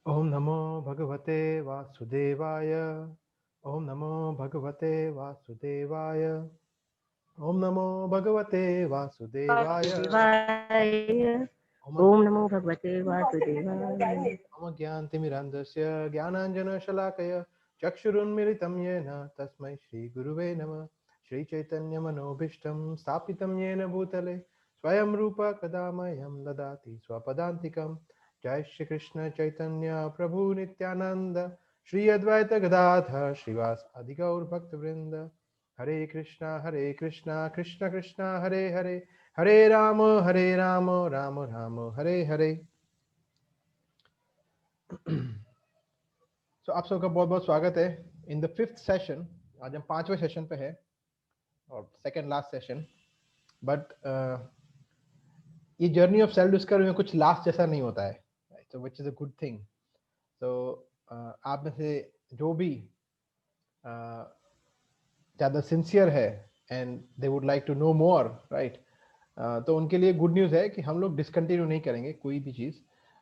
ओम नमो भगवते वासुदेवाय। ओम नमो भगवते वासुदेवाय। ओम नमो भगवते वासुदेवाय। वासुदेवाय। ओम ओम नमो भगवते वासुदेवाय। ज्ञानतिमिरान्धस्य ज्ञानाञ्जनशलाकय चक्षुरुन्मिलितं येन तस्मै श्रीगुरुवे नमः। श्रीचैतन्यमनोभीष्टं स्थापितं येन भूतले स्वयं रूप कदा मह्यं ददाति स्वपदान्तिकं। जय श्रीकृष्ण चैतन्य प्रभु नित्यानंद श्री अद्वैत गदाधर श्रीवास आदि गौर भक्तवृंद। हरे कृष्णा कृष्ण कृष्ण हरे हरे, हरे राम राम राम हरे हरे। तो आप सबका बहुत बहुत स्वागत है इन द फिफ्थ सेशन। आज हम पांचवें सेशन पे है और सेकंड लास्ट सेशन। बट ये जर्नी ऑफ सेल्फ डिस्कवरी में कुछ लास्ट जैसा नहीं होता है, तो which is a good thing. तो आप में से जो भी ज़्यादा सिंसियर है and they would like to know more, right, तो उनके लिए गुड न्यूज़ है कि हम लोग डिसकंटिन्यू नहीं करेंगे कोई भी चीज़।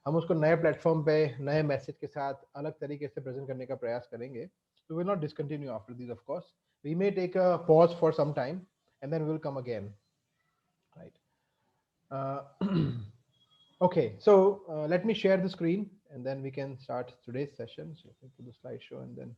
हम उसको नए प्लेटफॉर्म पे नए मैसेज के साथ अलग तरीके से प्रेजेंट करने का प्रयास करेंगे। तो will not discontinue after this, of course we may take a pause for some time and then will come again, right. Okay, so let me share the screen and then we can start today's session. So let me put the slideshow and then.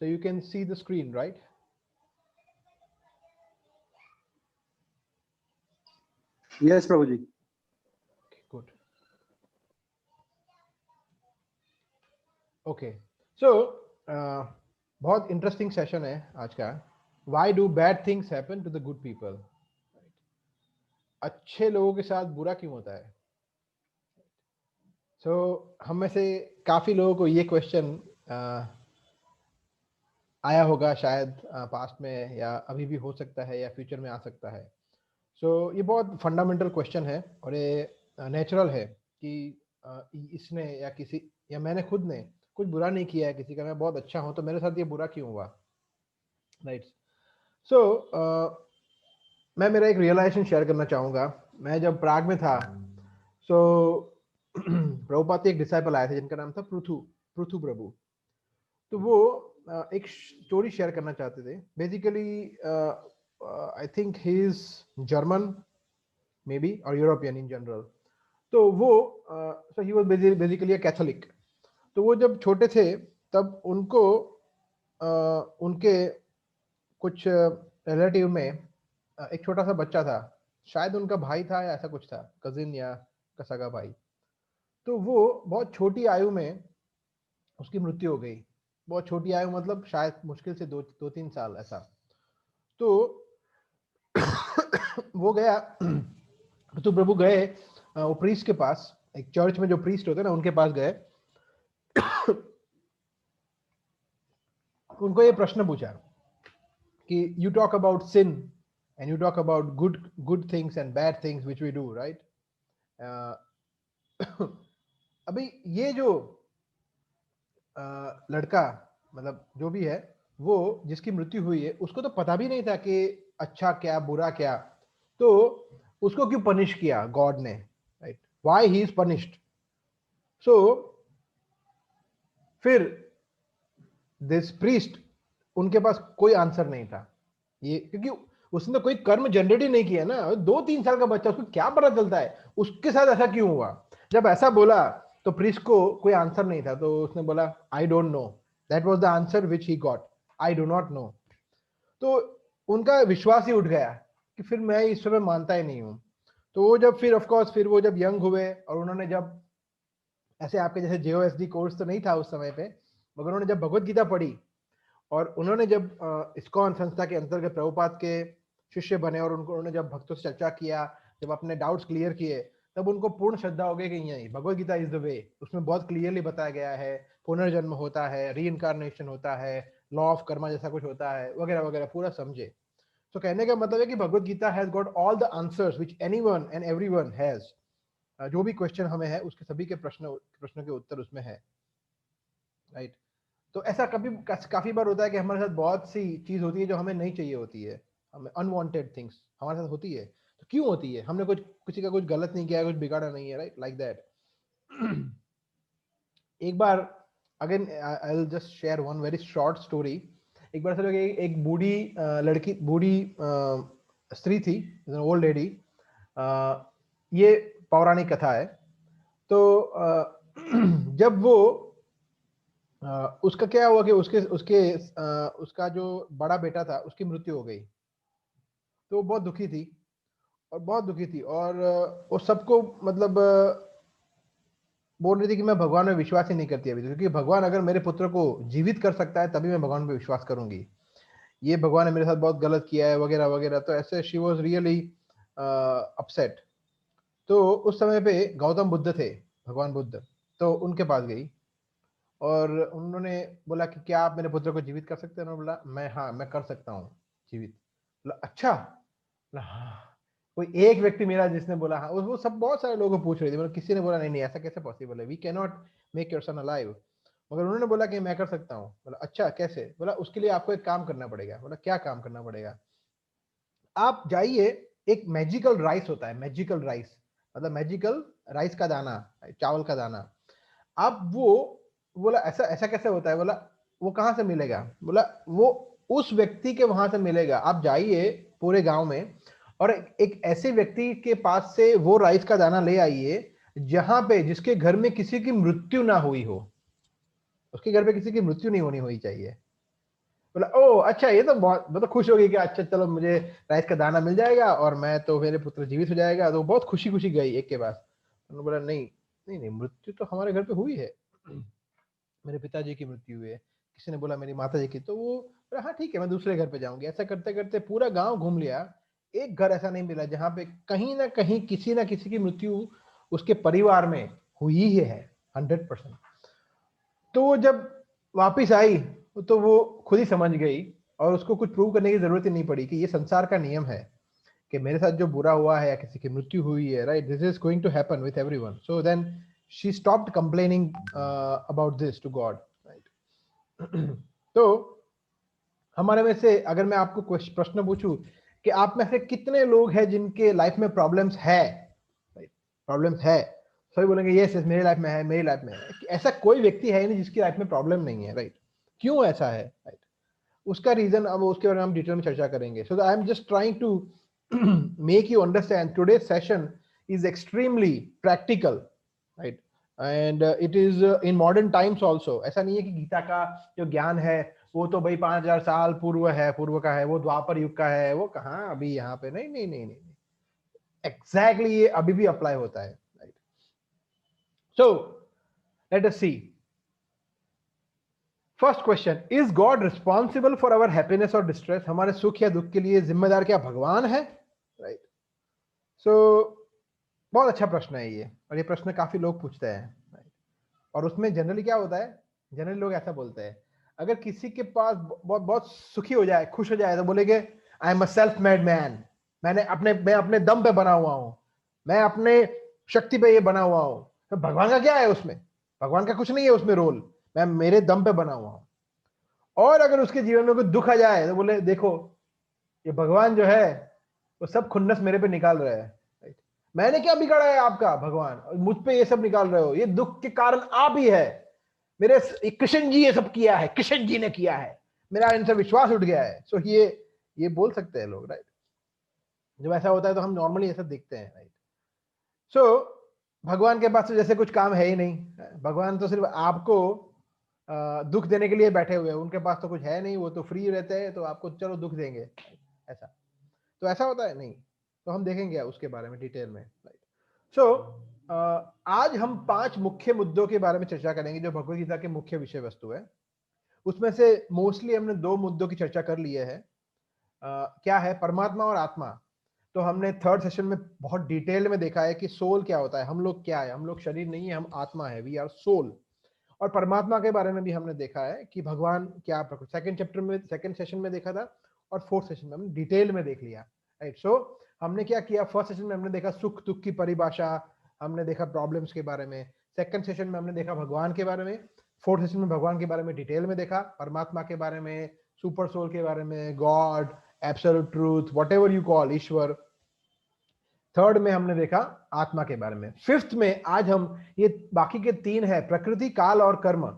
So you can see the screen, right? Yes, Prabhuji. Okay, good. Okay, so बहुत interesting session है आज का. Why do bad things happen to the good people? अच्छे लोगों के साथ बुरा क्यों होता है? So हम में से काफी लोगों को ये क्वेश्चन आया होगा शायद पास्ट में, या अभी भी हो सकता है, या फ्यूचर में आ सकता है. सो ये बहुत फंडामेंटल क्वेश्चन है और ये नेचुरल है कि इसने या किसी या मैंने खुद ने कुछ बुरा नहीं किया है किसी का, मैं बहुत अच्छा हूँ, तो मेरे साथ ये बुरा क्यों हुआ, राइट. सो मैं मेरा एक रियलाइजेशन शेयर करना चाहूँगा. मैं जब प्राग में था, सो प्रभुपाद के एक डिसाइपल आए थे जिनका नाम था पृथु पृथु प्रभु. तो वो एक स्टोरी शेयर करना चाहते थे. Basically I think he is German maybe और यूरोपियन इन जनरल. तो वो so he was basically a Catholic. तो वो जब छोटे थे तब उनको उनके कुछ रिलेटिव में एक छोटा सा बच्चा था, शायद उनका भाई था या ऐसा कुछ था, कजिन या सगा भाई. तो वो बहुत छोटी आयु में उसकी मृत्यु हो गई. बहुत छोटी आयु मतलब शायद मुश्किल से दो दो तीन साल ऐसा. तो वो गया तो प्रभु गए वो प्रीस्ट के पास, एक चर्च में जो प्रीस्ट होते हैं ना उनके पास गए. उनको ये प्रश्न पूछा कि you talk about sin and you talk about good things and bad things which we do, right. अभी ये जो लड़का, मतलब जो भी है, वो जिसकी मृत्यु हुई है उसको तो पता भी नहीं था कि अच्छा क्या बुरा क्या. तो उसको क्यों पनिश किया गॉड ने, right, why he is punished. So फिर दिस प्रीस्ट, उनके पास कोई आंसर नहीं था. ये क्योंकि उसने कोई कर्म जनरेट ही नहीं किया ना. 2-3 साल का बच्चा, उसको क्या पता चलता है उसके साथ ऐसा क्यों हुआ. जब ऐसा बोला तो प्रीस्ट को कोई आंसर नहीं था, तो उसने बोला I don't know. That was the answer which he got, I do not know. तो उनका विश्वास ही उठ गया कि फिर मैं ईश्वर में मानता ही नहीं हूं. तो वो जब फिर ऑफ कोर्स फिर वो जब यंग हुए और उन्होंने जब ऐसे आपके जैसे JOSD कोर्स तो नहीं था उस समय पे, मगर उन्होंने जब भगवत गीता पढ़ी और उन्होंने जब इस्कॉन संस्था के अंतर्गत प्रभुपाद के शिष्य बने और उन्होंने जब भक्तों से चर्चा किया, जब अपने डाउट्स क्लियर किए, तब उनको पूर्ण श्रद्धा हो गई कि यही Bhagavad Gita is the way. उसमें बहुत क्लियरली बताया गया है पुनर्जन्म होता है, री इनकारनेशन होता है, लॉ ऑफ कर्मा जैसा कुछ होता है, वगैरह वगैरह पूरा समझे. तो कहने का मतलब है कि Bhagavad Gita has got all the answers which anyone and everyone has. जो भी क्वेश्चन हमें है उसके सभी के प्रश्न के उत्तर उसमें है, राइट. तो ऐसा काफी बार होता है कि हमारे साथ बहुत सी चीज होती है जो हमें नहीं चाहिए होती है, हमें अनवांटेड थिंग्स हमारे साथ होती है। तो क्यों होती है? हमने कुछ किसी का कुछ गलत नहीं किया है, कुछ बिगाड़ा नहीं है, राइट, लाइक दैट। एक बार again I will just share one very short story. एक बार सर एक बूढ़ी लड़की, बूढ़ी स्त्री थी, ओल्ड लेडी। ये पौराणिक कथा है। तो जब वो उसका क्या हुआ कि उसके उसके उसका जो बड़ा बेटा था उसकी मृत्यु हो गई। तो वो बहुत दुखी थी, और बहुत दुखी थी, और वो सबको मतलब बोल रही थी कि मैं भगवान में विश्वास ही नहीं करती अभी, क्योंकि भगवान अगर मेरे पुत्र को जीवित कर सकता है तभी मैं भगवान पे विश्वास करूंगी, ये भगवान ने मेरे साथ बहुत गलत किया है वगैरह वगैरह। तो ऐसे शी वॉज रियली अपसेट। तो उस समय पे गौतम बुद्ध थे, भगवान बुद्ध, तो उनके पास गई और उन्होंने बोला कि क्या आप मेरे पुत्र को जीवित कर सकते हैं? उन्होंने बोला मैं, हाँ मैं कर सकता हूँ जीवित। बोला अच्छा? बोला हाँ। कोई एक व्यक्ति मिला जिसने बोला हाँ। वो सब बहुत सारे लोगों को पूछ रहे थे, मतलब किसी ने बोला नहीं नहीं ऐसा कैसे पॉसिबल है, we can not make your son alive. मगर उन्होंने बोला कि मैं कर सकता हूँ। बोला अच्छा कैसे? बोला उसके लिए आपको एक काम करना पड़ेगा। बोला क्या काम करना पड़ेगा? आप जाइए, एक मैजिकल राइस होता है, मैजिकल राइस मतलब मैजिकल राइस का दाना, चावल का दाना। आप वो, बोला ऐसा ऐसा कैसे होता है? बोला वो कहाँ से मिलेगा? बोला वो उस व्यक्ति के वहां से मिलेगा। आप जाइए पूरे गांव में और एक ऐसे व्यक्ति के पास से वो राइस का दाना ले आइए जहां पे, जिसके घर में किसी की मृत्यु ना हुई हो, उसके घर पे किसी की मृत्यु नहीं होनी चाहिए। बोला ओ अच्छा, ये तो बहुत मतलब खुश हो गई कि अच्छा चलो मुझे राइस का दाना मिल जाएगा और मैं तो, मेरे पुत्र जीवित हो जाएगा। तो बहुत खुशी खुशी गई एक के पास। उन्होंने बोला नहीं नहीं नहीं, मृत्यु तो हमारे घर पे हुई है, मेरे पिताजी की मृत्यु हुई है। किसी ने बोला मेरी माता जी की। तो वो बोला हाँ ठीक है मैं दूसरे घर पे जाऊंगी। ऐसा करते करते पूरा गांव घूम लिया, एक घर ऐसा नहीं मिला जहां पे कहीं ना किसी की मृत्यु उसके परिवार में हुई ही है 100%। तो वो जब वापिस आई तो वो खुद ही समझ गई, और उसको कुछ प्रूव करने की जरूरत ही नहीं पड़ी कि ये संसार का नियम है कि मेरे साथ जो बुरा हुआ है या किसी की मृत्यु हुई है, right, this is going to happen with everyone. So then she stopped complaining about this to God, right. तो हमारे में से अगर मैं आपको प्रश्न पूछूं कि आप में से कितने लोग हैं जिनके लाइफ में प्रॉब्लम्स है, प्रॉब्लम्स है, सभी बोलेंगे यस यस मेरी लाइफ में है, मेरी लाइफ में है। ऐसा कोई व्यक्ति है नहीं जिसकी लाइफ में प्रॉब्लम नहीं है, राइट। क्यों ऐसा है, राइट, उसका रीजन अब उसके बारे में हम डिटेल में चर्चा करेंगे। So I am just trying to make you understand today session is extremely practical, right, and it is in modern times also. ऐसा नहीं है कि गीता का जो ज्ञान है वो तो भाई 5000 साल पूर्व है, पूर्व का है, वो द्वापर युग का है, वो कहाँ अभी यहाँ पे, नहीं नहीं नहीं नहीं, एग्जैक्टली ये अभी भी अप्लाई होता है, right. So let us see. First question, is God responsible for our happiness और डिस्ट्रेस? हमारे सुख या दुख के लिए जिम्मेदार क्या भगवान है, राइट। सो बहुत अच्छा प्रश्न है ये, और ये प्रश्न काफी लोग पूछते हैं, right? और उसमें जनरली क्या होता है, जनरली लोग ऐसा बोलते हैं, अगर किसी के पास बहुत बहुत सुखी हो जाए, खुश हो जाए, तो बोलेंगे I am a self made man, मैं अपने दम पे बना हुआ हूं, मैं अपने शक्ति पे ये बना हुआ हूं। तो भगवान का क्या है उसमें? भगवान का कुछ नहीं है उसमें रोल, मैं मेरे दम पे बना हुआ हूं। और अगर उसके जीवन में कोई दुख आ जाए तो बोले देखो ये भगवान जो है वो सब खुन्नस मेरे पे निकाल रहा है, राइट। मैंने क्या बिगाड़ा है आपका भगवान, और मुझ पे ये सब निकाल रहे हो, ये दुख के कारण आप ही है। मेरे कृष्ण जी ये सब किया है, कृष्ण जी ने किया है, मेरा इनसे विश्वास उठ गया है। सो ये बोल सकते हैं लोग, राइट। जब ऐसा होता है तो हम नॉर्मली ऐसा देखते हैं, राइट। सो भगवान के पास तो जैसे कुछ काम है ही नहीं, भगवान तो सिर्फ आपको दुख देने के लिए बैठे हुए हैं, उनके पास तो कुछ है नहीं, वो तो फ्री रहते हैं, तो आपको चलो दुख देंगे, ऐसा तो ऐसा होता है नहीं। तो हम देखेंगे उसके बारे में डिटेल में, राइट। सो आज हम 5 मुख्य मुद्दों के बारे में चर्चा करेंगे जो भगवद गीता के मुख्य विषय वस्तु है। उसमें से मोस्टली हमने 2 मुद्दों की चर्चा कर लिए है। क्या है, परमात्मा और आत्मा। तो हमने थर्ड सेशन में बहुत डिटेल में देखा है कि सोल क्या होता है, हम लोग क्या है, हम लोग शरीर नहीं है, हम आत्मा है, वी आर सोल। और परमात्मा के बारे में भी हमने देखा है कि भगवान क्या, सेकंड चैप्टर में, सेकंड सेशन में देखा था, और फोर्थ सेशन में हमने डिटेल में देख लिया, राइट। सो हमने क्या किया, फर्स्ट सेशन में हमने देखा सुख दुख की परिभाषा, हमने देखा प्रॉब्लम्स के बारे में। सेकंड सेशन में हमने देखा भगवान के बारे में। फोर्थ सेशन में भगवान के बारे में डिटेल में देखा, परमात्मा के बारे में, सुपर सोल के बारे में, God, absolute truth, whatever you call, Ishwar. Third में हमने देखा आत्मा के बारे में। फिफ्थ में आज हम ये बाकी के 3 है, प्रकृति, काल और कर्म,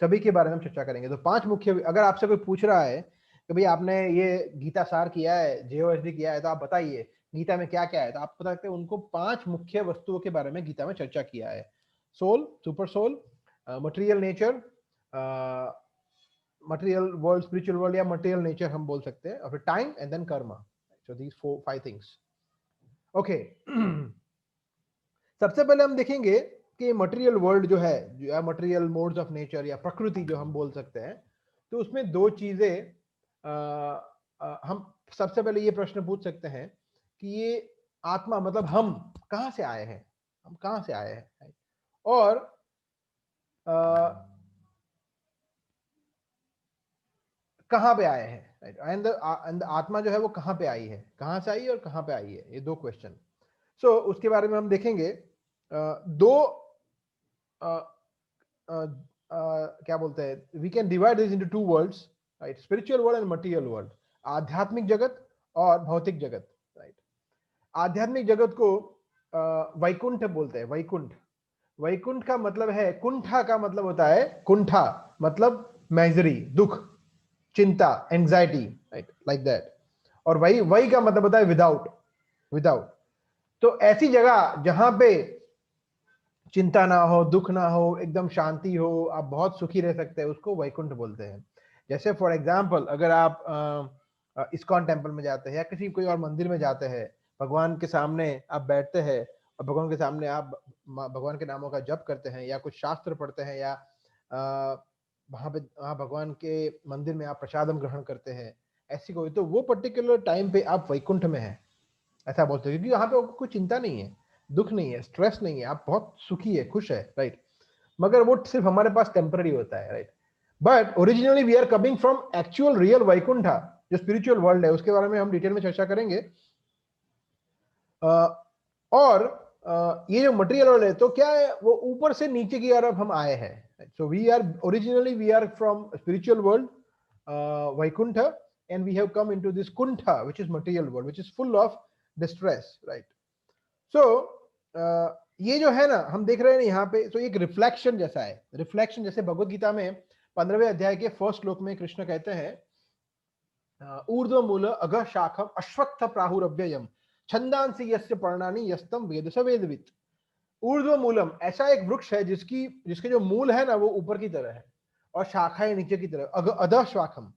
सभी के बारे में चर्चा करेंगे। तो 5 मुख्य, अगर आपसे कोई पूछ रहा है कि भाई आपने ये गीता सार किया है, जेओएसडी किया है, तो आप बताइए गीता में क्या क्या है, तो आप बता सकते हैं उनको 5 मुख्य वस्तुओं के बारे में गीता में चर्चा किया है। Soul, super soul, material nature, material world, spiritual world, या मटेरियल नेचर हम बोल सकते हैं, और फिर टाइम एंड देन कर्म। सो दीस 4-5 थिंग्स। ओके, सबसे पहले हम देखेंगे कि मटेरियल वर्ल्ड जो है, या मटेरियल मोड्स ऑफ नेचर, या प्रकृति जो हम बोल सकते हैं, तो उसमें 2 चीजें हम सबसे पहले ये प्रश्न पूछ सकते हैं कि ये आत्मा मतलब हम कहां से आए हैं, हम कहां से आए हैं, और कहां पे आए हैं, एंड आत्मा जो है वो कहां पे आई है, कहां से आई है और कहां पे आई है, ये 2 क्वेश्चन। सो उसके बारे में हम देखेंगे। दो क्या बोलते हैं, we can divide this into 2 worlds, right, spiritual world and material world, आध्यात्मिक जगत और भौतिक जगत, राइट। आध्यात्मिक जगत को वैकुंठ बोलते हैं, वैकुंठ। वैकुंठ का मतलब है, कुंठा का मतलब होता है, कुंठा मतलब मैजरी, दुख, चिंता, एंजाइटी, राइट, लाइक दैट। और वही का मतलब होता है विदाउट, विदाउट। तो ऐसी जगह जहां पे चिंता ना हो, दुख ना हो, एकदम शांति हो, आप बहुत सुखी रह सकते हैं, उसको वैकुंठ बोलते हैं। जैसे फॉर एग्जांपल, अगर आप इस्कॉन टेम्पल में जाते हैं या किसी कोई और मंदिर में जाते हैं, भगवान के सामने आप बैठते हैं और भगवान के सामने आप भगवान के नामों का जप करते हैं, या कुछ शास्त्र पढ़ते हैं, या वहां भगवान के मंदिर में आप प्रसादम ग्रहण करते हैं, ऐसी कोई, तो वो पर्टिकुलर टाइम पे आप वैकुंठ में हैं, ऐसा बोलते हैं, क्योंकि यहाँ पे कोई चिंता नहीं है, दुख नहीं है, स्ट्रेस नहीं है, आप बहुत सुखी है, खुश है, राइट। मगर वो सिर्फ हमारे पास टेम्पररी होता है, right. But originally we are coming from actual real Vaikuntha, जो स्पिरिचुअल वर्ल्ड है, उसके बारे में हम डिटेल में चर्चा करेंगे। और ये जो मटेरियल वर्ल्ड है, तो क्या है, वो ऊपर से नीचे की तरफ हम आए हैं। So we are originally we are from spiritual world, Vaikuntha, and we have come into this kuntha, which is material world, which is full of distress, right? So ये जो है ना, हम देख रहे हैं यहाँ पे, तो एक रिफ्लेक्शन जैसा है, रिफ्लेक्शन जैसे भगवत गीता में 15वें अध्याय के फर्स्ट श्लोक में कृष्ण कहते हैं, ऊर्ध्व मूल अघ शाखम अश्वत्थ प्राहुरव्ययम छंदांसि यस्य पर्णानि यस्तम वेद स वेदवित्। ऊर्ध्व मूलम, ऐसा एक वृक्ष है जिसके जो मूल है ना वो ऊपर की तरह है, और शाखाएं नीचे की तरह। अधः शाखम,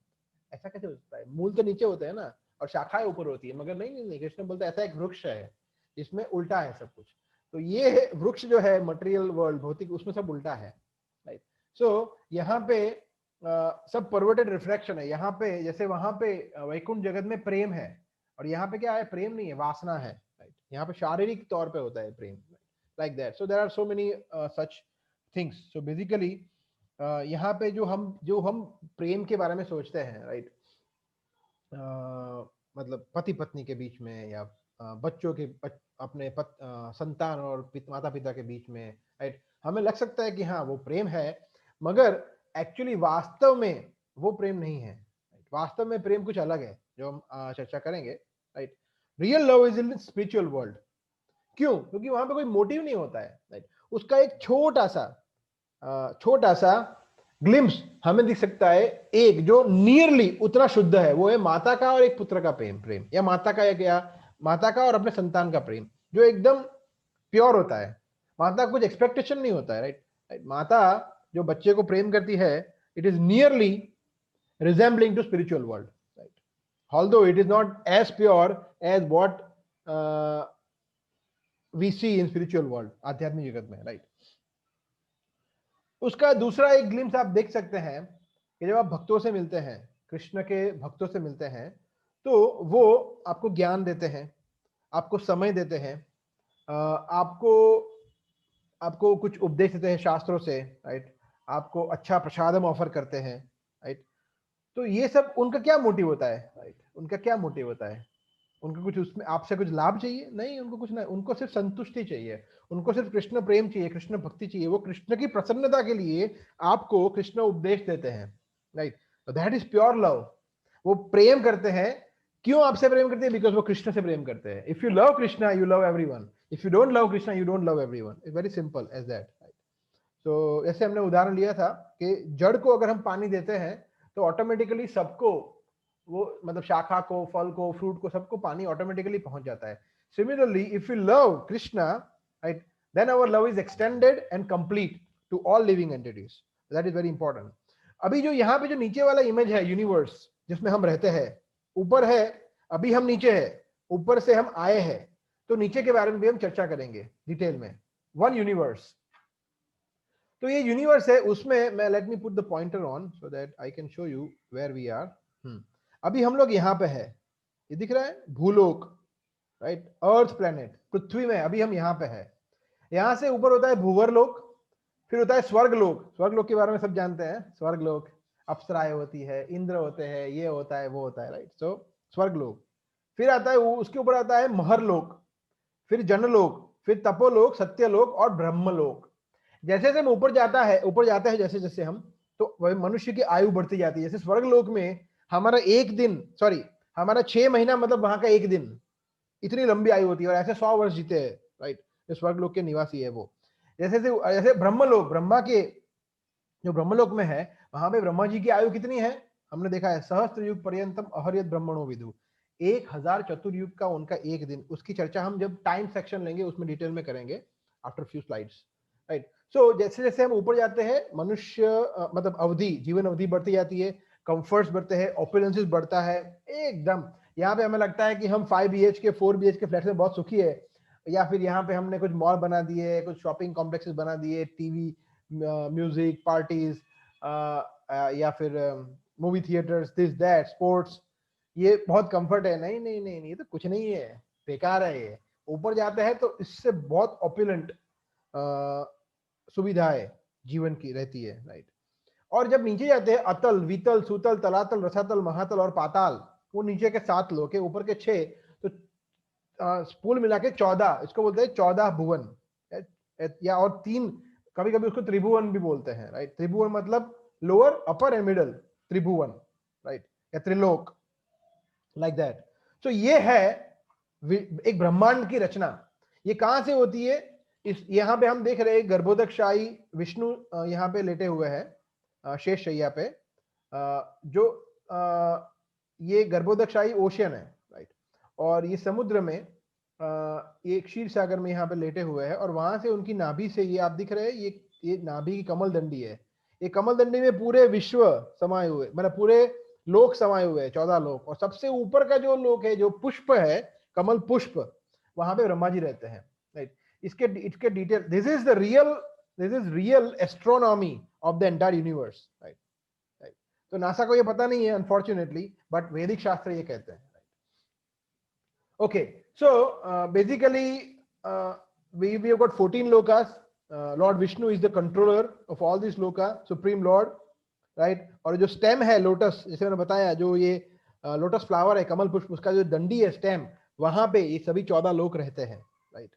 ऐसा कैसे हो सकता है, मूल तो नीचे होते हैं ना और शाखाएं ऊपर होती है, मगर नहीं, कृष्ण बोलते ऐसा एक वृक्ष है जिसमें उल्टा है सब कुछ। तो ये वृक्ष जो है मटेरियल वर्ल्ड, भौतिक, उसमें सब उल्टा है, राइट। सो यहाँ पे सब परवर्टेड रिफ्लेक्शन है। यहाँ पे जैसे वहां पे वैकुंठ जगत में प्रेम है, और यहाँ पे क्या है, प्रेम नहीं है, वासना है, राइट। यहाँ पे शारीरिक तौर पे होता है प्रेम, like that. So there are so many such things. So basically यहाँ पे जो हम प्रेम के बारे में सोचते हैं, राइट, मतलब पति पत्नी के बीच में, या बच्चों के अपने संतान और माता पिता के बीच में, राइट, हमें लग सकता है कि हाँ वो प्रेम है, मगर एक्चुअली वास्तव में वो प्रेम नहीं है, राइट। वास्तव में प्रेम कुछ अलग है, जो हम चर्चा करेंगे, right. Real love is in spiritual world. क्यों? क्योंकि वहां पे कोई मोटिव नहीं होता है, राइट। उसका एक छोटा सा ग्लिम्स हमें दिख सकता है, एक जो नियरली उतना शुद्ध है, वो है माता का और एक पुत्र का प्रेम, या माता का और अपने संतान का प्रेम, जो एकदम प्योर होता है। माता कुछ एक्सपेक्टेशन नहीं होता है, राइट। माता जो बच्चे को प्रेम करती है, it is nearly resembling to spiritual world, right, although it is not as pure as what we see in spiritual world, आध्यात्मिक जगत में, राइट। उसका दूसरा एक ग्लिम्स आप देख सकते हैं कि जब आप भक्तों से मिलते हैं, कृष्ण के भक्तों से मिलते हैं, तो वो आपको ज्ञान देते हैं, आपको समय देते हैं, आपको कुछ उपदेश देते हैं शास्त्रों से, राइट, आपको अच्छा प्रसादम ऑफर करते हैं, राइट। तो ये सब उनका क्या मोटिव होता है, राइट, उनका क्या मोटिव होता है? उनको कुछ उसमें आपसे कुछ लाभ चाहिए? नहीं, उनको कुछ नहीं, उनको सिर्फ संतुष्टि चाहिए, उनको सिर्फ कृष्ण प्रेम चाहिए, कृष्ण भक्ति चाहिए। वो कृष्ण की प्रसन्नता के लिए आपको कृष्ण उपदेश देते हैं, right? That is pure love. वो प्रेम करते हैं, क्यों आपसे प्रेम करते हैं? बिकॉज वो कृष्ण से प्रेम करते हैं। If you love Krishna you love everyone, if you don't love Krishna you don't love everyone. It's very simple as that. तो जैसे हमने उदाहरण लिया था कि जड़ को अगर हम पानी देते हैं तो ऑटोमेटिकली सबको, वो मतलब शाखा को, फल को, फ्रूट को, सबको पानी ऑटोमेटिकली पहुंच जाता है। Similarly if you love Krishna, right, then our love is extended and complete to all living entities. That is very important. अभी जो यहाँ पे जो नीचे वाला इमेज है यूनिवर्स जिसमें हम रहते हैं, ऊपर है, अभी हम नीचे है, ऊपर से हम आए हैं, तो नीचे के बारे में भी हम चर्चा करेंगे डिटेल में। वन यूनिवर्स, तो ये यूनिवर्स है, उसमें मैं let me put the pointer on so that I can show you where we are. अभी हम लोग यहाँ पे है, ये दिख रहा है भूलोक, राइट, अर्थ प्लेनेट, पृथ्वी में अभी हम यहाँ पे है। यहाँ से ऊपर होता है भूवरलोक, फिर होता है स्वर्गलोक। स्वर्गलोक के बारे में सब जानते हैं, स्वर्गलोक अप्सराएं होती है, इंद्र होते हैं, ये होता है, वो होता है, राइट। सो स्वर्गलोक, फिर आता है उसके ऊपर आता है महरलोक, फिर जनलोक, फिर तपोलोक, सत्यलोक और ब्रह्मलोक। जैसे जैसे हम ऊपर जाता है, ऊपर जाते हैं जैसे जैसे हम, तो वह मनुष्य की आयु बढ़ती जाती है। जैसे स्वर्गलोक में हमारा एक दिन, सॉरी, हमारा 6 महीना मतलब वहां का एक दिन, इतनी लंबी आयु होती है, और ऐसे 100 वर्ष जीते हैं, राइट, जो स्वर्गलोक के निवासी है वो। जैसे जैसे ब्रह्मलोक, ब्रह्मा के जो ब्रह्मलोक में है, वहां पे ब्रह्मा जी की आयु कितनी है? हमने देखा है, सहस्त्र युग पर्यंतम अहर्यत ब्रह्मणो विदु, 1000 चतुर्युग का उनका एक दिन। उसकी चर्चा हम जब टाइम सेक्शन लेंगे उसमें डिटेल में करेंगे आफ्टर फ्यू स्लाइड्स, राइट। सो जैसे जैसे हम ऊपर जाते हैं, मनुष्य मतलब अवधि, जीवन अवधि बढ़ती जाती है, कंफर्ट्स बढ़ते हैं, ओपुलेंसेस बढ़ता है एकदम। यहाँ पे हमें लगता है कि हम 5 BHK 4 BHK फ्लैट में बहुत सुखी है, या फिर यहाँ पे हमने कुछ मॉल बना दिए, कुछ शॉपिंग कॉम्प्लेक्सेस बना दिए, टीवी, म्यूजिक, पार्टीज, या फिर movie theatres, this that, sports, ये बहुत कंफर्ट है। नहीं नहीं नहीं, ये तो कुछ नहीं है, बेकार है ये। ऊपर जाते हैं तो इससे बहुत ऑपुलेंट सुविधाएं जीवन की रहती है, राइट। और जब नीचे जाते हैं, अतल, वितल, सुतल, तलातल, रसातल, महातल और पाताल, वो नीचे के 7 लोक है, ऊपर के 6, तो पूल मिला के 14, इसको बोलते हैं 14 भुवन, या और 3, कभी कभी उसको त्रिभुवन भी बोलते हैं, राइट। त्रिभुवन मतलब lower, upper and middle, Tribhuvan, right, या त्रिलोक, लाइक दैट। तो ये है एक ब्रह्मांड की रचना। ये कहां से होती है? इस यहाँ पे हम देख रहे हैं गर्भोदकशाही विष्णु यहाँ पे लेटे हुए हैं शेष शैया पे, जो ये गर्भोदकशाही ओशियन है, राइट। और ये समुद्र में ये क्षीर सागर में यहाँ पे लेटे हुए हैं, और वहां से उनकी नाभि से, ये आप दिख रहे हैं, ये नाभि की कमल दंडी है। ये कमल दंडी में पूरे विश्व समाये हुए, मतलब पूरे लोक समाये हुए हैं, 14 लोक। और सबसे ऊपर का जो लोक है, जो पुष्प है, कमल पुष्प, वहां पे ब्रह्मा जी रहते हैं, राइट। इसके detail, this is real astronomy of the entire universe, right. तो नासा को ये पता नहीं है अनफॉर्चुनेटली, बट वैदिक शास्त्र ये कहते हैं, right. Okay, so basically we have got 14 lokas. Lord Vishnu is the controller of all these loka, supreme lord, right। और जो स्टेम है लोटस, जैसे मैंने बताया, जो ये लोटस फ्लावर है, कमल पुष्प, उसका जो दंडी है, स्टेम, वहां पे ये सभी 14 लोक रहते हैं, right.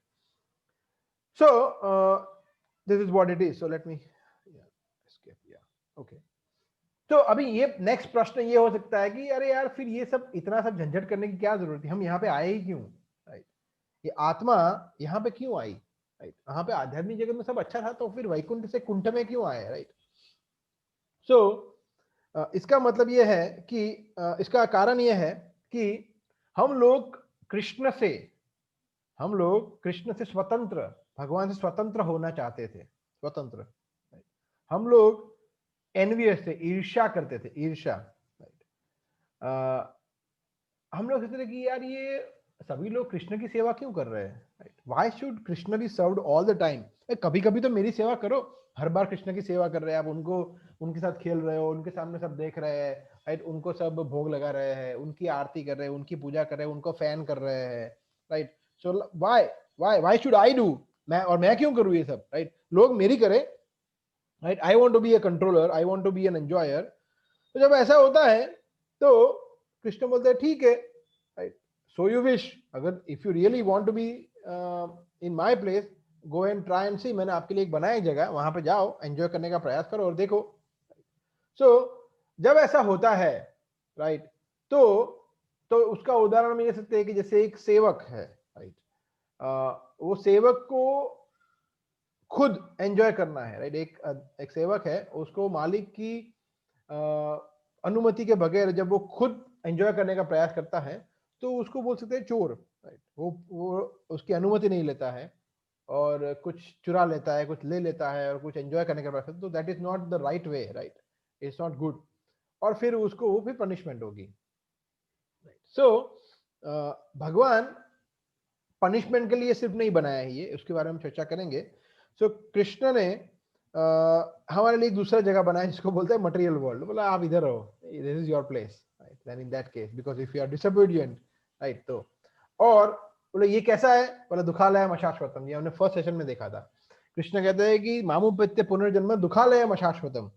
So this is what it is. So let me escape, या ओके। तो अभी ये नेक्स्ट प्रश्न ये हो सकता है कि अरे यार, फिर ये सब इतना सब झंझट करने की क्या जरूरत है, हम यहाँ पे आए ही क्यों, राइट। ये आत्मा यहाँ पे क्यों आई, राइट। वहां पे आध्यात्मिक जगत में सब अच्छा था, तो फिर वैकुंठ से कुंठ में क्यों आए, राइट। सो इसका मतलब ये है कि इसका कारण ये है कि हम लोग कृष्ण से स्वतंत्र, भगवान से स्वतंत्र होना चाहते थे, स्वतंत्र। हम लोग एनवियस थे, ईर्ष्या करते थे, ईर्ष्या, राइट। हम लोग सोचते थे कि यार ये सभी लोग कृष्ण की सेवा क्यों कर रहे हैं, right. Why should Krishna be served all the time? कभी कभी तो मेरी सेवा करो। हर बार कृष्ण की सेवा कर रहे हैं आप, उनको, उनके साथ खेल रहे हो, उनके सामने सब देख रहे हैं, राइट, उनको सब भोग लगा रहे हैं, उनकी आरती कर रहे हैं, उनकी पूजा कर रहे हैं, उनको फैन कर रहे हैं, right. So why should I do, मैं क्यों करूँ ये सब, राइट। लोग मेरी करें, right. I want to be a controller, I want to be an enjoyer. तो जब ऐसा होता है तो कृष्ण बोलते हैं ठीक है, राइट, so you wish, अगर if you really want to be in my place, go and try and see, मैंने आपके लिए एक बनाया जगह, वहां पे जाओ, एंजॉय करने का प्रयास करो और देखो. So जब ऐसा होता है, राइट, तो उसका उदाहरण मिल सकते हैं कि जैसे एक सेवक है, राइट, वो सेवक को खुद एंजॉय करना है, राइट. एक सेवक है, उसको मालिक की अनुमति के बगैर जब वो खुद एंजॉय करने का प्रयास करता है तो उसको बोल सकते हैं चोर, राइट. वो उसकी अनुमति नहीं लेता है और कुछ चुरा लेता है, कुछ ले लेता है और कुछ एंजॉय करने का प्रयास करता है, तो that is not the right way, right. It's not good. और फिर उसको वो भी पनिशमेंट होगी. सो भगवान पनिशमेंट के लिए सिर्फ नहीं बनाया है, ये उसके बारे में चर्चा करेंगे. सो कृष्ण ने हमारे लिए दूसरा जगह बनाया जिसको बोलते हैं मटेरियल वर्ल्ड. बोला आप इधर हो, this is your place, right. Then in that case, because if you are disobedient, right, तो और बोले ये कैसा है, बोले दुखालयम अशाश्वतम. ये हमने फर्स्ट सेशन में देखा था. कृष्ण कहते हैं कि मामुपेत्य पुनर्जन्म दुखालयम अशाश्वतम.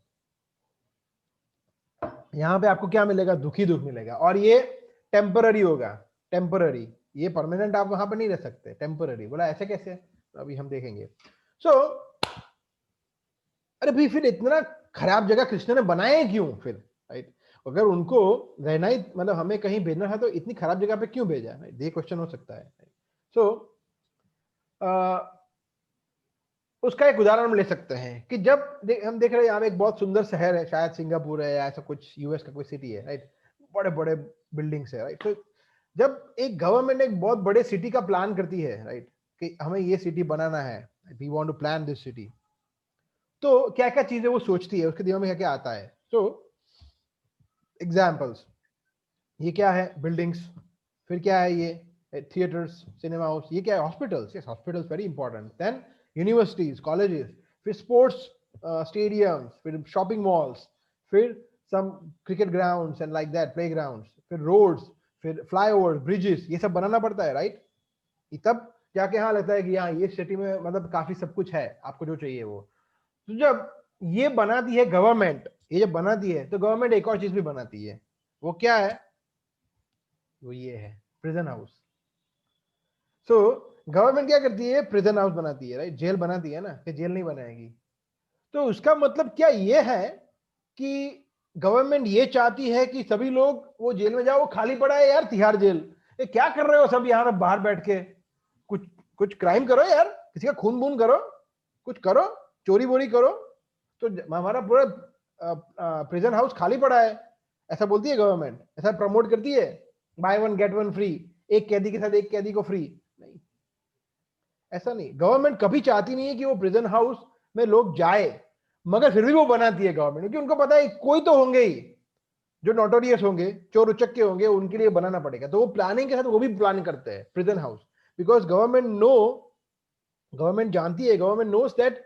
यहाँ पे आपको क्या मिलेगा, दुखी दुख मिलेगा, और ये टेम्पररी होगा, टेम्पररी. ये परमानेंट आप वहां पर नहीं रह सकते, टेम्पररी. बोला ऐसे कैसे, तो अभी हम देखेंगे. सो अरे भाई फिर इतना खराब जगह कृष्ण ने बनाए क्यों फिर, राइट. अगर उनको रहना ही, मतलब हमें कहीं भेजना है तो इतनी खराब जगह पे क्यों भेजा, राइट. ये क्वेश्चन हो सकता है. सो उसका एक उदाहरण हम ले सकते हैं कि जब हम देख रहे हैं यहाँ पे एक बहुत सुंदर शहर है, शायद सिंगापुर है या ऐसा कुछ यूएस का कोई सिटी है, राइट. बड़े बड़े बिल्डिंग्स है, राइट. तो जब एक गवर्नमेंट एक बहुत बड़े सिटी का प्लान करती है, राइट, कि हमें ये सिटी बनाना है, we want to plan this city, तो क्या क्या चीजें वो सोचती है, उसके दिमाग में क्या क्या आता है. सो एग्जाम्पल्स, ये क्या है, बिल्डिंग्स. फिर क्या है, ये थिएटर्स, सिनेमा हाउस. ये क्या है, hospitals. Yes, hospitals very important. Then universities, colleges, फिर स्पोर्ट्स स्टेडियम्स, फिर शॉपिंग मॉल्स, फिर some cricket grounds and like that, play grounds, फिर रोड्स, फिर फ्लाईओवर, ब्रिजेस. ये सब बनाना पड़ता है, राइट. तब जाके यहाँ लगता है कि यहाँ ये सिटी में मतलब काफी सब कुछ है, आपको जो चाहिए वो. तो जब ये बनाती है गवर्नमेंट, ये जब बनाती है तो गवर्नमेंट एक और चीज भी बनाती है. वो क्या है, वो ये है प्रिजन हाउस. सो गवर्नमेंट क्या करती है, प्रिजन हाउस बनाती है, राइट. जेल बनाती है ना, कि जेल नहीं बनाएगी. तो उसका मतलब क्या ये है कि गवर्नमेंट ये चाहती है कि सभी लोग वो जेल में जाओ, वो खाली पड़ा है यार तिहाड़ जेल, ये क्या कर रहे हो सब यहाँ पे बाहर बैठ के, कुछ कुछ क्राइम करो यार, किसी का खून बून करो, कुछ करो, चोरी बोरी करो, तो हमारा पूरा प्रिजन हाउस खाली पड़ा है. ऐसा बोलती है गवर्नमेंट, ऐसा प्रमोट करती है, by one get one free, एक कैदी के साथ एक कैदी को फ्री. नहीं, ऐसा नहीं. गवर्नमेंट कभी चाहती नहीं है कि वो प्रिजन हाउस में लोग जाए, मगर फिर भी वो बनाती है गवर्नमेंट, क्योंकि उनको पता है कोई तो होंगे ही जो नोटोरियस होंगे, चोर उचक्के होंगे, उनके लिए बनाना पड़ेगा. तो वो प्लानिंग के साथ वो भी प्लान करते हैं प्रिजन हाउस, बिकॉज गवर्नमेंट जानती है, government knows that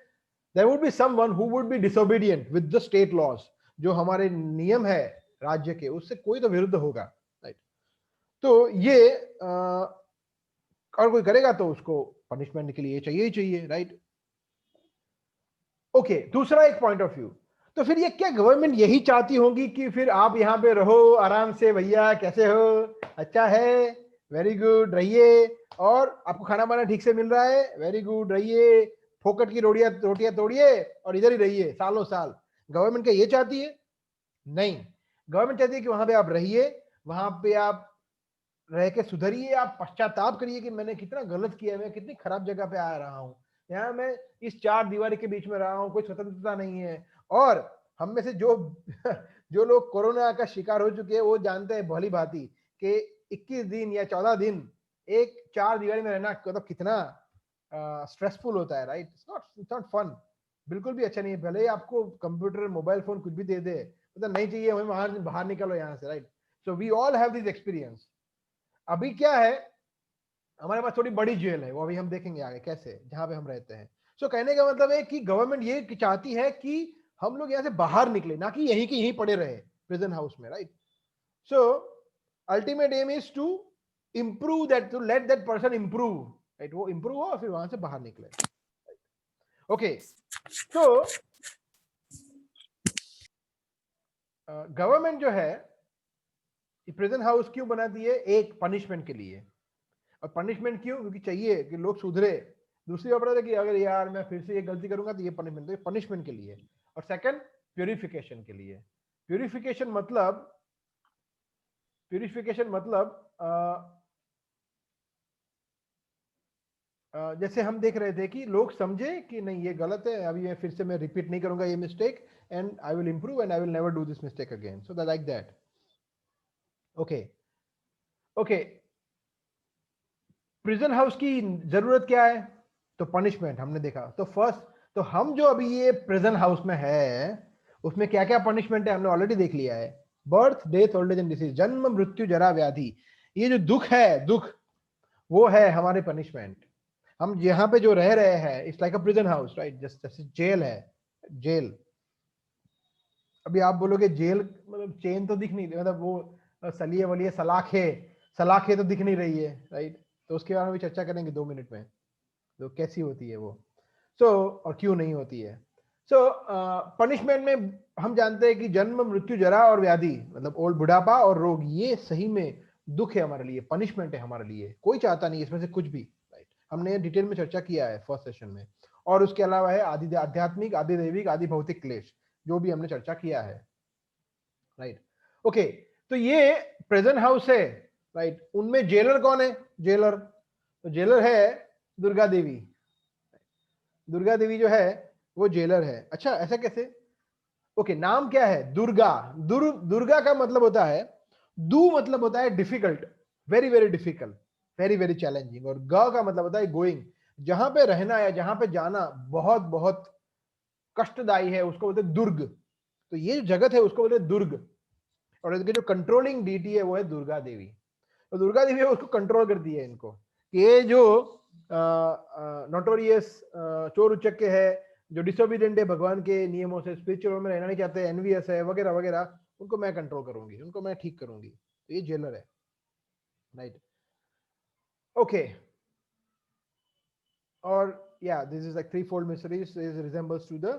there would be someone who would be disobedient with the state laws. जो हमारे नियम है राज्य के, उससे कोई तो विरुद्ध होगा, राइट. तो ये और कोई करेगा तो उसको पनिशमेंट के लिए चाहिए ही चाहिए, राइट. ओके, दूसरा एक पॉइंट ऑफ व्यू. तो फिर ये क्या गवर्नमेंट यही चाहती होगी कि फिर आप यहाँ पे रहो आराम से, भैया कैसे हो, अच्छा है, वेरी गुड, रहिए, और आपको खाना बनाना ठीक से मिल रहा है, वेरी गुड, रहिए, फोकट की रोटियां तोड़िए और इधर ही रहिए सालों साल. गवर्नमेंट क्या ये चाहती है? नहीं. गवर्नमेंट चाहती है कि वहां पे आप रहिए, वहां पे आप रह के सुधरिए, आप पश्चाताप करिए कि मैंने कितना गलत किया है, मैं कितनी खराब जगह पे आ रहा हूँ, यहाँ मैं इस चार दीवारी के बीच में रहा हूँ, कोई स्वतंत्रता नहीं है. और हम में से जो जो लोग कोरोना का शिकार हो चुके हैं वो जानते हैं भली भांति कि 21 दिन या 14 दिन एक चार दीवारी में रहना मतलब कितना स्ट्रेसफुल होता है, राइट. इट्स नॉट फन, बिल्कुल भी अच्छा नहीं है. भले ही आपको कंप्यूटर, मोबाइल फोन कुछ भी दे दे, मतलब नहीं चाहिए हमें, बाहर निकलो यहाँ से, right. So we all have this experience. अभी क्या है, हमारे पास थोड़ी बड़ी जेल है, वो अभी हम देखेंगे आगे कैसे, जहां पे हम रहते हैं. सो कहने का मतलब है कि गवर्नमेंट ये चाहती है कि हम लोग यहाँ से बाहर निकले, ना कि यहीं के यहीं पड़े रहे प्रिजन हाउस में, right. So ultimate aim is to improve that, to let that person improve, right. वो improve हो और फिर वहां से बाहर निकले. ओके, तो गवर्नमेंट जो है प्रेजेंट हाउस क्यों बनाती है? एक, पनिशमेंट के लिए। और पनिशमेंट क्यों? क्योंकि चाहिए कि लोग सुधरे। दूसरी बात है कि अगर यार मैं फिर से ये गलती करूंगा तो ये पनिशमेंट, तो ये पनिशमेंट के लिए। और सेकंड, प्यूरिफिकेशन के लिए। प्यूरिफिकेशन मतलब जैसे हम देख रहे थे कि लोग समझे कि नहीं ये गलत है, अभी मैं फिर से मैं रिपीट नहीं करूंगा ये mistake, and I will improve and I will never do this mistake again, so that like that. Okay okay, prison house की जरूरत क्या है? तो पनिशमेंट हमने देखा। तो फर्स्ट, तो हम जो अभी ये प्रिजन हाउस में है उसमें क्या क्या पनिशमेंट है हमने ऑलरेडी देख लिया है। Birth, death, old age and disease, जन्म, मृत्यु, जरा, व्याधि, ये जो दुख है, दुख वो है हमारे पनिशमेंट। हम यहाँ पे जो रह रहे हैं, it's like a prison house, right? जैसे जेल है, जेल। अभी आप बोलोगे जेल मतलब चेन तो दिख नहीं रही, मतलब वो सलिए वलिए सलाखे तो दिख नहीं रही है, राइट? तो उसके बारे में भी चर्चा करेंगे 2 मिनट में, तो कैसी होती है वो, और क्यों नहीं होती है। पनिशमेंट में हम जानते हैं कि जन्म, मृत्यु, जरा और व्याधि, मतलब ओल्ड, बुढ़ापा और रोग, ये सही में दुख है हमारे लिए, पनिशमेंट है हमारे लिए। कोई चाहता नहीं इसमें से कुछ भी, राइट? हमने डिटेल में चर्चा किया है फर्स्ट सेशन में। और उसके अलावा है आदि आध्यात्मिक, आदि दैविक, आदि भौतिक क्लेश, जो भी हमने चर्चा किया है, राइट? ओके, तो ये प्रेजेंट हाउस है, राइट? उनमें जेलर कौन है? जेलर, तो जेलर है दुर्गा देवी। दुर्गा देवी जो है वो जेलर है। अच्छा, ऐसा कैसे? ओके, नाम क्या है? दुर्गा। दुर्गा का मतलब होता है, दू मतलब होता है difficult, very very difficult, very very challenging. और ग का मतलब होता है गोइंग, जहां पे रहना या जहां पे जाना बहुत बहुत कष्टदायी है उसको बोलते हैं दुर्ग। तो ये जो जगत है उसको बोलते हैं दुर्ग। और इसके जो कंट्रोलिंग डीटी है वो है दुर्गा देवी। तो दुर्गा देवी उसको कंट्रोल करती है इनको। ये जो नोटोरियस चोर उचक्के है, जो डिसोबीडियंट है भगवान के नियमों से, स्पिरिचुअल में रहना नहीं चाहते, एनवीएस है वगैरह वगैरह, उनको मैं कंट्रोल करूंगी, उनको मैं ठीक करूंगी। तो ये जेलर है, राइट? ओके, और yeah, this is like threefold mysteries. This resembles to the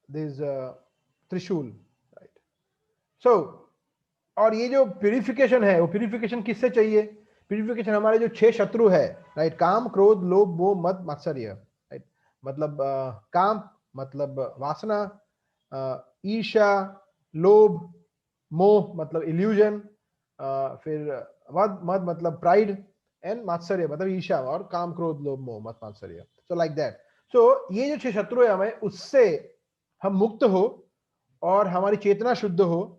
this Trishul, right? So, और ये जो प्यूरिफिकेशन है वो प्यूरिफिकेशन किससे चाहिए? प्यूरिफिकेशन हमारे जो 6 शत्रु है, राइट? काम, क्रोध, लोभ, मोह, मद, मात्सर्य, राइट? मतलब काम मतलब वासना, ईर्ष्या, लोभ, मोह मतलब इल्यूजन, फिर मद मतलब प्राइड, एंड मात्सर्य मतलब ईर्ष्या, और काम, क्रोध, लोभ, मोह, मद, मात्सर्य। सो लाइक दैट। सो ये जो 6 शत्रु है हमें, उससे हम मुक्त हो और हमारी चेतना शुद्ध हो,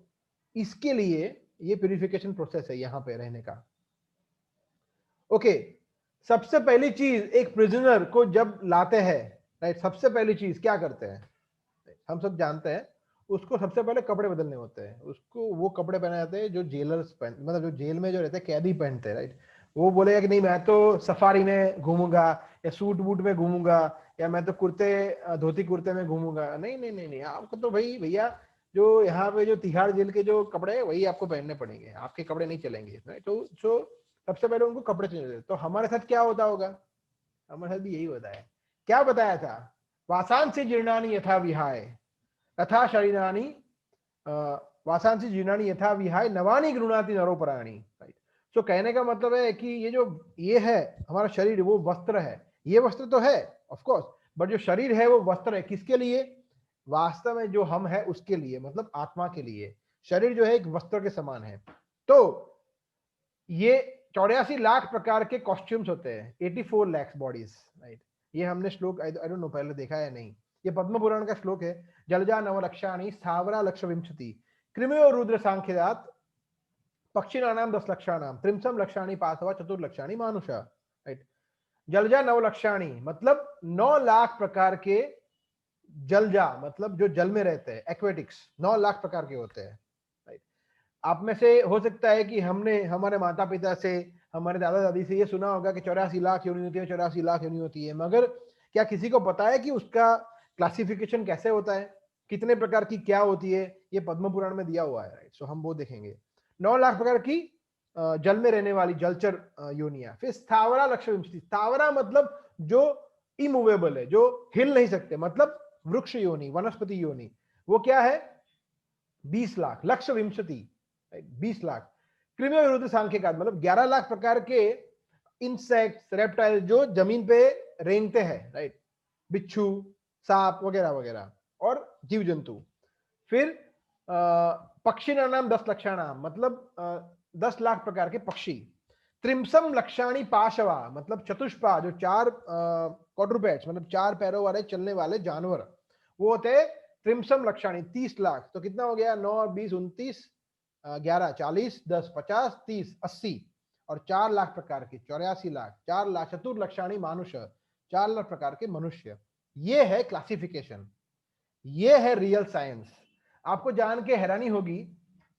इसके लिए ये प्यूरिफिकेशन प्रोसेस है यहाँ पे रहने का। ओके, सबसे पहली चीज एक प्रिजनर को जब लाते हैं, राइट, सबसे पहली चीज क्या करते हैं? हम सब जानते हैं, उसको सबसे पहले कपड़े बदलने होते हैं। उसको वो कपड़े पहने जाते हैं जो जेलर्स पहन, मतलब जो जेल में जो रहते हैं कैदी पहनते हैं, राइट? वो बोलेगा कि नहीं मैं तो सफारी में घूमूंगा, या सूट बूट में घूमूंगा, या मैं तो धोती कुर्ते में घूमूंगा। नहीं नहीं नहीं नहीं, आपको तो भाई भैया जो यहाँ पे जो तिहाड़ जेल के जो कपड़े हैं वही आपको पहनने पड़ेंगे, आपके कपड़े नहीं चलेंगे, राइट? तो सबसे पहले उनको कपड़े चेंज होते। तो हमारे साथ क्या होता होगा? हमारे साथ भी यही होता है। क्या बताया था? वासांसी जीर्णानि यथा विहाय तथा शरीरानी, वासांसी जीर्णानि यथा विहाय नवानि गृह्णाति नरोपराणि, राइट? सो कहने का मतलब है कि ये है हमारा शरीर, वो वस्त्र है। ये वस्त्र तो है ऑफ कोर्स, बट जो शरीर है वो वस्त्र है। किसके लिए? वास्तव में जो हम है उसके लिए, मतलब आत्मा के लिए। शरीर जो है एक वस्त्र के समान है। तो ये 84 लाख प्रकार के कॉस्ट्यूम्स होते हैं, 84 लाख बॉडीज, राइट? ये हमने श्लोक आई डोंट नो पहले देखा है नहीं, ये पद्म पुराण का श्लोक है। जलजा नवलक्षाणी स्थावरा लक्ष विंशति कृमयो रुद्र सांख्यदात पक्षिणानाम 10 लक्षाणाम त्रिंसम लक्षाणी पार्थवा चतुर्लक्षाणी मानुषा, राइट? जलजा 9 लक्षाणी मतलब 9 लाख प्रकार के जलजा, मतलब जो जल में रहते हैं, एक्वेटिक्स 9 लाख प्रकार के होते हैं, राइट? आप में से हो सकता है कि हमने हमारे माता पिता से, हमारे दादा दादी से ये सुना होगा कि 84 लाख योनि होती है, 84 लाख योनि होती है, मगर क्या किसी को पता है कि उसका क्लासिफिकेशन कैसे होता है, कितने प्रकार की क्या होती है? ये पद्म पुराण में दिया हुआ है, राइट? सो हम वो देखेंगे। 9 लाख प्रकार की जल में रहने वाली जलचर योनिया। फिर स्थावरा लक्ष्य विंशति, स्थावरा मतलब जो इमूवेबल है, जो हिल नहीं सकते, मतलब वृक्ष योनि, वनस्पति योनि। वो क्या है? 20 लाख, लक्ष्य विंशति, 20 लाख। कृमि विरुद्ध सांख्यिकाद मतलब 11 लाख प्रकार के इंसेक्ट्स, रेप्टाइल जो जमीन पे रेंगते हैं, राइट, बिच्छू, सांप वगैरह वगैरह, और जीव जंतु। फिर पक्षी नाम 10 लक्षाणाम मतलब 10 लाख प्रकार के पक्षी। त्रिमसम लक्षाणी पाशवा मतलब चतुष्पा जो 4 क्वाड्रुपेड्स मतलब 4 पैरों वाले चलने वाले जानवर, वो होते हैं त्रिमसम लक्षाणी, 30 लाख। तो कितना हो गया, 9 और 20 29, 11 40, 10 50, 30 80, और 4 लाख प्रकार के 84 लाख, 4 लाख चतुर्लक्षाणी मानुष्य, 4 लाख प्रकार के मनुष्य। ये है क्लासिफिकेशन, ये है रियल साइंस। आपको जान के हैरानी होगी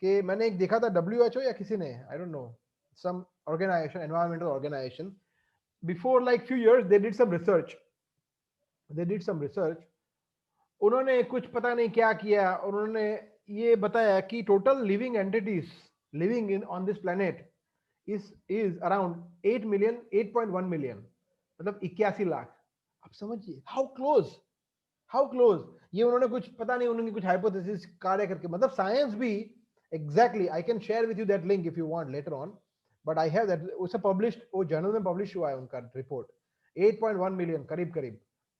कि मैंने एक देखा था, WHO या किसी ने, I don't know, some organization, environmental organization, before like few years they did some research, उन्होंने कुछ पता नहीं क्या किया, उन्होंने ये बताया कि total living entities living in on this planet is around 8 million, 8.1 million, मतलब 81 लाख। आप समझिए how close, ये उन्होंने कुछ पता नहीं, उन्होंने कुछ हाइपोथेसिस कार्य करके, मतलब साइंस भी exactly, I can share with you that link if you want later on, but I have that, उसे पब्लिश, वो जर्नल में पब्लिश हुआ है उनका रिपोर्ट, 8.1 मिलियन करीब करीब,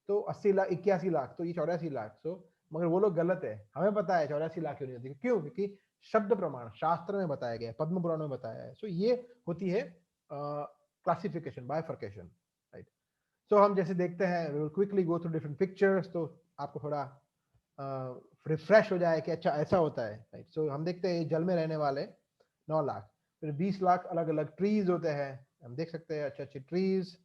तो 80 लाख 81 लाख, तो ये 84 लाख। तो मगर वो लोग गलत है, हमें पता है 84 लाख क्यों नहीं होती, क्यों, क्योंकि शब्द प्रमाण शास्त्र में बताया गया है, पद्म पुराण में बताया है। सो ये होती है क्लासिफिकेशन, बाइफर्केशन, राइट। सो हम जैसे देखते हैं, we will quickly go through different pictures, तो आपको थोड़ा रिफ्रेश हो जाए कि अच्छा ऐसा होता है, राइट। सो हम देखते हैं जल में रहने वाले 9 लाख, फिर 20 लाख अलग अलग ट्रीज होते हैं, हम देख सकते हैं अच्छे अच्छे ट्रीज,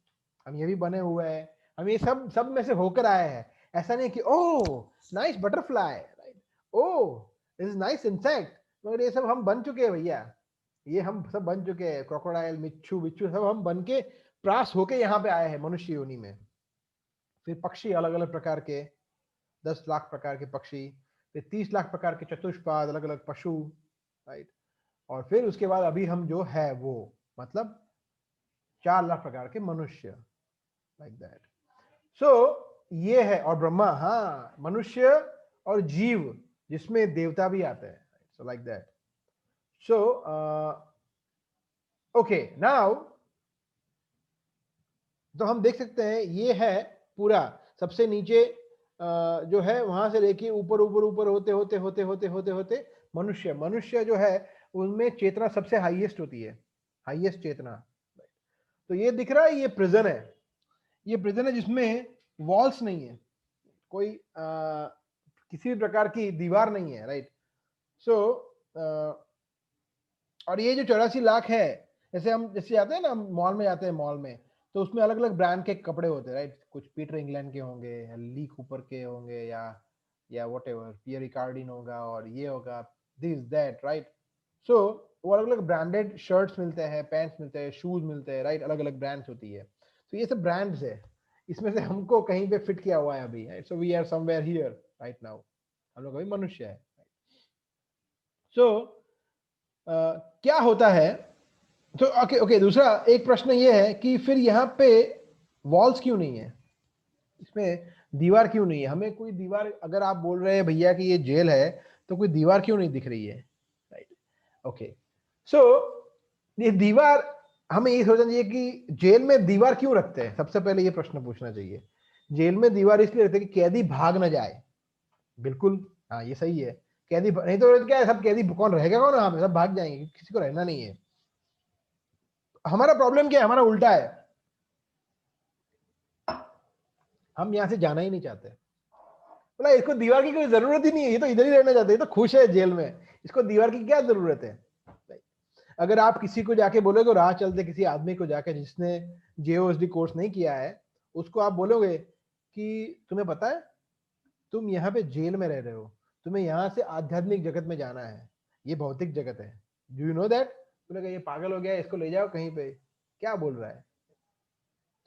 हम ये भी बने हुए हैं, हम ये सब में से होकर आए हैं। ऐसा नहीं कि oh nice butterfly, right, oh this is nice insect, मगर ये सब हम बन चुके हैं भैया, ये हम सब बन चुके हैं, क्रोकोडाइल, मिच्छू बिच्छू सब हम बन के प्रास होके यहाँ पे आए हैं मनुष्य योनि में। फिर पक्षी अलग अलग प्रकार के, 10 लाख प्रकार के पक्षी, फिर 30 लाख प्रकार के चतुष्पाद अलग अलग पशु, राइट, और फिर उसके बाद अभी हम जो है वो मतलब 4 लाख प्रकार के मनुष्य, लाइक दैट। सो ये है, और ब्रह्मा, हाँ, मनुष्य और जीव जिसमें देवता भी आते हैं, सो like that. So okay, now तो हम देख सकते हैं ये है पूरा, सबसे नीचे जो है वहां से लेके ऊपर ऊपर ऊपर होते होते होते होते होते होते मनुष्य जो है उनमें चेतना सबसे हाईएस्ट होती है, हाईएस्ट चेतना। तो ये दिख रहा है, ये प्रिजन है, ये प्रिजन है जिसमें वॉल्स नहीं है, कोई किसी भी प्रकार की दीवार नहीं है, राइट। सो और ये जो 84 लाख है, जैसे हम जैसे जाते हैं ना, मॉल में जाते हैं, मॉल में तो उसमें अलग अलग ब्रांड के कपड़े होते हैं, राइट, कुछ पीटर इंग्लैंड के होंगे, ली कूपर के होंगे, या व्हाटएवर, पियर रिकार्डिन होगा, और ये होगा दिस दैट, राइट। सो वो अलग अलग ब्रांडेड शर्ट्स मिलते हैं, पैंट्स मिलते हैं, शूज मिलते हैं, राइट, अलग अलग ब्रांड्स होती है। तो ये सब ब्रांड्स है, इसमें से हमको कहीं पे फिट किया हुआ है अभी, right. So we are somewhere here right now, हम लोग अभी मनुष्य है। सो क्या होता है, तो ओके दूसरा एक प्रश्न ये है कि फिर यहाँ पे वॉल्स क्यों नहीं है, इसमें दीवार क्यों नहीं है, हमें कोई दीवार, अगर आप बोल रहे हैं भैया कि ये जेल है तो कोई दीवार क्यों नहीं दिख रही है, राइट। ओके, सो ये दीवार, हमें ये सोचना चाहिए कि जेल में दीवार क्यों रखते हैं, सबसे पहले ये प्रश्न पूछना चाहिए। जेल में दीवार इसलिए रखते हैं कि कैदी भाग ना जाए, बिल्कुल, हाँ ये सही है, कैदी नहीं तो क्या है, सब कैदी, कौन रहेगा, कौन वहां पे, सब भाग जाएंगे, किसी को रहना नहीं है। हमारा प्रॉब्लम क्या है, हमारा उल्टा है, हम यहां से जाना ही नहीं चाहते, बोला इसको दीवार की कोई जरूरत ही नहीं है, ये तो इधर ही रहना चाहते हैं, ये तो खुश है जेल में, इसको दीवार की क्या जरूरत है। अगर आप किसी को जाके बोलोगे, राह चलते किसी आदमी को जाके जिसने JOSD कोर्स नहीं किया है, उसको आप बोलोगे कि तुम्हें पता है तुम यहाँ पे जेल में रह रहे हो, तुम्हें यहाँ से आध्यात्मिक जगत में जाना है, ये भौतिक जगत है, डू यू नो दैट। बोलेगा ये पागल हो गया, इसको ले जाओ कहीं पे, क्या बोल रहा है।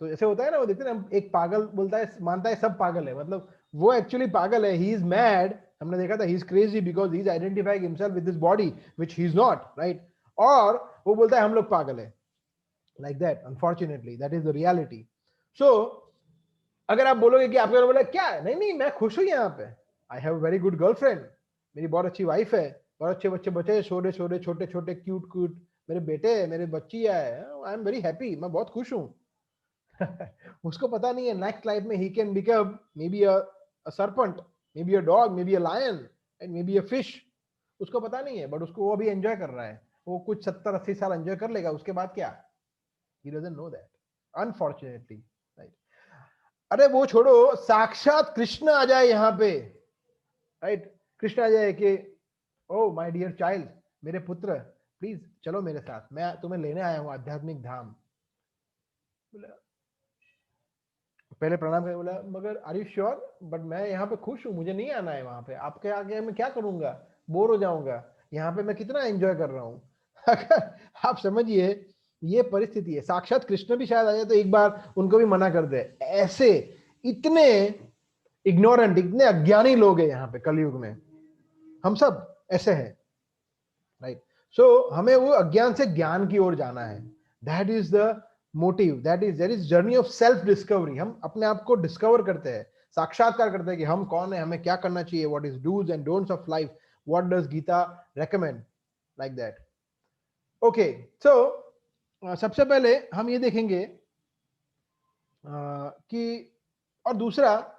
तो ऐसे होता है ना, वो देखते हैं ना, एक पागल बोलता है, मानता है सब पागल है, मतलब वो एक्चुअली पागल है, ही इज मैड, हमने देखा था, he is crazy because he is identifying himself with this body which he is not, right. और वो बोलता है हम लोग पागल है, like that, unfortunately that is the reality. So अगर आप बोलोगे कि आपने बोला क्या है, नहीं नहीं मैं खुश हूं यहाँ पे, I have very good girlfriend, मेरी बहुत अच्छी वाइफ है, बहुत अच्छे बच्चे बचे, छोटे छोटे छोटे छोटे क्यूट क्यूट मेरे बेटे है, मेरे बच्चियां है, आई एम वेरी हैप्पी, मैं बहुत खुश हूँ। उसको पता नहीं है नेक्स्ट लाइफ में he can become may be a serpent, may be a dog, may be a lion and may be a fish. उसको पता नहीं है, बट उसको वो अभी एंजॉय कर रहा है। वो कुछ 70-80 साल एंजॉय कर लेगा, उसके बाद क्या? He doesn't know that, unfortunately, right. अरे वो छोड़ो, साक्षात कृष्ण आ जाए यहाँ पे, राइट, कृष्ण आ जाए कि ओ माय डियर चाइल्ड, मेरे पुत्र प्लीज चलो मेरे साथ, मैं तुम्हें लेने आया हूँ आध्यात्मिक धाम। बोला, पहले प्रणाम करके बोला, मगर आर यू श्योर? बट मैं यहाँ पे खुश हूँ, मुझे नहीं आना है वहां पे, आपके आगे मैं क्या करूंगा, बोर हो जाऊंगा, यहाँ पे मैं कितना एंजॉय कर रहा हूँ। अगर आप समझिए, ये परिस्थिति है। साक्षात कृष्ण भी शायद आ जाए तो एक बार उनको भी मना कर दे। ऐसे इतने इग्नोरेंट, इतने अज्ञानी लोग हैं यहाँ पे कलयुग में, हम सब ऐसे हैं, राइट। सो हमें वो अज्ञान से ज्ञान की ओर जाना है। That is the motive, that is journey of self discovery. हम अपने आप को डिस्कवर करते हैं, साक्षात्कार करते हैं कि हम कौन है, हमें क्या करना चाहिए, what is dos and don'ts of life, what does Gita recommend, like that. Okay, so सबसे पहले हम ये देखेंगे कि, और दूसरा,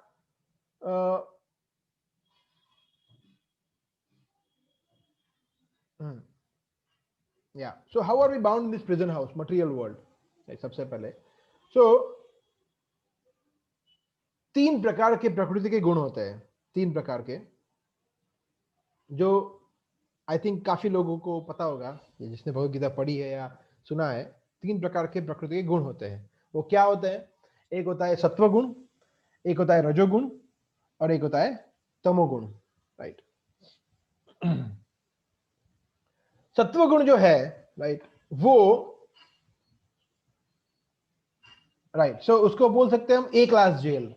so how are we bound in this prison house, material world? सबसे पहले, so 3 प्रकार के प्रकृति के गुण होते हैं, 3 प्रकार के, जो आई थिंक काफी लोगों को पता होगा, जिसने भगवत गीता पढ़ी है या सुना है। 3 प्रकार के प्रकृति के गुण होते हैं। वो क्या होते हैं? एक होता है सत्व गुण, एक होता है रजोगुण, और एक होता है तमोगुण, राइट। सत्व गुण जो है, राइट, वो, राइट, सो उसको बोल सकते हैं हम A class jail,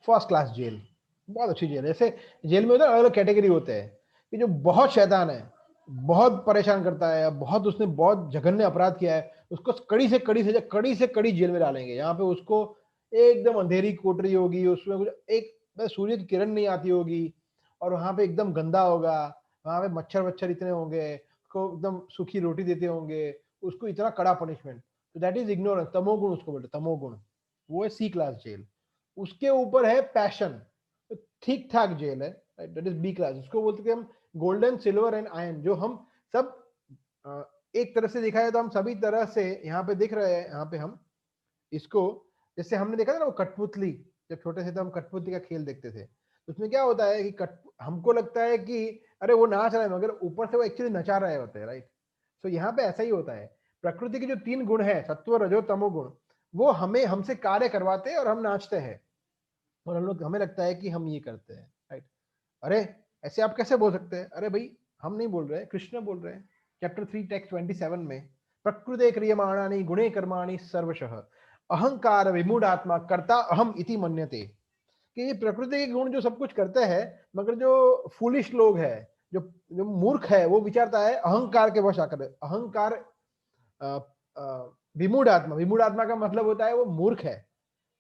first class jail, बहुत अच्छी जेल। जैसे जेल में होता है अलग अलग कैटेगरी होते हैं, कि जो बहुत शैतान है, बहुत परेशान करता है, बहुत उसने बहुत जघन्य अपराध किया है, उसको कड़ी से कड़ी जेल में डालेंगे। यहाँ पे उसको एकदम अंधेरी कोठरी होगी, उसमें कुछ एक सूर्य की किरण नहीं आती होगी, और वहां पे एकदम गंदा होगा, वहां पे मच्छर वच्छर इतने होंगे, उसको एकदम सूखी रोटी देते होंगे, उसको इतना कड़ा पनिशमेंट। तो दैट इज इग्नोरेंस, तमोगुण उसको बोलते, तमोगुण। वो है सी क्लास जेल। उसके ऊपर है पैशन, ठीक ठाक जेल है, दैट इज बी क्लास। उसको बोलते हैं हम गोल्डन, सिल्वर एंड आयरन। जो हम सब एक तरह से देखा है तो हम सभी तरह से यहाँ पे दिख रहे हैं। यहाँ पे हम इसको, जैसे हमने देखा था ना वो कठपुतली, जब छोटे थे तो हम कठपुतली का खेल देखते थे। उसमें क्या होता है कि हमको लगता है कि अरे वो नाच रहा है, मगर ऊपर से वो एक्चुअली नचा रहे होते हैं, राइट। सो यहाँ पे ऐसा ही होता है। प्रकृति के जो 3 गुण है, सत्व रजो तमो गुण, वो हमें हमसे कार्य करवाते हैं और हम नाचते हैं, और हम लोग, हमें लगता है कि हम ये करते हैं, राइट। अरे ऐसे आप कैसे बोल सकते हैं? अरे भाई, हम नहीं बोल रहे, कृष्ण बोल रहे हैं। चैप्टर 3 टेक्स्ट 27 में, प्रकृते क्रियमाणानि गुणे कर्माणि सर्वशः अहंकार विमूढ़ आत्मा कर्ता अहम इति मन्यते। कि ये प्रकृति के गुण जो सब कुछ करते हैं, मगर जो फूलिश लोग है, जो जो मूर्ख है, वो विचारता है अहंकार के वश आकर। अहंकार, विमूढ़ आत्मा, विमूढ़ आत्मा का मतलब होता है वो मूर्ख है।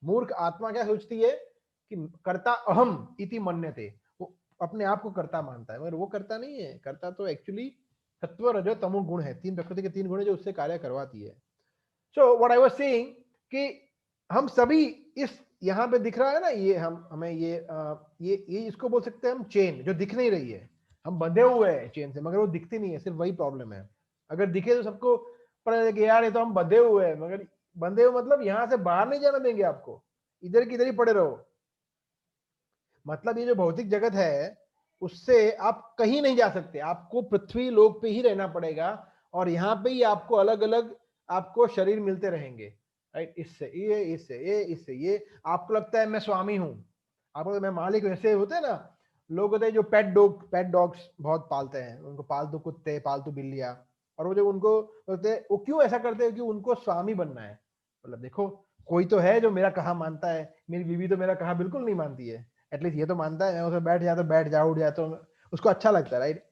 मूर्ख आत्मा क्या सोचती है कि कर्ता अहम इति मन्यते, वो अपने आप को कर्ता मानता है, मगर वो कर्ता नहीं है। कर्ता तो एक्चुअली सत्व रजो तमो गुण है, 3 प्रकृति के 3 गुण है जो उससे कार्य करवाती है। So what I was saying कि हम सभी इस, यहाँ पे दिख रहा है ना, ये हमें ये इसको बोल सकते हैं हम चेन, जो दिख नहीं रही है। हम बंधे हुए हैं चेन से, मगर वो दिखती नहीं है, सिर्फ वही प्रॉब्लम है। अगर दिखे तो सबको पता है कि यार ये तो हम बंधे हुए हैं, मगर बंधे हुए मतलब यहाँ से बाहर नहीं जाना देंगे आपको, इधर की इधर ही पड़े रहो। मतलब ये जो भौतिक जगत है, उससे आप कहीं नहीं जा सकते, आपको पृथ्वी लोक पे ही रहना पड़ेगा, और यहाँ पे ही आपको अलग अलग आपको शरीर मिलते रहेंगे, राइट। इससे ये, इससे ये, इससे ये। आपको लगता है मैं स्वामी हूँ, आपको मैं मालिक, वैसे होते हैं ना लोग, होते हैं जो पेट डॉग्स बहुत पालते हैं, उनको पालतू कुत्ते, पालतू बिल्लियां, और वो जो उनको बोलते हैं, वो क्यों ऐसा करते हैं? कि उनको स्वामी बनना है। मतलब देखो, कोई तो है जो मेरा कहा मानता है, मेरी बीवी तो मेरा कहा बिल्कुल नहीं मानती है, एटलीस्ट ये तो मानता है, उसे बैठ जाए तो बैठ जाओ, उठ जाए तो उसको अच्छा लगता है, राइट।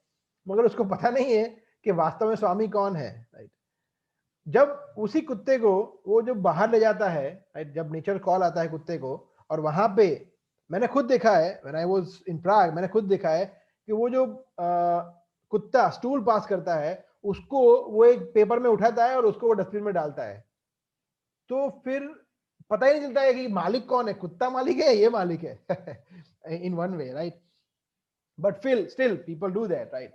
मगर उसको पता नहीं है कि वास्तव में स्वामी कौन है, राइट। जब उसी कुत्ते को वो जो बाहर ले जाता है, राइट, जब नेचर कॉल आता है कुत्ते को, और वहां पे मैंने खुद देखा है, व्हेन आई वाज इन प्राग, मैंने खुद देखा है कि वो जो कुत्ता स्टूल पास करता है उसको वो एक पेपर में उठाता है और उसको वो डस्टबिन में डालता है, तो फिर पता ही नहीं चलता है कि मालिक कौन है, कुत्ता मालिक है ये मालिक है in one way, right? But still people do that, right?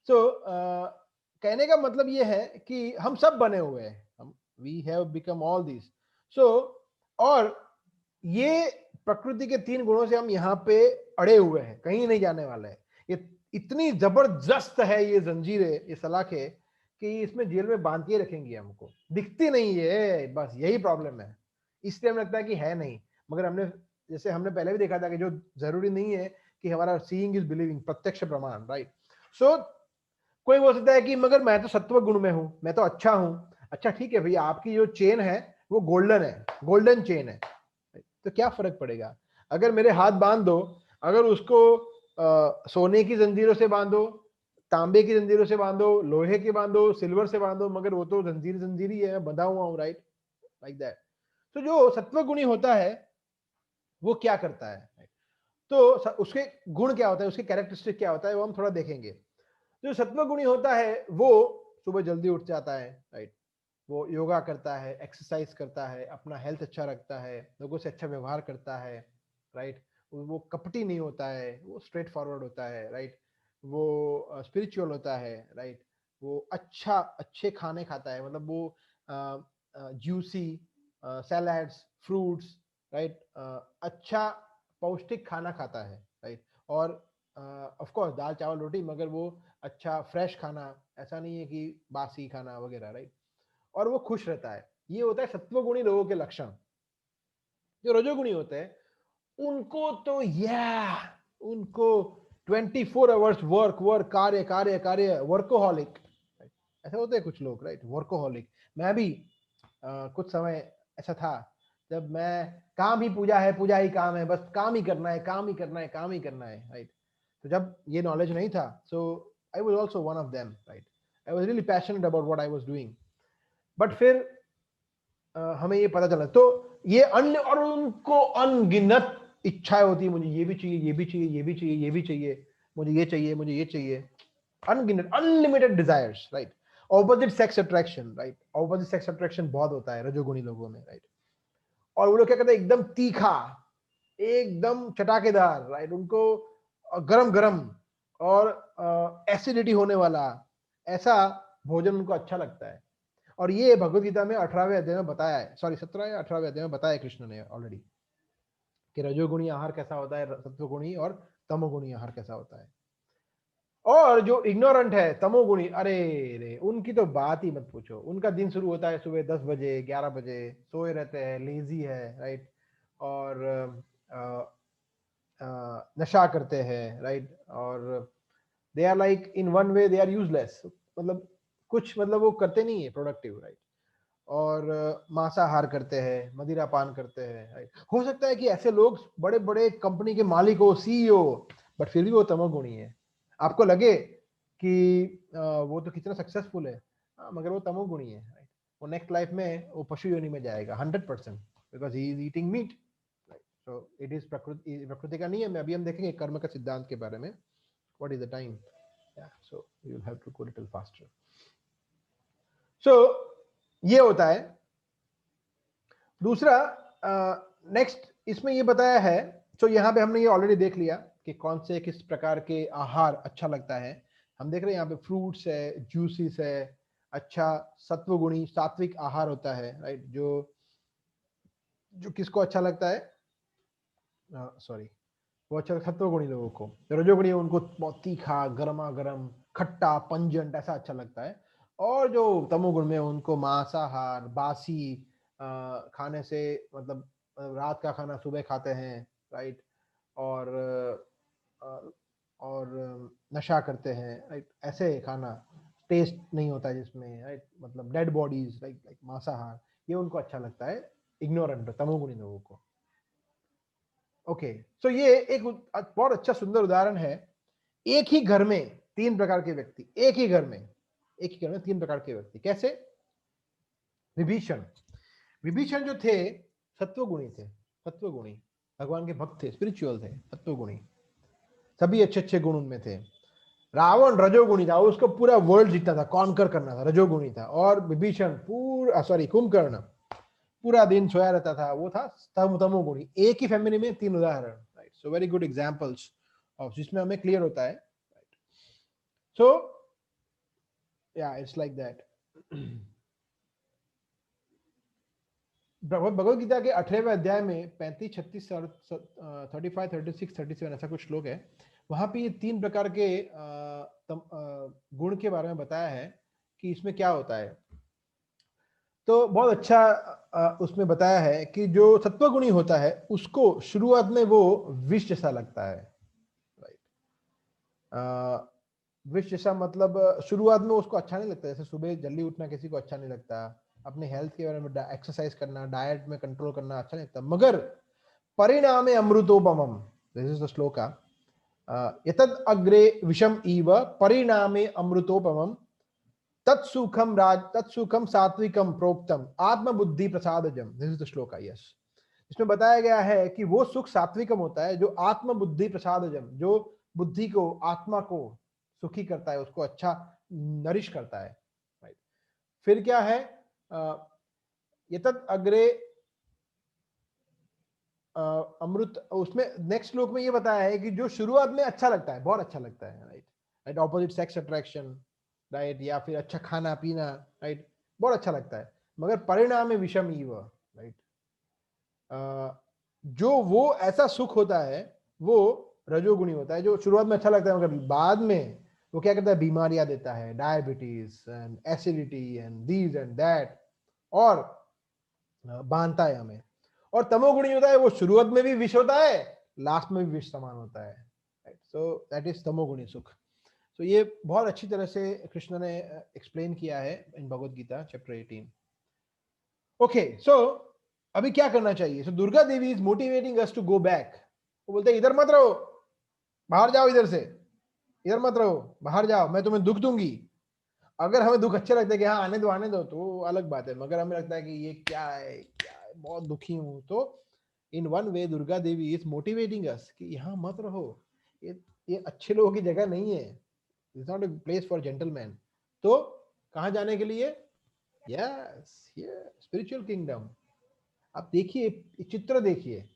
So कहने का मतलब ये है कि हम सब बने हुए हैं, हम we have become all this. So और ये प्रकृति के 3 गुणों से हम यहाँ पे अड़े हुए हैं, कहीं नहीं जाने वाले हैं। ये इतनी जबरदस्त है ये जंजीरें, ये सलाखें, कि इसमें जेल में बांध के रखेंगे हमको, दिखती नहीं है, बस यही प्रॉब्लम है। इसलिए हमें लगता है कि है नहीं, मगर हमने पहले भी देखा था कि जो जरूरी नहीं है कि हमारा सीइंग इज बिलीविंग, प्रत्यक्ष प्रमाण, राइट? सो कोई बोल सकता है कि मगर मैं तो सत्व गुण में हूं, मैं तो अच्छा हूं। अच्छा ठीक है भैया, आपकी जो चेन है वो गोल्डन है, गोल्डन चेन है, तो क्या फर्क पड़ेगा अगर मेरे हाथ बांध दो, अगर उसको सोने की जंजीरों से बांधो, तांबे की जंजीरों से बांधो, लोहे के बांधो, सिल्वर से बांधो, मगर वो तो जंजीर ही है, बंधा हुआ हूं, राइट? Like that. तो जो सत्वगुणी होता है वो क्या करता है, तो उसके गुण क्या होता है, उसके कैरेक्टरिस्टिक क्या होता है, वो हम थोड़ा देखेंगे। जो सत्वगुणी होता है वो सुबह जल्दी उठ जाता है, राइट? वो योगा करता है, एक्सरसाइज करता है, अपना हेल्थ अच्छा रखता है, लोगों से अच्छा व्यवहार करता है, राइट? वो कपटी नहीं होता है, वो स्ट्रेट फॉरवर्ड होता है, राइट? वो स्पिरिचुअल होता है, राइट? वो अच्छे खाने खाता है, मतलब वो जूसी सैलड्स, फ्रूट्स, राइट? अच्छा पौष्टिक खाना खाता है, राइट? और ऑफ कोर्स दाल चावल रोटी, मगर वो अच्छा फ्रेश खाना, ऐसा नहीं है कि बासी खाना वगैरह, राइट? और वो खुश रहता है। ये होता है सत्वगुणी लोगों के लक्षण। जो रजोगुणी होते हैं उनको तो उनको 24 आवर्स वर्क वर्क कार्य कार्य कार्य, वर्कोहॉलिक, ऐसे होते हैं कुछ लोग, राइट? वर्कोहॉलिक। मैं भी कुछ समय ऐसा था जब मैं, काम ही पूजा है, पूजा ही काम है, बस काम ही करना है, काम ही करना है, काम ही करना है, राइट? तो जब ये नॉलेज नहीं था, so I was also one of them, right? I was really passionate about what I was doing. But फिर हमें ये पता चला, तो ये अन्य, और उनको अनगिनत इच्छाएं होती है, मुझे ये भी चाहिए, ये भी चाहिए, ये भी चाहिए, ये भी चाहिए, मुझे ये चाहिए, मुझे ये चाहिए, अनगिनत, unlimited desires, right? Opposite sex attraction, right? Opposite sex attraction बहुत होता है रजोगुणी लोगों में, राइट? और वो लोग क्या करते हैं, एकदम तीखा, एकदम चटाकेदार, राइट? उनको गरम गरम और एसिडिटी होने वाला ऐसा भोजन उनको अच्छा लगता है। और ये भगवत गीता में 18वें अध्याय में बताया है, सॉरी 17 या 18वें अध्याय में बताया है कृष्ण ने ऑलरेडी, कि रजोगुणी आहार कैसा होता है, सत्वगुणी और तमोगुणी आहार कैसा होता है। और जो इग्नोरेंट है तमोगुणी, अरे रे, उनकी तो बात ही मत पूछो। उनका दिन शुरू होता है सुबह 10 बजे 11 बजे, सोए रहते हैं, लेजी है, राइट? और नशा करते हैं, राइट? और they are like, in one way they are useless, मतलब कुछ, मतलब वो करते नहीं है प्रोडक्टिव, राइट? और मांसाहार करते हैं, मदिरा पान करते हैं, राइट? हो सकता है कि ऐसे लोग बड़े बड़े कंपनी के मालिक हो, सीईओ, बट फिर भी वो तमोगुणी है। आपको लगे कि वो तो कितना सक्सेसफुल है, मगर वो तमोगुणी है, राइट? वो नेक्स्ट लाइफ में वो पशु योनि में जाएगा 100%, because he is eating meat, right? So it is प्रकृति का नियम है। अभी हम देखेंगे कर्म का सिद्धांत के बारे में। What is the time? So you will have to go little faster. So ये होता है। दूसरा, नेक्स्ट इसमें ये बताया है, तो यहाँ पे हमने ये ऑलरेडी देख लिया कि कौन से किस प्रकार के आहार अच्छा लगता है। हम देख रहे हैं यहाँ पे फ्रूट्स है, जूसेस है, अच्छा सत्वगुणी सात्विक आहार होता है, राइट? जो जो किसको अच्छा लगता है, सॉरी, वो अच्छा सत्वगुणी लोगों को। रजोगुणी उनको बहुत तीखा, गर्मा गर्म, खट्टा, पंजंट ऐसा अच्छा लगता है। और जो तमोगुण में उनको मांसाहार, बासी खाने से, मतलब रात का खाना सुबह खाते हैं, राइट? और नशा करते हैं, राइट? ऐसे खाना टेस्ट नहीं होता है जिसमें, राइट? मतलब डेड बॉडीज, लाइक लाइक मांसाहार, ये उनको अच्छा लगता है, इग्नोरेंट तमोगुणी लोगों को। ओके, सो ये एक बहुत अच्छा सुंदर उदाहरण है। एक ही घर में 3 प्रकार के व्यक्ति, एक ही घर में 3 प्रकार के व्यक्ति। कैसे? विभीषण, विभीषण जो थे सत्वगुणी थे, सत्वगुणी, भगवान के भक्त थे, स्पिरिचुअल थे, सत्वगुणी, सभी अच्छे अच्छे गुण उनमें थे। रावण रजोगुणी था, उसको पूरा वर्ल्ड जीतना था, कॉन्कर करना था, रजोगुणी था। और विभीषण पूरा कुंभकर्ण पूरा दिन सोया रहता था, वो था तमोगुणी। एक ही फैमिली में तीन उदाहरण, right. So very good examples of, जिसमें हमें क्लियर होता है। So yeah it's like that. Bhagavad Gita के 18वें अध्याय में 35, 36, 35, 36, 37 ऐसा कुछ श्लोक है। वहां पे ये तीन प्रकार के गुण के बारे में बताया है कि इसमें क्या होता है। तो बहुत अच्छा उसमें बताया है कि जो सत्वगुणी होता है उसको शुरुआत में वो विष जैसा लगता है, राइट। विष जैसा मतलब शुरुआत में उसको अच्छा नहीं लगता। जैसे सुबह जल्दी उठना किसी को अच्छा नहीं लगता, अपने हेल्थ के बारे में एक्सरसाइज करना, डाइट में कंट्रोल करना अच्छा नहीं लगता। मगर परिणामे अमृतोपमम, दिस इज द श्लोका, यतद अग्रे विषम इव परिणामे अमृतोपमम तत्सुखम सात्विकम प्रोक्तम आत्मबुद्धि प्रसादजम, this is the shloka. Yes, इसमें बताया गया है कि वो सुख सात्विकम होता है जो आत्मबुद्धि प्रसादजम, जो बुद्धि को, आत्मा को सुखी करता है, उसको अच्छा नरिश करता है, राइट। फिर क्या है, यतद अग्रे अमृत, उसमें नेक्स्ट श्लोक में ये बताया है कि जो शुरुआत में अच्छा लगता है, बहुत अच्छा लगता है, right, right, opposite sex attraction, right, या फिर अच्छा खाना पीना, राइट, बहुत अच्छा लगता है। मगर परिणाम में विषम ईव, राइट, जो वो ऐसा सुख होता है वो रजोगुणी होता है। जो शुरुआत में अच्छा लगता है मगर बाद में वो क्या करता है, बीमारियां देता है, diabetes and acidity and these and that, और बांधता है हमें। और तमोगुणी होता है, वो शुरुआत में भी विष होता है, लास्ट में भी विष समान होता है, सो दैट इज तमोगुणी सुख। तो ये बहुत अच्छी तरह से कृष्ण ने एक्सप्लेन किया है in Bhagavad Gita chapter 18। Okay, so अभी क्या करना चाहिए? So Durga Devi is motivating us to go back. वो बोलते हैं इधर मत रहो, बाहर जाओ, इधर से इधर मत रहो, बाहर जाओ, मैं तुम्हें दुख दूंगी। अगर हमें दुख अच्छा लगता है कि हाँ आने दो तो अलग बात है, मगर हमें लगता है कि ये क्या है, बहुत दुखी हूं, तो इन one way Durga Devi is motivating अस कि यहाँ मत रहो, ये अच्छे लोगों की जगह नहीं है, it's not a place for gentleman. तो कहाँ जाने के लिए? Yes, spiritual kingdom. आप देखिए, चित्र देखिए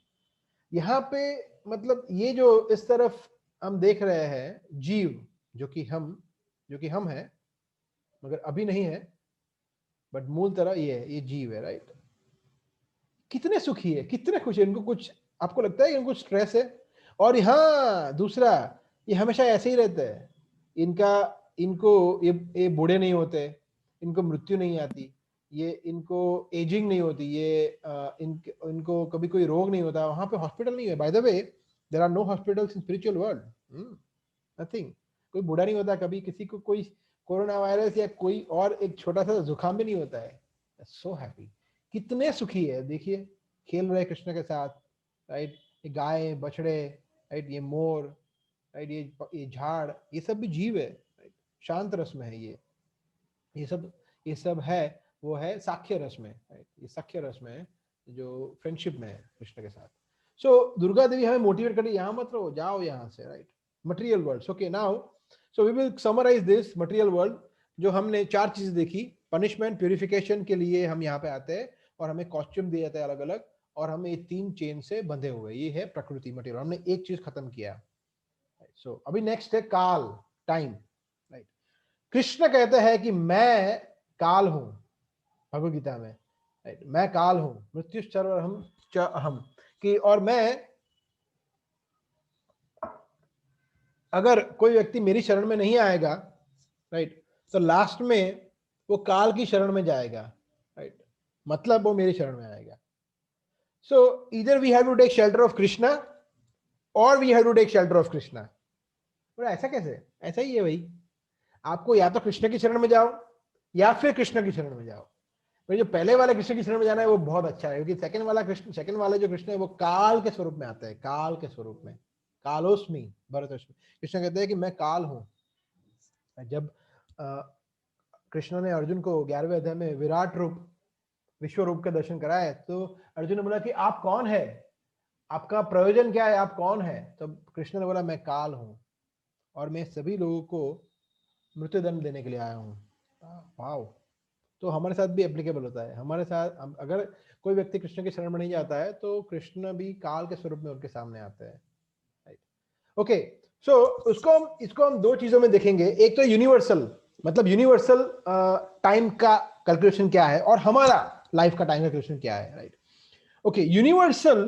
यहाँ पे, मतलब ये जो इस तरफ हम देख रहे हैं जीव, जो कि हम हैं मगर अभी नहीं है, बट मूल तरह ये जीव है, राइट। कितने सुखी है, कितने खुश है, इनको कुछ, आपको लगता है कि इनको स्ट्रेस है? और यहाँ दूसरा, ये हमेशा ऐसे ही रहते हैं, इनको ये बूढ़े नहीं होते, इनको मृत्यु नहीं आती, ये इनको एजिंग नहीं होती, ये इनको कभी कोई रोग नहीं होता। वहां पे हॉस्पिटल नहीं है, by the way there are no hospitals in spiritual world, nothing. कोई बूढ़ा नहीं होता, कभी किसी को कोई कोरोना वायरस या कोई और एक छोटा सा जुकाम भी नहीं होता है। सो हैप्पी, कितने सुखी है, देखिए खेल रहे कृष्ण के साथ, राइट। ये गाय बछड़े, राइट, ये मोर, राइट, ये झाड़, ये सब भी जीव है, राइट। शांत रस में है ये सब है, वो है साख्य रस में, राइट। ये साख्य रस में है, जो फ्रेंडशिप में है कृष्ण के साथ। सो दुर्गा देवी हमें मोटिवेट करी, यहाँ मत रहो, जाओ यहाँ से, right. Material world, okay, now so we will summarise this material world. जो हमने चार चीजें देखी, पनिशमेंट, प्यूरिफिकेशन के लिए हम यहाँ पे आते हैं और हमें कॉस्ट्यूम दिए जाते हैं अलग अलग, और हमें ये तीन चेन से बंधे हुए, ये है प्रकृति, मटेरियल। हमने एक चीज खत्म किया। सो अभी नेक्स्ट है काल, टाइम, राइट। कृष्ण कहते हैं कि मैं काल हूं, भगवद गीता में, राइट। मैं काल हूं, मृत्युश्चर्वहम च अहम, कि और मैं, अगर कोई व्यक्ति मेरी शरण में नहीं आएगा, राइट, तो लास्ट में वो काल की शरण में जाएगा, राइट। मतलब वो मेरी शरण में आएगा। सो इधर we have to take shelter of Krishna और we have to take shelter of Krishna. ऐसा कैसे? ऐसा ही है भाई, आपको या तो कृष्ण की शरण में जाओ या फिर कृष्ण की शरण में जाओ। तो जो पहले वाले कृष्ण की शरण में जाना है वो बहुत अच्छा है, क्योंकि सेकंड वाले जो कृष्ण है वो काल के स्वरूप में आता है, काल के स्वरूप में, कालोस्मी भरतोस्मी। कृष्ण कहते हैं कि मैं काल हूं। जब कृष्ण ने अर्जुन को 11वें अध्याय में विराट रूप, विश्व रूप का दर्शन कराए, तो अर्जुन ने बोला कि आप कौन है, आपका प्रयोजन क्या है, आप कौन है? तो कृष्ण ने बोला मैं काल हूं। और मैं सभी लोगों को मृत्युदंड देने के लिए आया हूँ। वाओ, तो हमारे साथ भी एप्लीकेबल होता है। हमारे साथ अगर कोई व्यक्ति कृष्ण के शरण में नहीं जाता है तो कृष्ण भी काल के स्वरूप में उनके सामने आते हैं, राइट। ओके, सो इसको हम दो चीजों में देखेंगे। एक तो यूनिवर्सल, मतलब यूनिवर्सल टाइम का कैलकुलेशन क्या है और हमारा लाइफ का टाइम कैलकुलेशन क्या है, राइट। ओके, यूनिवर्सल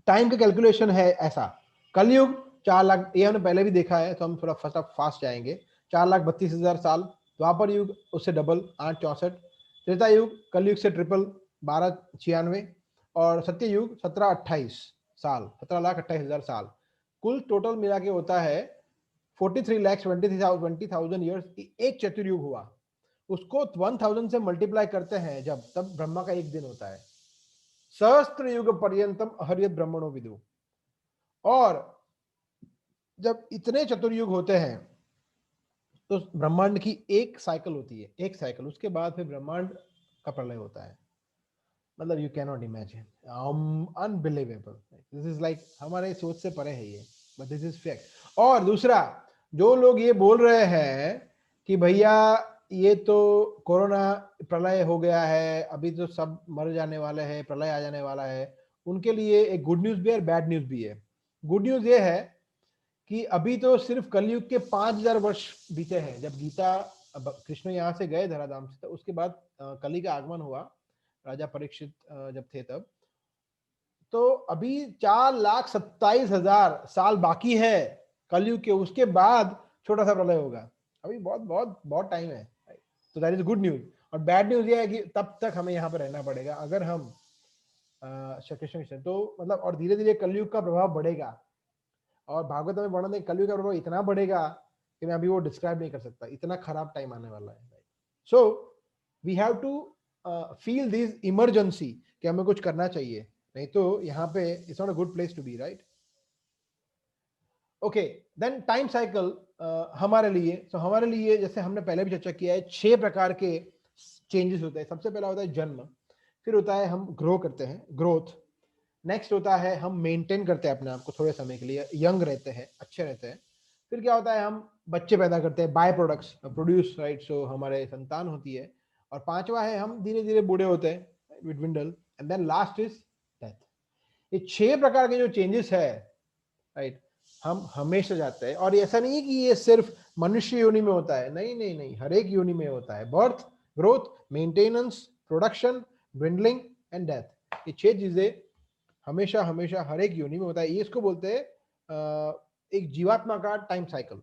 टाइम का कैलकुलेशन है ऐसा। कलयुग 4 लाख, ये हमने पहले भी देखा है, तो हम थोड़ा फास्ट जाएंगे। 4,32,000 साल। द्वापर युग उससे डबल 864। त्रेता युग कलयुग से ट्रिपल 1296। और सत्य युग 1728 साल, 17,28,000 साल। कुल टोटल मिला के होता है 43,20,000 ईयर्स। एक चतुर्युग हुआ, उसको 1000 से मल्टीप्लाई करते हैं जब, तब ब्रह्मा का एक दिन होता है। सहस्त्र युग पर्यंतम अहर्यत ब्रह्मणो विदु। और जब इतने चतुर्युग होते हैं तो ब्रह्मांड की एक साइकिल होती है, एक साइकिल, उसके बाद फिर ब्रह्मांड का प्रलय होता है। मतलब you can not imagine, unbelievable. This is like हमारे सोच से परे है ये, बट दिस इज फैक्ट। और दूसरा, जो लोग ये बोल रहे हैं कि भैया ये तो कोरोना प्रलय हो गया है, अभी तो सब मर जाने वाले हैं, प्रलय आ जाने वाला है, उनके लिए एक गुड न्यूज भी है और बैड न्यूज भी है। गुड न्यूज ये है कि अभी तो सिर्फ कलयुग के 5000 वर्ष बीते हैं। जब गीता, कृष्ण यहाँ से गए धराधाम से, तो उसके बाद कली का आगमन हुआ, राजा परीक्षित जब थे तब। तो अभी 4,27,000 साल बाकी है कलयुग के, उसके बाद छोटा सा प्रलय होगा। अभी बहुत बहुत बहुत टाइम है, तो दैट इज गुड न्यूज। और बैड न्यूज ये है कि तब तक हमें यहाँ पर रहना पड़ेगा अगर हम कृष्ण तो मतलब, और धीरे धीरे कलयुग का प्रभाव बढ़ेगा। और भागवत में वर्णन है कलयुग का प्रभाव इतना बढ़ेगा कि मैं अभी वो डिस्क्राइब नहीं कर सकता, इतना खराब टाइम आने वाला है। So we have to feel this emergency कि हमें कुछ करना चाहिए, नहीं तो यहाँ पे it's not a good place to be, right. Okay, then time cycle हमारे लिए, तो हमारे लिए जैसे हमने पहले भी चर्चा किया है, 6 प्रकार के चेंजेस होते हैं। सबसे पहला होता है जन्म, फिर होता है हम ग्रो करते हैं, ग्रोथ। नेक्स्ट होता है हम मेंटेन करते हैं अपने आप को थोड़े समय के लिए, यंग रहते हैं, अच्छे रहते हैं। फिर क्या होता है, हम बच्चे पैदा करते हैं, बाय प्रोडक्ट्स प्रोड्यूस, राइट, सो हमारे संतान होती है। और पांचवा है हम धीरे धीरे बूढ़े होते हैं, विद विंडल। And then last is death. ये 6 प्रकार के जो चेंजेस है, राइट, हम हमेशा जाते हैं। और ऐसा नहीं है कि ये सिर्फ मनुष्य योनि में होता है, नहीं नहीं नहीं, हर एक योनि में होता है। Birth, growth, maintenance, production, dwindling and death. ये 6 चीजें हमेशा हमेशा हर एक योनि में होता है। ये इसको बोलते हैं एक जीवात्मा का time cycle.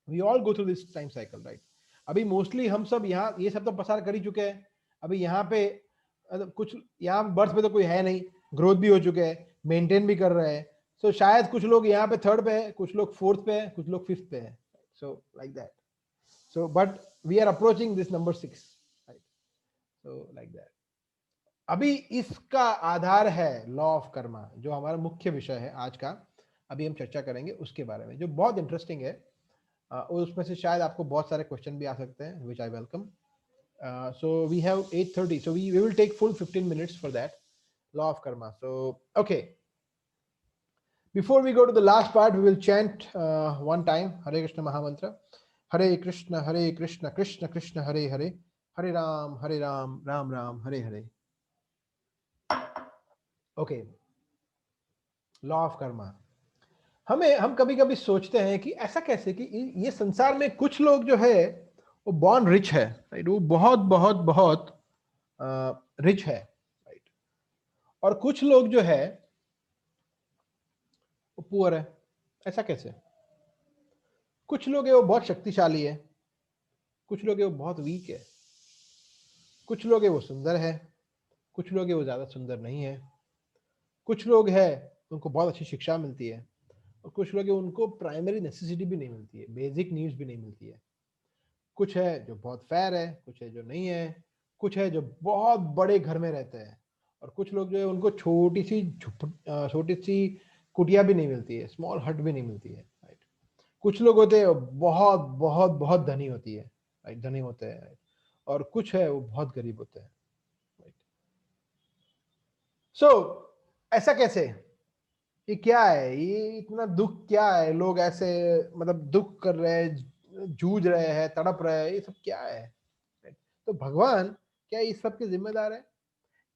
We all go through this time cycle, right. अभी मोस्टली हम सब यहाँ ये सब तो पसार कर ही चुके हैं। अभी यहाँ पे कुछ, यहाँ बर्थ पे तो कोई है नहीं, ग्रोथ भी हो चुके हैं, मेंटेन भी कर रहे हैं। सो शायद कुछ लोग यहाँ पे 3rd पे है, कुछ लोग 4th पे है, कुछ लोग 5th पे है। So like that. So but we are approaching this number 6, right. So like that. अभी इसका आधार है लॉ ऑफ कर्मा, जो हमारा मुख्य विषय है आज का। अभी हम चर्चा करेंगे उसके बारे में, जो बहुत इंटरेस्टिंग है। उसमें से शायद आपको बहुत सारे क्वेश्चन भी आ सकते हैं, which I welcome. So we have 8:30, so we will take full 15 minutes for that law of karma. So okay, before we go to the last part, we will chant one time Hare Krishna Mahamantra. Hare Krishna Krishna Krishna Hare Hare, Hare Ram Ram Ram Hare Hare. Okay, law of Karma. हम कभी कभी सोचते हैं कि ऐसा कैसे कि ये संसार में कुछ लोग जो है वो बॉर्न रिच है, राइट, वो बहुत बहुत बहुत रिच है, राइट, और कुछ लोग जो है वो पुअर है। ऐसा कैसे? कुछ लोग है वो बहुत शक्तिशाली है, कुछ लोग है वो बहुत वीक है, कुछ लोग है वो सुंदर है, कुछ लोग है वो ज्यादा सुंदर नहीं है, कुछ लोग है उनको बहुत अच्छी शिक्षा मिलती है, और कुछ लोग है उनको प्राइमरी नेसेसिटी भी नहीं मिलती है, बेसिक नीड्स भी नहीं मिलती है। कुछ है जो बहुत फेयर है, कुछ है जो नहीं है, कुछ है जो बहुत बड़े घर में रहते हैं, और कुछ लोग जो है उनको छोटी सी कुटिया भी नहीं मिलती है, स्मॉल हट भी नहीं मिलती है, राइट। कुछ लोग होते हैं बहुत बहुत बहुत धनी होती है, राइट, धनी होते हैं, राइट, और कुछ है वो बहुत गरीब होते हैं, राइट। सो ऐसा कैसे? ये क्या है, ये इतना दुख क्या है, लोग ऐसे मतलब दुख कर रहे हैं, जूझ रहे हैं, तड़प रहे हैं, ये सब क्या है? तो भगवान क्या इस सब के जिम्मेदार है?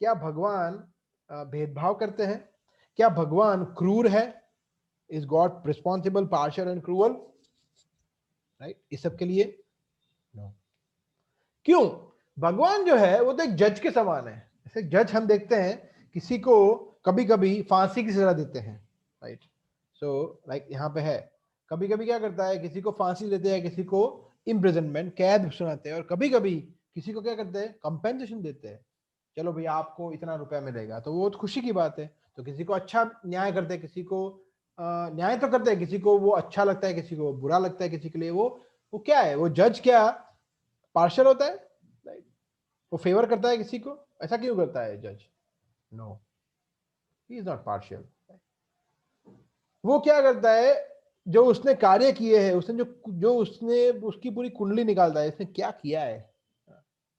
क्या भगवान भेदभाव करते हैं? क्या भगवान क्रूर है? Is God responsible, partial and cruel? Right, इस सब के लिए नो। क्यों? भगवान जो है वो तो एक जज के समान है। जैसे जज हम देखते हैं किसी को कभी कभी फांसी की सजा देते हैं, राइट? सो लाइक यहाँ पे है, कभी कभी क्या करता है, किसी को फांसी देते हैं, किसी को इम्प्रिजनमेंट, कैद सुनाते हैं, और कभी कभी किसी को क्या करते हैं, कंपेंसेशन देते हैं। चलो भैया आपको इतना रुपया मिलेगा, तो वो तो खुशी की बात है। तो किसी को अच्छा न्याय करते हैं, किसी को न्याय तो करते हैं, किसी को वो अच्छा लगता है, किसी को बुरा लगता है, किसी के लिए वो क्या है, वो जज क्या पार्शियल होता है? राइट, वो फेवर करता है किसी को? ऐसा क्यों करता है जज? No, he is not partial. वो क्या करता है, जो उसने कार्य किए हैं, उसने जो उसने उसकी पूरी कुंडली निकालता है, इसने क्या किया है,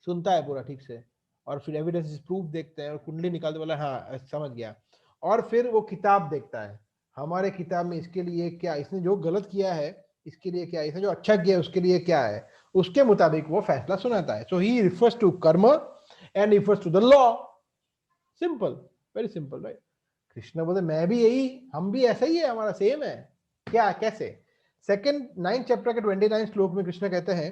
सुनता है पूरा ठीक से, और फिर एविडेंस प्रूफ देखते हैं, और कुंडली निकालते बोला हाँ समझ गया, और फिर वो किताब देखता है, हमारे किताब में इसके लिए क्या, इसने जो गलत किया है इसके लिए क्या, इसने जो अच्छा किया है उसके लिए क्या है, उसके मुताबिक वो फैसला सुनाता है। So he refers to karma and refers to the law. Simple, very simple, right? Krishna बोले मैं भी यही, हम भी ऐसा ही है, हमारा सेम है। क्या, कैसे? सेकंड 9 चैप्टर के 29 श्लोक में कृष्ण कहते हैं,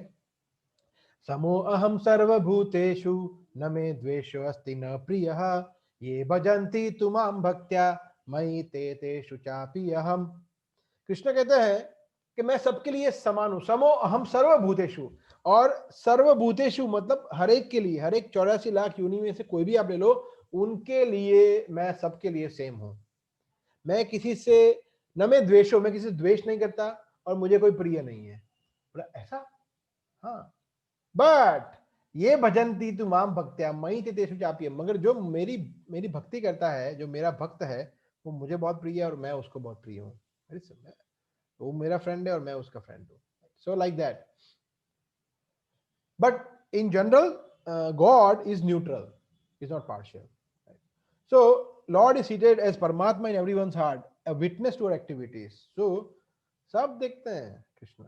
समो अहम सर्वभूतेषु न मे द्वेषो अस्ति न प्रियः ये भजन्ति तुमाम भक्त्या मयि ते तेषु चापि अहम। कृष्ण कहते हैं कि मैं सबके लिए समान हूं, समो अहम सर्वभूतेषु, और सर्वभूतेषु मतलब हर एक के लिए, हर एक 84 लाख योनि में से कोई भी आप ले लो, उनके लिए मैं सबके लिए सेम हूं। मैं किसी से न मैं द्वेषो, मैं किसी से द्वेष नहीं करता, और मुझे कोई प्रिय नहीं है। बोला ऐसा? हाँ, बट ये भजंती तु माम भक्त्या मयि ते तेषु चापि, मगर जो मेरी मेरी भक्ति करता है, जो मेरा भक्त है, वो मुझे बहुत प्रिय है और मैं उसको बहुत प्रिय हूँ। वो मेरा फ्रेंड है और मैं उसका फ्रेंड हूँ। So like that. But in general God is neutral, is not partial. So Lord is seated as Paramatma in everyone's heart, a witness to our activities. So सब देखते हैं कृष्ण।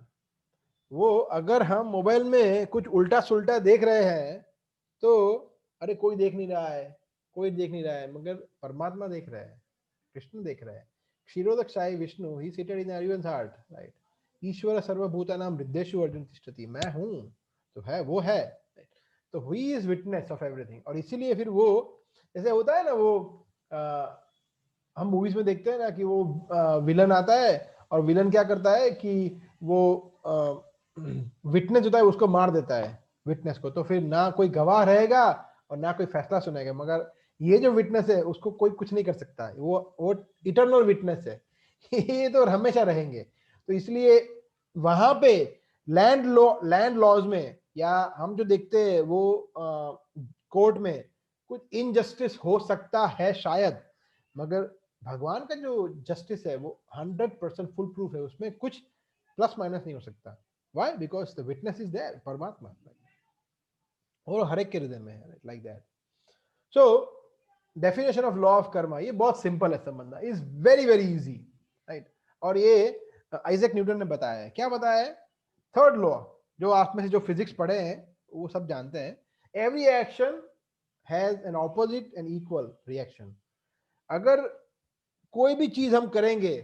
वो अगर हम मोबाइल में कुछ उल्टा सुल्टा देख रहे हैं तो अरे कोई देख नहीं रहा है, कोई देख नहीं रहा है, मगर परमात्मा देख रहा है, कृष्ण देख रहा है। Kshirodakashayi Vishnu, he seated in everyone's heart, right? ईश्वर सर्वभूतानां हृदयेषु अर्जुन तिष्ठति, मैं हूं तो है, वो है, तो he is witness of everything. और इसीलिए फिर वो जैसे होता है ना, वो हम मूवीज में देखते हैं ना कि वो विलन आता है, और विलन क्या करता है कि वो विटनेस होता है उसको मार देता है, विटनेस को, तो फिर ना कोई गवाह रहेगा और ना कोई फैसला सुनेगा। मगर ये जो विटनेस है उसको कोई कुछ नहीं कर सकता, वो इटर्नल विटनेस है। ये तो हमेशा रहेंगे। तो इसलिए वहां पे लैंड लॉज में, या हम जो देखते हैं वो कोर्ट में कुछ इनजस्टिस हो सकता है शायद, मगर भगवान का जो जस्टिस है वो 100% फुल प्रूफ है, उसमें कुछ प्लस माइनस नहीं हो सकता। Why? Because the witness is there, परमात्मा, और हर एक के हृदय में है, like that. So definition of law of Karma ये बहुत सिंपल है समझना, is very very easy, right? और ये आइजैक न्यूटन ने बताया है। क्या बताया है? थर्ड लॉ, जो आप में से जो फिजिक्स पढ़े हैं वो सब जानते हैं, every action has an opposite and equal reaction. अगर कोई भी चीज हम करेंगे,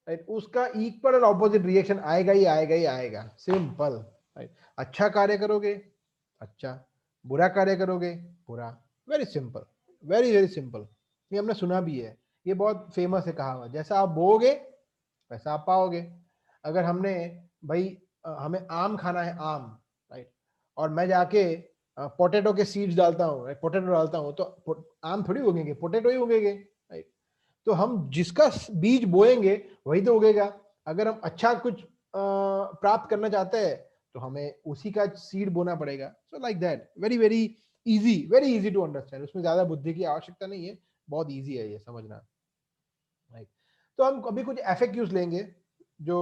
राइट, उसका इक्वल और ऑपोजिट रिएक्शन आएगा ही आएगा ही आएगा। Simple, right? अच्छा कार्य करोगे अच्छा, बुरा कार्य करोगे बुरा। Very simple, very very simple. ये हमने सुना भी है, ये बहुत फेमस है कहावत, जैसा आप बोओगे वैसा आप पाओगे। अगर हमने भाई हमें आम खाना है, आम, राइट, और मैं जाके पोटैटो के सीड्स डालता हूँ, पोटैटो डालता हूँ, तो आम थोड़ी उगेंगे, पोटैटो ही उगेंगे, राइट? तो हम जिसका बीज बोएंगे वही तो उगेगा। अगर हम अच्छा कुछ प्राप्त करना चाहते हैं तो हमें उसी का सीड बोना पड़ेगा। So like that, very very easy to understand. उसमें ज्यादा बुद्धि की आवश्यकता नहीं है, बहुत इजी है ये समझना, राइट? तो हम अभी कुछ एफएक्यूज लेंगे जो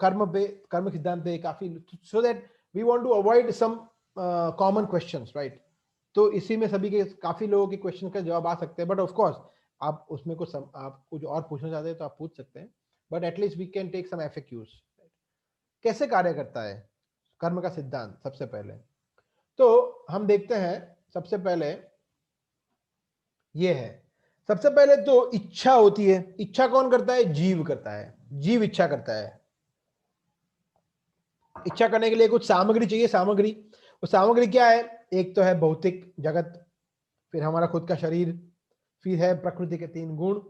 कर्म सिद्धांत पे काफी, so that we want to avoid some common questions, right? तो इसी में सभी के, काफी लोगों के क्वेश्चन का जवाब आ सकते हैं, बट ऑफ कोर्स आप उसमें आप कुछ और पूछना चाहते हैं तो आप पूछ सकते हैं, but at least we can take some FAQs। कैसे कार्य करता है कर्म का सिद्धांत? सबसे पहले तो हम देखते हैं, सबसे पहले ये है, सबसे पहले तो इच्छा होती है। इच्छा कौन करता है? जीव करता है। जीव इच्छा करता है। इच्छा करने के लिए कुछ सामग्री चाहिए। सामग्री, वो सामग्री क्या है? एक तो है भौतिक जगत, फिर हमारा खुद का शरीर, फिर है प्रकृति के 3 गुण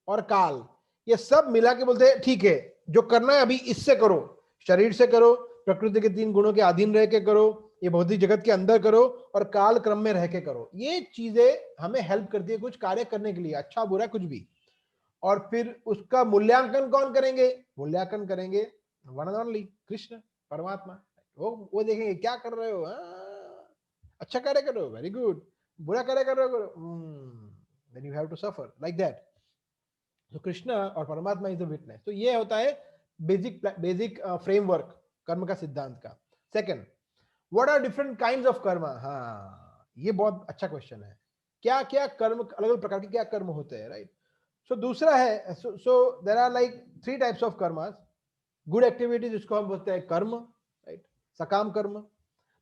और काल। ये सब मिला के बोलते हैं ठीक है, जो करना है अभी इससे करो, शरीर से करो, प्रकृति के 3 गुणों के अधीन रह के करो, ये भौतिक जगत के अंदर करो और काल क्रम में रह के करो। ये चीजें हमें हेल्प करती है कुछ कार्य करने के लिए, अच्छा बुरा कुछ भी। और फिर उसका मूल्यांकन कौन करेंगे? मूल्यांकन करेंगे वन एंड ओनली कृष्ण परमात्मा। वो देखेंगे क्या कर रहे हो, अच्छा कार्य कर रहे हो, वेरी गुड, बुरा कार्य कर रहे हो, then you have to suffer like that. तो कृष्ण और परमात्मा इज द विटनेस। तो ये होता है बेसिक फ्रेमवर्क कर्म का सिद्धांत का। Second, what are different kinds of karma? हाँ, ये बहुत अच्छा क्वेश्चन है। क्या क्या कर्म, अलग अलग प्रकार के क्या कर्म होते हैं, राइट? सो दूसरा है, so there are like 3 types of karmas. Good activities, जिसको हम बोलते हैं कर्म, राइट, सकाम कर्म।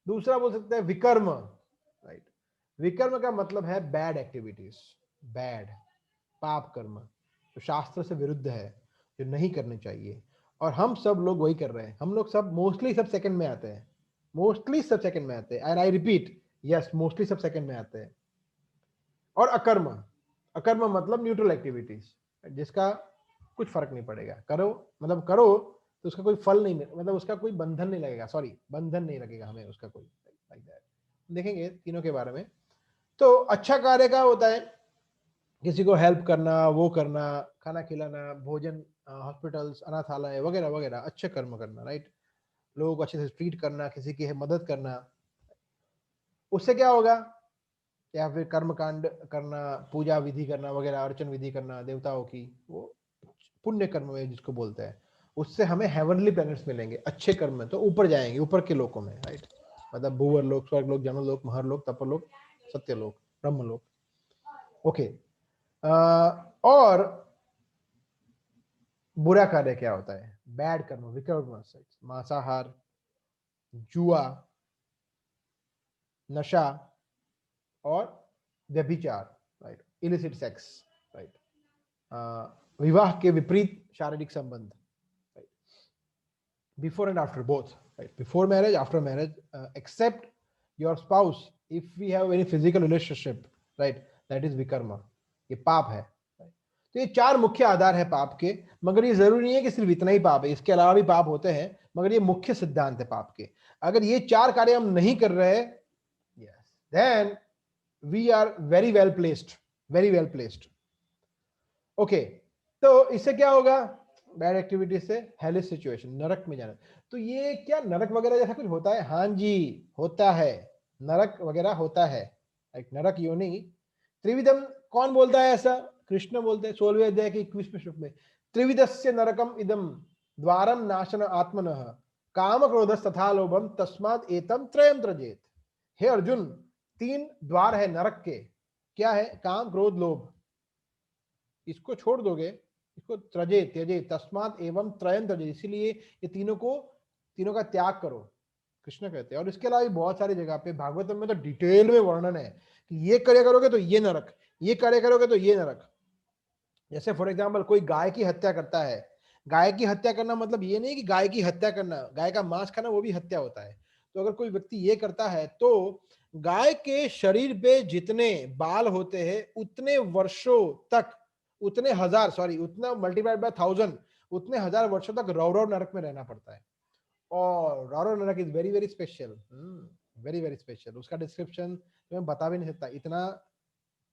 दूसरा बोल सकते हैं विकर्म, राइट। विकर्म का मतलब है बैड एक्टिविटीज, बैड, पाप कर्म, जो शास्त्र से विरुद्ध है, जो नहीं करने चाहिए। और हम सब लोग वही कर रहे हैं। हम लोग सब मोस्टली सब सेकंड में आते हैं, मोस्टली सब सेकंड में आते हैं, and I repeat, yes, mostly सब सेकंड में आते हैं। और अकर्म, अकर्म मतलब न्यूट्रल एक्टिविटीज, जिसका कुछ फर्क नहीं पड़ेगा, करो मतलब करो तो उसका कोई फल नहीं, मतलब उसका कोई बंधन नहीं लगेगा, सॉरी बंधन नहीं लगेगा हमें उसका कोई, लाइक दैट। देखेंगे तीनों के बारे में। तो अच्छा कार्य का होता है किसी को हेल्प करना, वो करना, खाना खिलाना, भोजन, हॉस्पिटल्स, अनाथालय वगैरह वगैरह, अच्छे कर्म करना, राइट। लोगों को अच्छे से ट्रीट करना, किसी की मदद करना, उससे क्या होगा? या फिर कर्म कांड करना, पूजा विधि करना वगैरह, अर्चन विधि करना देवताओं की, वो पुण्य कर्म में जिसको बोलते हैं। उससे हमें हेवनली प्लैनेट्स मिलेंगे, अच्छे कर्म में तो ऊपर जाएंगे, ऊपर के लोकों में, राइट। मतलब भूवर लोक, स्वर्ग लोक, जनल लोक, महर लोक, तपर लोक, सत्य लोक, ब्रह्म लोक। ओके, और बुरा कार्य क्या होता है? बैड कर्म, विकर्म, मांसाहार, जुआ, नशा और व्यभिचार, राइट, इलिसिट सेक्स, राइट, विवाह के विपरीत शारीरिक संबंध, right, before and after both, right, before marriage, after marriage, except your spouse, if we have any physical relationship, right, that is vikarma, ये पाप है। तो ये 4 मुख्य आधार है पाप के, मगर ये जरूरी नहीं है कि सिर्फ इतना ही पाप है, इसके अलावा भी पाप होते हैं, मगर ये मुख्य सिद्धांत है पाप के। अगर ये 4 कार्य हम नहीं कर रहे, yes, then we are very well placed, very well placed। Okay, तो इससे क्या होगा? बैड एक्टिविटी से हेलिस सिचुएशन, नरक में जाना। तो ये क्या नरक वगैरह जैसा कुछ होता है? हाँ जी, होता है, नरक वगैरह होता है, एक नरक योनि। त्रिविधम कौन बोलता है ऐसा? कृष्ण बोलते हैं 16वें अध्याय के 21वें श्लोक में, त्रिविधस्य नरकम इदम द्वारम नाशन आत्मनः काम क्रोध तथा लोभम तस्मात् एतम त्रयम त्यजेत। हे अर्जुन, 3 द्वार है नरक के, क्या है? काम, क्रोध, लोभ। इसको छोड़ दोगे, इसको त्रजे त्यजे तस्मात् एवं त्रयम त्यजे, इसीलिए ये तीनों का त्याग करो, कृष्ण कहते हैं। और इसके अलावा बहुत सारी जगह पे भागवतम में तो डिटेल में वर्णन है कि ये कार्य करोगे तो ये नरक, ये कार्य करोगे तो ये नरक। जैसे फॉर एग्जाम्पल कोई गाय की हत्या करता है, गाय की हत्या करना मतलब ये नहीं कि गाय की हत्या करना, गाय का मांस खाना वो भी हत्या होता है। तो अगर कोई व्यक्ति ये करता है तो गाय के शरीर पे जितने बाल होते हैं उतने वर्षों तक, उतने हजार, सॉरी उतना मल्टीप्लाइड बाय 1000, उतने हजार वर्षों तक रौरव नरक में रहना पड़ता है। और रौरव नरक is very very special, very very special. उसका डिस्क्रिप्शन मैं बता भी नहीं सकता, इतना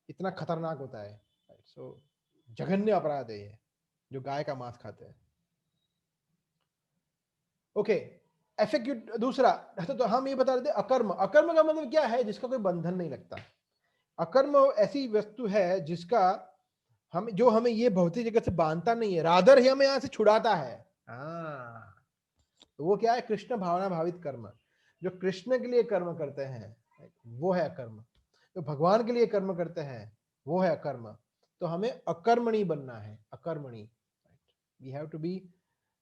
इतना खतरनाक होता है। सो जघन्य अपराध है ये, जो गाय का मांस खाते हैं। ओके, एफएक्यू दूसरा, तो हम ये बता रहे थे अकर्म। अकर्म का मतलब क्या है? जिसका कोई बंधन नहीं लगता। अकर्म ऐसी वस्तु है जिसका हम, जो हमें ये भौतिक जगत से बांधता नहीं है, रादर ही हमें यहां से छुड़ाता है। तो वो क्या है? कृष्ण भावना भावित कर्म, जो कृष्ण के लिए कर्म करते हैं वो है अकर्म। जो भगवान के लिए कर्म करते हैं वो है अकर्म। तो हमें अकर्मणी बनना है, अकर्मणी। We have to be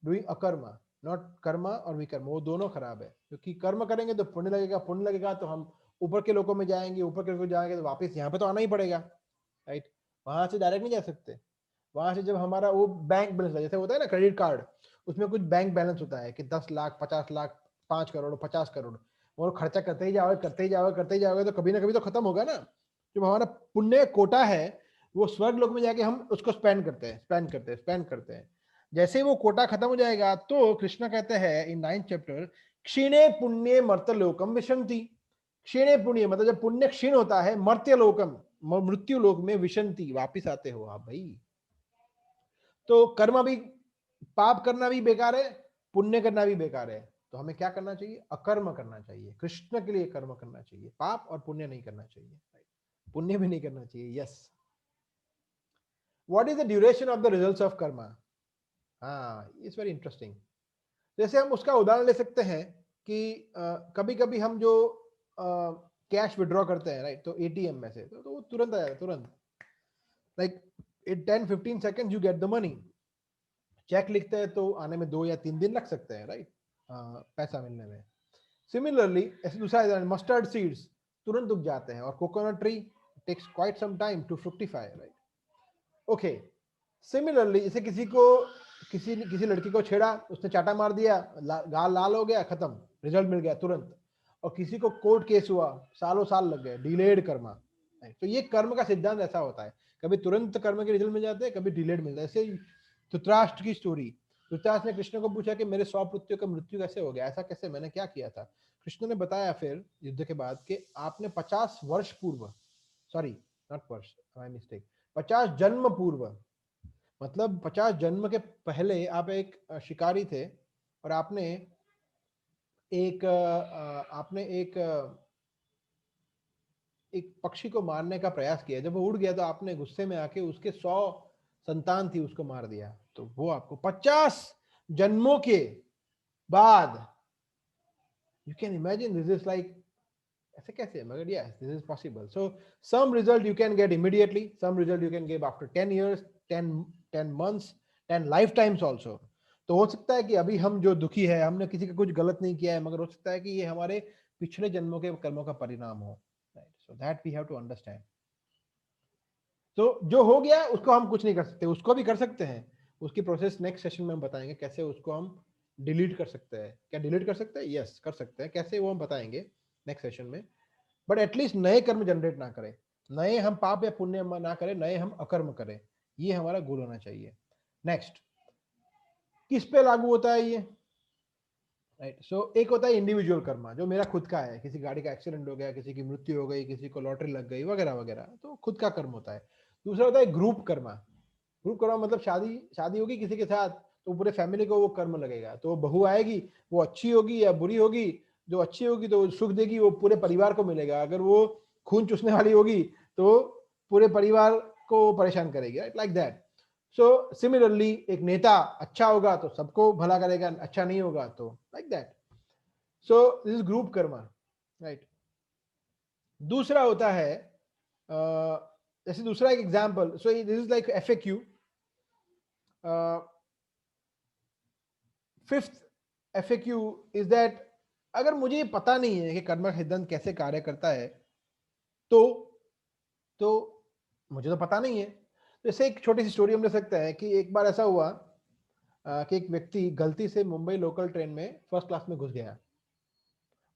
doing akarma, not karma और विकर्म, वो दोनों खराब है। क्योंकि कर्म करेंगे तो पुण्य लगेगा, पुण्य लगेगा तो हम ऊपर के लोगों में जाएंगे, ऊपर के लोगों में जाएंगे तो वापस यहाँ पे तो आना ही पड़ेगा, राइट। वहां से डायरेक्ट नहीं जा सकते। वहां से जब हमारा वो बैंक बैलेंस जैसे होता है ना क्रेडिट कार्ड, उसमें कुछ बैंक बैलेंस होता है कि 10 लाख 50 लाख 5 करोड़ 50 करोड़, और खर्चा करते ही जाओगे करते ही जाओगे करते ही जाओगे, तो कभी ना कभी तो खत्म होगा ना। जो हमारा पुण्य कोटा है वो स्वर्ग लोक में जाके हम उसको स्पेंड करते हैं, स्पेंड करते हैं, स्पेंड करते हैं। जैसे वो कोटा खत्म हो जाएगा तो कृष्ण कहते हैं इन 9th चैप्टर, क्षीणे पुण्य मर्त्यलोकम विशंति। क्षीणे पुण्य मतलब जब पुण्य क्षीण होता है, मर्त्यलोकम मृत्यु लोक में विशंति, वापिस आते हो आप भाई। तो कर्म भी, पाप करना भी बेकार है, पुण्य करना भी बेकार है। तो हमें क्या करना चाहिए? अकर्म करना चाहिए, कृष्ण के लिए कर्म करना चाहिए, पाप और पुण्य नहीं करना चाहिए, पुण्य भी नहीं करना चाहिए। Yes. What is the duration of the results of Karma? हाँ, इट्स वेरी इंटरेस्टिंग। जैसे हम उसका उदाहरण ले सकते हैं कि कभी कभी हम जो कैश विड्रॉ करते हैं, राइट, तो एटीएम में से तो वो तुरंत आ जाता है, तुरंत, like in 10-15 second you get the money. Cheque लिखते हैं तो आने में 2 या 3 दिन लग सकते हैं, राइट, पैसा मिलने में। सिमिलरली ऐसे दूसरा मस्टर्ड सीड्स तुरंत उग जाते हैं, और coconut tree takes quite some time to fructify, right. Okay, similarly जैसे किसी लड़की को छेड़ा, उसने चाटा मार दिया, गाल लाल हो गया, खत्म, रिजल्ट मिल गया तुरंत। और किसी को कोर्ट केस हुआ, सालों साल लग गए, डिलेड कर्मा। तो ये कर्म का सिद्धांत ऐसा होता है, कभी तुरंत कर्म के रिजल्ट मिल जाते हैं, कभी डिलेड मिलता है। जैसे धृतराष्ट्र की स्टोरी, धृतराष्ट्र ने कृष्ण को पूछा कि मेरे 100 पुत्रों का मृत्यु कैसे हो गया, ऐसा कैसे, मैंने क्या किया था? कृष्ण ने बताया फिर युद्ध के बाद कि आपने 50 वर्ष पूर्व, सॉरी नॉट वर्ष, माय मिस्टेक, 50 जन्म पूर्व, मतलब 50 जन्म के पहले आप एक शिकारी थे, और आपने एक पक्षी को मारने का प्रयास किया। जब वो उड़ गया तो आपने गुस्से में आके उसके 100 संतान थी उसको मार दिया। तो वो आपको 50 जन्मों के बाद, you can imagine, this is like, ऐसे कैसे, मगर yes this is possible. So some result you can get immediately, some result you can get after 10 years, 10 months, 10 lifetimes also. तो हो सकता है कि अभी हम जो दुखी है, हमने किसी का कुछ गलत नहीं किया है, मगर हो सकता है कि ये हमारे पिछले जन्मों के कर्मों का परिणाम हो, so that we have to understand. तो जो हो गया उसको हम कुछ नहीं कर सकते, उसको भी कर सकते हैं, उसकी प्रोसेस नेक्स्ट सेशन में हम बताएंगे, कैसे उसको हम डिलीट कर सकते हैं। क्या डिलीट कर सकते हैं? यस, कर सकते हैं। कैसे, वो हम बताएंगे नेक्स्ट सेशन में। बट एटलीस्ट नए कर्म जनरेट ना करें, नए हम पाप या पुण्य ना करें, नए हम अकर्म करें, ये हमारा गोल होना चाहिए। नेक्स्ट, किस पे लागू होता है ये? राइट, सो एक होता है इंडिविजुअल कर्मा, जो मेरा खुद का है, किसी गाड़ी का एक्सीडेंट हो गया, किसी की मृत्यु हो गई, किसी को लॉटरी लग गई, वगैरह वगैरह, तो खुद का कर्म होता है। दूसरा होता है ग्रुप कर्मा। ग्रुप कर्मा मतलब शादी होगी किसी के साथ, तो पूरे फैमिली को वो कर्म लगेगा। तो बहू आएगी, वो अच्छी होगी या बुरी होगी, जो अच्छी होगी तो सुख देगी, वो पूरे परिवार को मिलेगा। अगर वो खून चूसने वाली होगी तो पूरे परिवार को परेशान करेगी, right, like that. So similarly एक नेता अच्छा होगा तो सबको भला करेगा, अच्छा नहीं होगा तो like that. So this is group Karma, right. दूसरा होता है जैसे दूसरा एक example, so this is like FAQ। Fifth FAQ is that, अगर मुझे पता नहीं है कि कर्म का सिद्धांत कैसे कार्य करता है, तो मुझे तो पता नहीं है। जैसे एक छोटी सी स्टोरी हम ले सकते हैं कि एक बार ऐसा हुआ कि एक व्यक्ति गलती से मुंबई लोकल ट्रेन में फर्स्ट क्लास में घुस गया,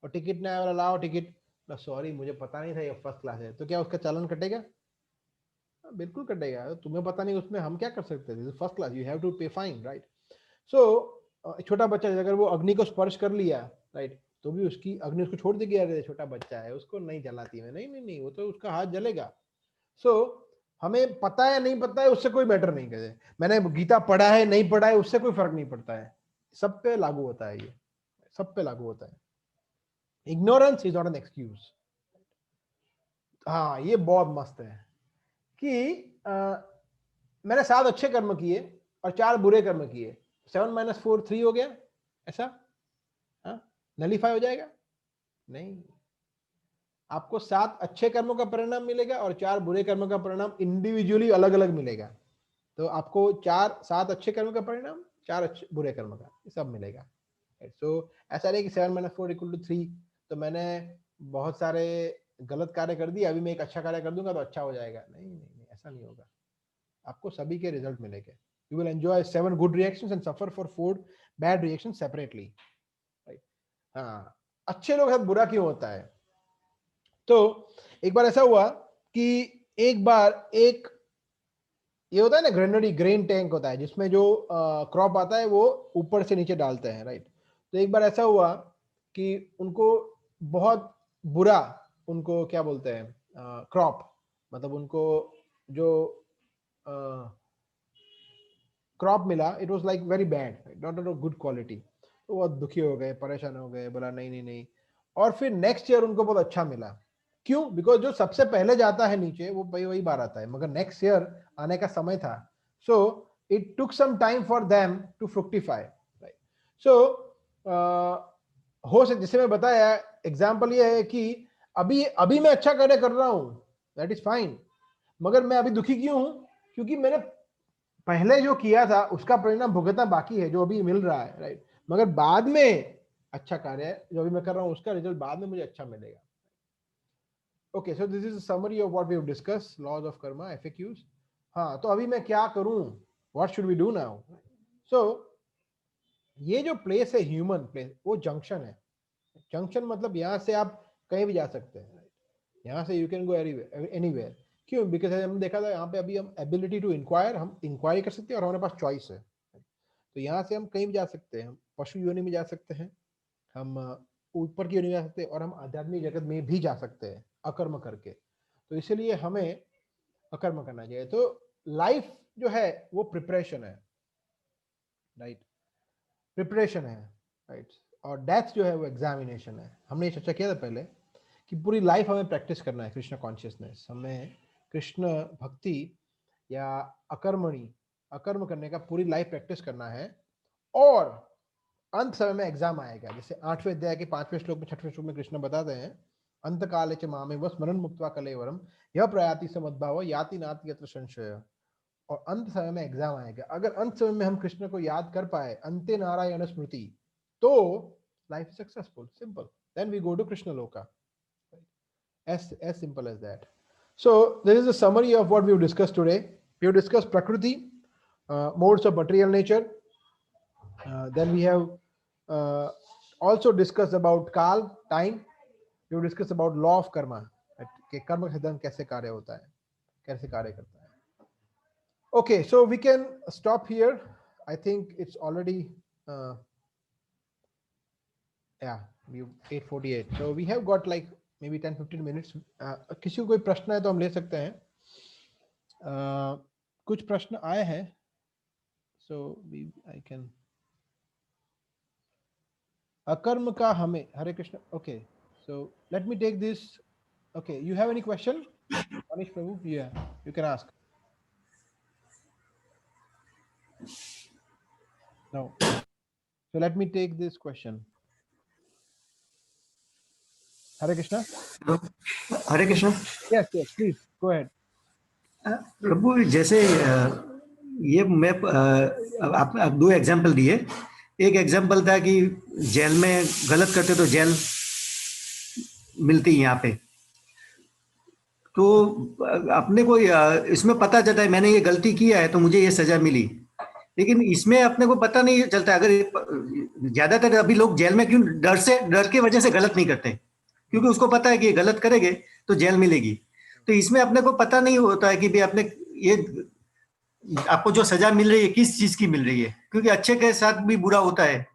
और टिकट नहीं आया, लाओ टिकट, सॉरी मुझे पता नहीं था ये फर्स्ट क्लास है। तो क्या उसका चालान कटेगा? बिल्कुल कटेगा। तुम्हें पता नहीं, उसमें हम क्या कर सकते हैं? First class, you have to pay fine, right. So छोटा बच्चा अगर वो अग्नि को स्पर्श कर लिया, राइट, तो भी उसकी अग्नि उसको छोड़ देगी, अरे छोटा बच्चा है उसको नहीं जलाती है, नहीं नहीं नहीं, वो तो उसका हाथ जलेगा। सो हमें पता है नहीं पता है उससे कोई मैटर नहीं करे, मैंने गीता पढ़ा है नहीं पढ़ा है उससे कोई फर्क नहीं पड़ता है, सब पे लागू होता है ये, सब पे लागू होता है। Ignorance is not an excuse. हाँ, ये बहुत मस्त है कि मैंने 7 अच्छे कर्म किए और 4 बुरे कर्म किए, 7 - 4 3 हो गया, ऐसा नलीफाई हो जाएगा? नहीं। आपको 7 अच्छे कर्मों का परिणाम मिलेगा और 4 बुरे कर्मों का परिणाम इंडिविजुअली अलग अलग मिलेगा। तो आपको 7 अच्छे कर्मों का परिणाम, 4 अच्छे बुरे कर्म का, ये सब मिलेगा। सो ऐसा नहीं कि 7-4 = 3, तो मैंने बहुत सारे गलत कार्य कर दिए, अभी मैं एक अच्छा कार्य कर दूंगा तो अच्छा हो जाएगा। नहीं नहीं नहीं, ऐसा नहीं होगा। आपको सभी के रिजल्ट मिलेंगे। You will enjoy 7 good reactions and suffer for 4 bad reactions separately, right. हाँ, अच्छे लोग साथ बुरा क्यों होता है? तो एक बार ऐसा हुआ कि एक बार एक ये होता है ना, ग्रेनरी ग्रेन टैंक होता है जिसमें जो क्रॉप आता है वो ऊपर से नीचे डालते हैं, राइट। तो एक बार ऐसा हुआ कि उनको बहुत बुरा, उनको क्या बोलते हैं, क्रॉप, मतलब उनको जो क्रॉप मिला, it was like very bad, not of good quality. तो बहुत दुखी हो गए, परेशान हो गए, बोला नहीं नहीं नहीं। और फिर नेक्स्ट ईयर उनको बहुत अच्छा मिला। क्यों? बिकॉज जो सबसे पहले जाता है नीचे वो वही बार आता है, मगर नेक्स्ट ईयर आने का समय था। So it took some time for them to fructify, right. So हो सकता, जैसे मैं बताया, एग्जाम्पल ये है कि अभी अभी मैं अच्छा कार्य कर रहा हूं, दैट इज फाइन, मगर मैं अभी दुखी क्यों हूं? क्योंकि मैंने पहले जो किया था उसका परिणाम भुगतना बाकी है, जो अभी मिल रहा है, राइट। मगर बाद में अच्छा कार्य जो अभी मैं कर रहा हूं उसका रिजल्ट बाद में मुझे अच्छा मिलेगा। Okay, so this is summary of what we have discuss, laws of karma, FAQs. हाँ, तो अभी मैं क्या करूं, what should we do now? So ये जो प्लेस है, ह्यूमन प्लेस, वो जंक्शन है। जंक्शन मतलब यहाँ से आप कहीं भी जा सकते हैं, यहाँ से यू कैन गो एनीवेयर। क्यों? बिकॉज हमने देखा था यहाँ पे अभी हम एबिलिटी टू इंक्वायर, हम इंक्वायरी कर सकते हैं और हमारे पास चॉइस है। तो यहाँ से हम कहीं भी जा सकते हैं, हम पशु योनि में जा सकते हैं, हम ऊपर की योनि में जा सकते हैं, और हम आध्यात्मिक जगत में भी जा सकते हैं अकर्म करके। तो इसलिए हमें अकर्म करना चाहिए। तो लाइफ जो है वो प्रिपरेशन है, राइट, प्रिपरेशन है, राइट। और डेथ जो है वो एग्जामिनेशन है। हमने ये चर्चा किया था पहले कि पूरी लाइफ हमें प्रैक्टिस करना है कृष्ण कॉन्शियसनेस, हमें कृष्ण भक्ति या अकर्मणी, अकर्म करने का पूरी लाइफ प्रैक्टिस करना है। और अंत समय में एग्जाम आएगा, जैसे 8वें अध्याय के 5वें श्लोक में 6वें श्लोक में कृष्ण बताते हैं, अंत काले च मामेव स्मरण मुक्त्वा कलेवरम यह प्रयाति समद्भाव याति नाति यत्र संशय। और अंत समय में एग्जाम आएगा। अगर अंत समय में हम कृष्ण को याद कर पाए, अंते नारायण स्मृति, तो life is successful, simple. Then we go to Krishna loka, as simple as that. So this is a summary of what we've discussed today. We've discussed prakriti, modes of material nature. Then we have also discussed about kal, time. We've discussed about law of karma, कि कर्म का सिद्धांत कैसे कार्य होता है, कैसे कार्य करता है। Okay, so we can stop here. I think it's already yeah, we 8:48. So we have got like maybe 10-15 minutes. किसी को कोई प्रश्न है तो हम ले सकते हैं। कुछ प्रश्न आए हैं, so I can. अकर्म का हमें, हरे Krishna. Okay, so let me take this. Okay, you have any question, Manish Prabhu? Yeah, you can ask. No. So let me take this question. Hare Krishna. Hare Krishna. Yes, yes, please go ahead. प्रभु जैसे ये मैं आप 2 example दिए। एक example था कि jail में गलत करते तो जेल मिलती है यहाँ पे, तो अपने को इसमें पता चलता है मैंने ये गलती किया है तो मुझे ये सजा मिली। लेकिन इसमें अपने को पता नहीं चलता, अगर ज्यादातर अभी लोग जेल में क्यों, डर के वजह से गलत नहीं करते, क्योंकि उसको पता है कि गलत करेंगे तो जेल मिलेगी। तो इसमें अपने को पता नहीं होता है कि भाई अपने ये आपको जो सजा मिल रही है किस चीज की मिल रही है, क्योंकि अच्छे के साथ भी बुरा होता है।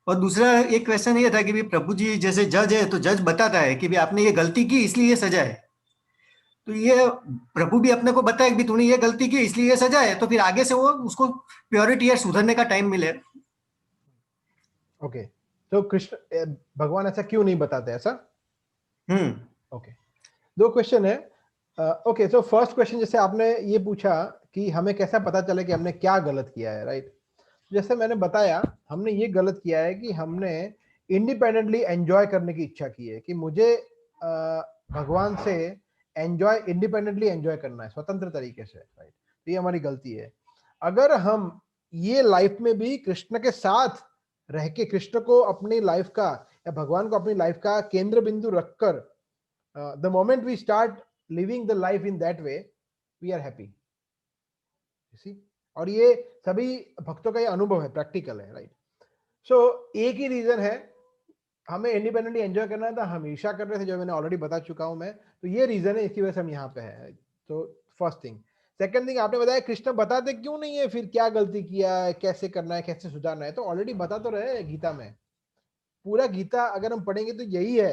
और दूसरा एक क्वेश्चन ये था कि भाई प्रभु जी जैसे जज है तो जज बताता है कि भाई आपने ये गलती की इसलिए ये सजा है, तो ये प्रभु भी अपने को बताए कि तूने ये गलती की इसलिए ये सजा है, तो फिर आगे से वो उसको प्योरिटी या सुधरने का टाइम मिले। ओके, तो कृष्ण भगवान ऐसा क्यों नहीं बताते ऐसा? ओके, 2 क्वेश्चन है। ओके, सो फर्स्ट क्वेश्चन जैसे आपने ये पूछा कि हमें कैसा पता चले कि हमने क्या गलत किया है, राइट। जैसे मैंने बताया, हमने ये गलत किया है कि हमने इंडिपेंडेंटली एंजॉय करने की इच्छा की है कि मुझे भगवान से एंजॉय इंडिपेंडेंटली एंजॉय करना है, स्वतंत्र तरीके से, राइट? तो ये हमारी गलती है। अगर हम ये लाइफ में भी कृष्ण के साथ रह के कृष्ण को अपनी लाइफ का या भगवान को अपनी लाइफ का केंद्र बिंदु रखकर the moment we start living the life in that way, we are happy. और ये सभी भक्तों का ये अनुभव है, प्रैक्टिकल है, राइट? सो एक ही रीजन है, हमें इंडिपेंडेंटली एंजॉय करना है, तो हमेशा कर रहे थे, जो मैंने ऑलरेडी बता चुका हूं मैं। तो ये रीजन है, इसकी वजह से हम यहाँ पे है। तो फर्स्ट थिंग। सेकंड थिंग, आपने बताया कृष्ण बताते क्यों नहीं है, फिर क्या गलती किया है, कैसे करना है, कैसे सुधारना है। तो ऑलरेडी बता तो रहे हैं गीता में। पूरा गीता अगर हम पढ़ेंगे तो यही है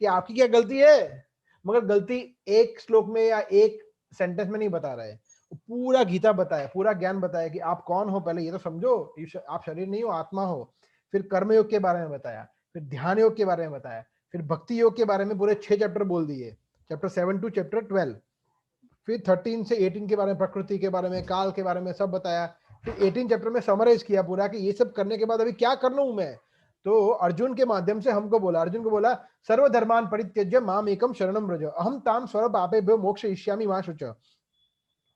कि आपकी क्या गलती है, मगर गलती एक श्लोक में या एक सेंटेंस में नहीं बता रहे। पूरा गीता बताया, पूरा ज्ञान बताया कि आप कौन हो, पहले ये तो समझो, आप शरीर नहीं हो, आत्मा हो। फिर कर्मयोग के बारे में बताया, फिर ध्यान योग के बारे में बताया, फिर भक्ति योग के बारे में पूरे 6 चैप्टर बोल दिए, चैप्टर 7 टू चैप्टर 12। फिर 13 से 18 के बारे में, प्रकृति के बारे में, काल के बारे में सब बताया। फिर 18 चैप्टर में समराइज किया पूरा कि ये सब करने के बाद अभी क्या करना हूं मैं। तो अर्जुन के माध्यम से हमको बोला, अर्जुन को बोला, सर्वधर्मान परित्यज्य माम एकम शरणम व्रज अहम ताम स्वर पापेभ्यो मोक्षयिष्यामि मा शुच।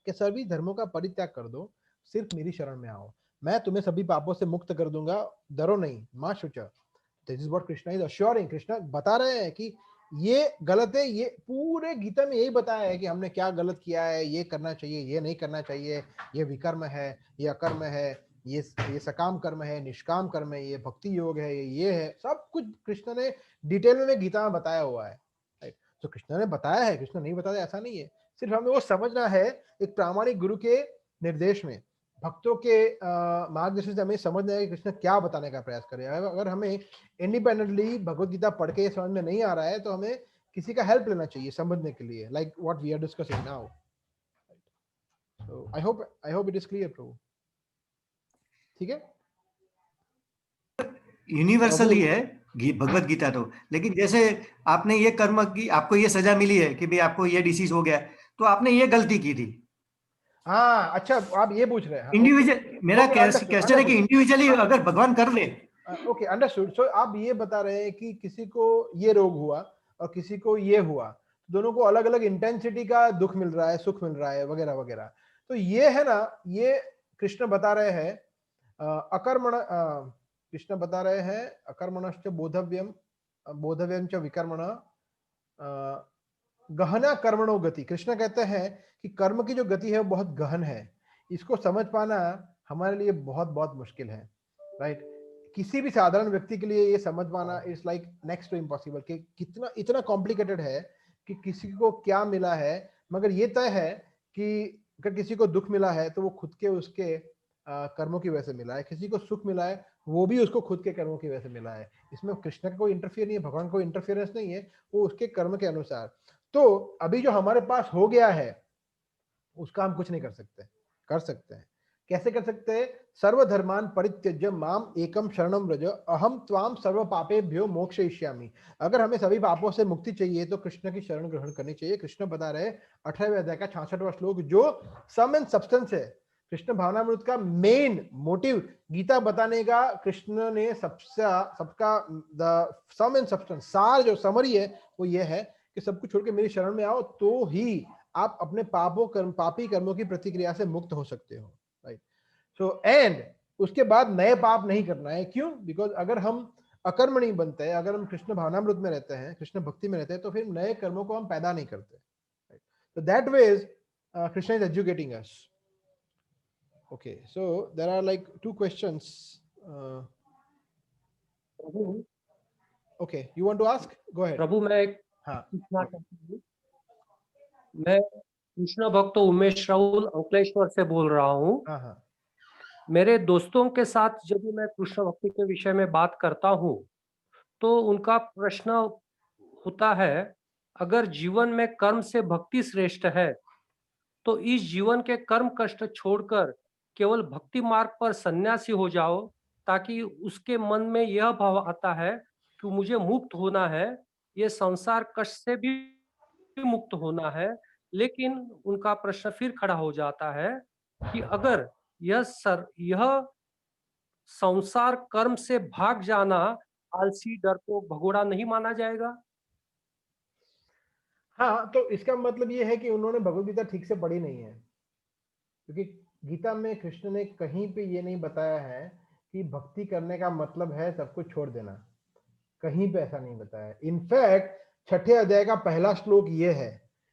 कि सभी धर्मों का परित्याग कर दो, सिर्फ मेरी शरण में आओ, मैं तुम्हें सभी पापों से मुक्त कर दूंगा, डरो नहीं, मां शुच। This is what Krishna is assuring. Krishna बता रहे हैं कि ये गलत है। ये पूरे गीता में यही बताया है कि हमने क्या गलत किया है, ये करना चाहिए, ये नहीं करना चाहिए, ये विकर्म है, ये अकर्म है, ये सकाम कर्म है, निष्काम कर्म है, ये भक्ति योग है, ये है, सब कुछ कृष्ण ने डिटेल में गीता में बताया हुआ है, राइट? तो कृष्ण ने बताया है, कृष्ण नहीं बताया ऐसा नहीं है। सिर्फ हमें वो समझना है, एक प्रामाणिक गुरु के निर्देश में, भक्तों के मार्गदर्शन से हमें समझना है कि कृष्ण क्या बताने का प्रयास कर रहे हैं। अगर हमें इंडिपेंडेंटली भगवत गीता पढ़ के समझ में नहीं आ रहा है, तो हमें किसी का हेल्प लेना चाहिए समझने के लिए, like what we are discussing now. So I hope it is clear Prabhu. ठीक है, यूनिवर्सली है भगवत गीता तो। लेकिन जैसे आपने ये कर्म की, आपको ये सजा मिली है कि भाई आपको ये डिसीज हो गया, तो आपने ये गलती की थी। हाँ, अच्छा, आप ये पूछ रहे हैं। इंडिविजुअल मेरा क्वेश्चन है कि इंडिविजुअली अगर भगवान कर ले। Okay, understood. सो आप ये बता रहे हैं कि किसी को ये रोग हुआ और किसी को ये हुआ, दोनों को अलग अलग इंटेंसिटी का दुख मिल रहा है, सुख मिल रहा है, वगैरह वगैरह। तो ये है ना, ये कृष्ण बता रहे हैं अकर्मण, कृष्ण बता रहे हैं अकर्मणश्च बोधव्यम बोधव्यम च विकर्मण गहना कर्मणो गति। कृष्ण कहते हैं कि कर्म की जो गति है वो बहुत गहन है, इसको समझ पाना हमारे लिए बहुत बहुत मुश्किल है, राइट? किसी भी साधारण व्यक्ति के लिए ये समझ पाना is like next to impossible, कि कितना इतना कॉम्प्लिकेटेड है कि किसी को क्या मिला है। मगर ये तय है कि अगर किसी को दुख मिला है तो वो खुद के उसके कर्मों की वजह से मिला है, किसी को सुख मिला है वो भी उसको खुद के कर्मों की वजह से मिला है। इसमें कृष्ण का कोई इंटरफियर नहीं है, भगवान कोई इंटरफियरेंस नहीं है, वो उसके कर्म के अनुसार। तो अभी जो हमारे पास हो गया है उसका हम कुछ नहीं कर सकते। कर सकते हैं, कैसे कर सकते हैं? सर्वधर्मान परित्यज्य माम एकम शरणम व्रज अहम त्वाम सर्व पापेभ्यो मोक्षयिष्यामि। अगर हमें सभी पापों से मुक्ति चाहिए तो कृष्ण की शरण ग्रहण करनी चाहिए। कृष्ण बता रहे 18वें अध्याय का 66वां श्लोक, जो सम एंड सब्सटेंस है। कृष्ण भावनामृत का मेन मोटिव गीता बताने का, कृष्ण ने सबका द सम एंड सब्सटेंस, सार जो समरी है वो ये है कि सब कुछ छोड़ के मेरी शरण में आओ, तो ही आप अपने पापी कर्मों की प्रतिक्रिया से मुक्त हो सकते हो, राइट? सो एंड उसके बाद नए पाप नहीं करना है। क्यों? बिकॉज अगर हम अकर्म नहीं बनते हैं, अगर हम कृष्ण भावनामृत में रहते हैं, कृष्ण भक्ति में रहते हैं, तो फिर नए कर्मों को हम पैदा नहीं करते, राइट? तो that way Krishna is educating us. Okay, so there are like two questions. Okay, you want to ask? Go ahead. प्रभु, मैं एक हाँ, पूछना चाहता हूँ। मैं कृष्ण भक्त उमेश राहुल अंकलेश्वर से बोल रहा हूँ। हाँ, हाँ, मेरे दोस्तों के साथ जब भी मैं कृष्ण भक्ति के विषय में बात करता हूँ तो उनका प्रश्न होता है, अगर जीवन में कर्म से भक्ति श्रेष्ठ है तो इस जीवन के कर्म कष्ट छोड़कर केवल भक्ति मार्ग पर सन्यासी हो जाओ, ताकि उसके मन में यह भाव आता है कि मुझे मुक्त होना है, ये संसार कष्ट से भी मुक्त होना है। लेकिन उनका प्रश्न फिर खड़ा हो जाता है कि अगर यह संसार कर्म से भाग जाना आलसी, डरपोक, भगोड़ा नहीं माना जाएगा? हाँ, तो इसका मतलब ये है कि उन्होंने भगवत गीता ठीक से पढ़ी नहीं है, क्योंकि गीता में कृष्ण ने कहीं पे ये नहीं बताया है कि भक्ति करने का मतलब है सब कुछ छोड़ देना, कहीं पे ऐसा नहीं बताया। इनफैक्ट छठे अध्याय का पहला श्लोक ये है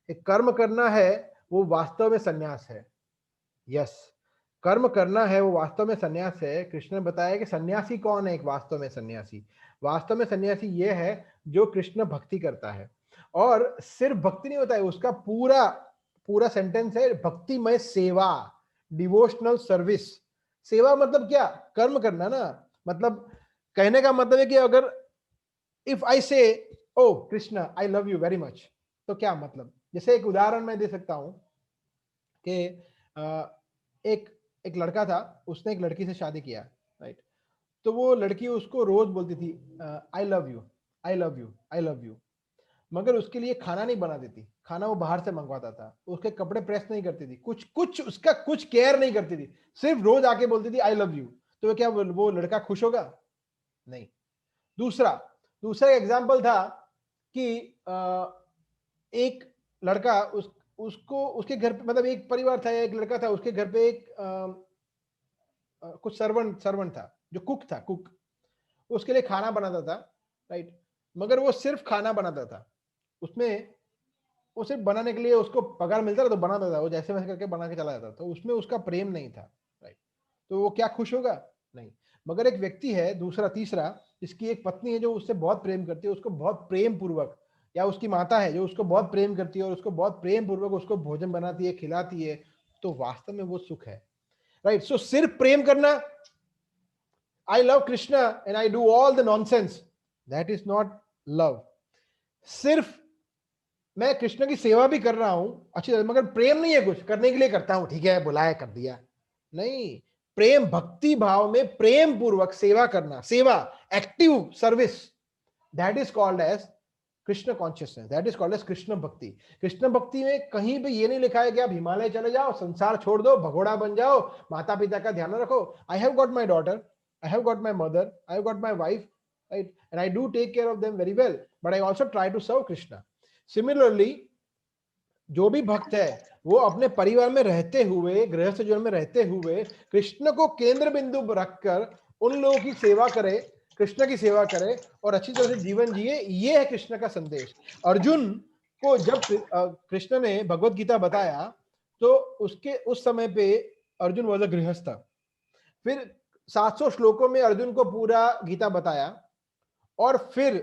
कि कर्म करना है वो वास्तव में संन्यास है। यस, कर्म करना है वो वास्तव में संन्यास है। कृष्ण ने बताया कि सन्यासी कौन है, एक वास्तव में सन्यासी। वास्तव में सन्यासी ये है जो कृष्ण भक्ति करता है, और सिर्फ भक्ति नहीं होता है, उसका पूरा पूरा सेंटेंस है भक्तिमय सेवा, डिवोशनल सर्विस। सेवा मतलब क्या, कर्म करना ना। मतलब कहने का मतलब है कि अगर if I say O Krishna I love you very much, तो क्या मतलब, जैसे एक उदाहरण मैं दे सकता हूं कि एक एक लड़का था, उसने एक लड़की से शादी किया, राइट। तो वो लड़की उसको रोज बोलती थी आई love you, I love you, I love you, मगर उसके लिए खाना नहीं बना देती, खाना वो बाहर से मंगवाता था, उसके कपड़े प्रेस नहीं करती थी, कुछ कुछ उसका कुछ केयर नहीं करती थी, सिर्फ रोज आके बोलती थी आई लव यू। तो क्या वो लड़का खुश होगा? नहीं। दूसरा दूसरा एग्जाम्पल था कि एक लड़का उसको उसके घर पे, मतलब एक परिवार था, एक लड़का था, उसके घर पे एक कुछ सर्वेंट सर्वेंट था, जो कुक था, कुक उसके लिए खाना बनाता था, राइट। मगर वो सिर्फ खाना बनाता था, उसमें वो सिर्फ बनाने के लिए उसको पगार मिलता था तो बनाता था, वो जैसे वैसे करके बना के चला जाता था, तो उसमें उसका प्रेम नहीं था, राइट। तो वो क्या खुश होगा? नहीं। मगर एक व्यक्ति है दूसरा तीसरा, जिसकी एक पत्नी है जो उससे बहुत प्रेम करती है, उसको बहुत प्रेम पूर्वक, या उसकी माता है जो उसको बहुत प्रेम करती है और उसको बहुत प्रेम पूर्वक उसको भोजन बनाती है, खिलाती है, तो वास्तव में वो सुख है, राइट। सो सिर्फ प्रेम करना, I love Krishna and I do all the nonsense, that is not love. सिर्फ मैं कृष्ण की सेवा भी कर रहा हूं अच्छी तरह, मगर प्रेम नहीं है, कुछ करने के लिए करता हूं, ठीक है बुलाया कर दिया, नहीं। प्रेम, भक्ति भाव में प्रेम पूर्वक सेवा करना, सेवा, active service, that is called as Krishna consciousness, that is called as Krishna bhakti. Krishna भक्ति में कहीं पे ये नहीं लिखा है कि आप हिमालय चले जाओ, संसार छोड़ दो, भगोड़ा बन जाओ, माता पिता का ध्यान रखो। I have got my daughter, I have got my mother, I have got my wife, right? And I do take care of them very well. But I also try to serve Krishna. Similarly, जो भी भक्त है वो अपने परिवार में रहते हुए, गृहस्थ जीवन में रहते हुए, कृष्ण को केंद्र बिंदु रखकर उन लोगों की सेवा करे, कृष्ण की सेवा करे और अच्छी तरह से जीवन जिए, ये है कृष्ण का संदेश। अर्जुन को जब कृष्ण ने भगवत गीता बताया, तो उसके उस समय पे अर्जुन वॉज अ गृहस्थ। फिर 700 श्लोकों में अर्जुन को पूरा गीता बताया, और फिर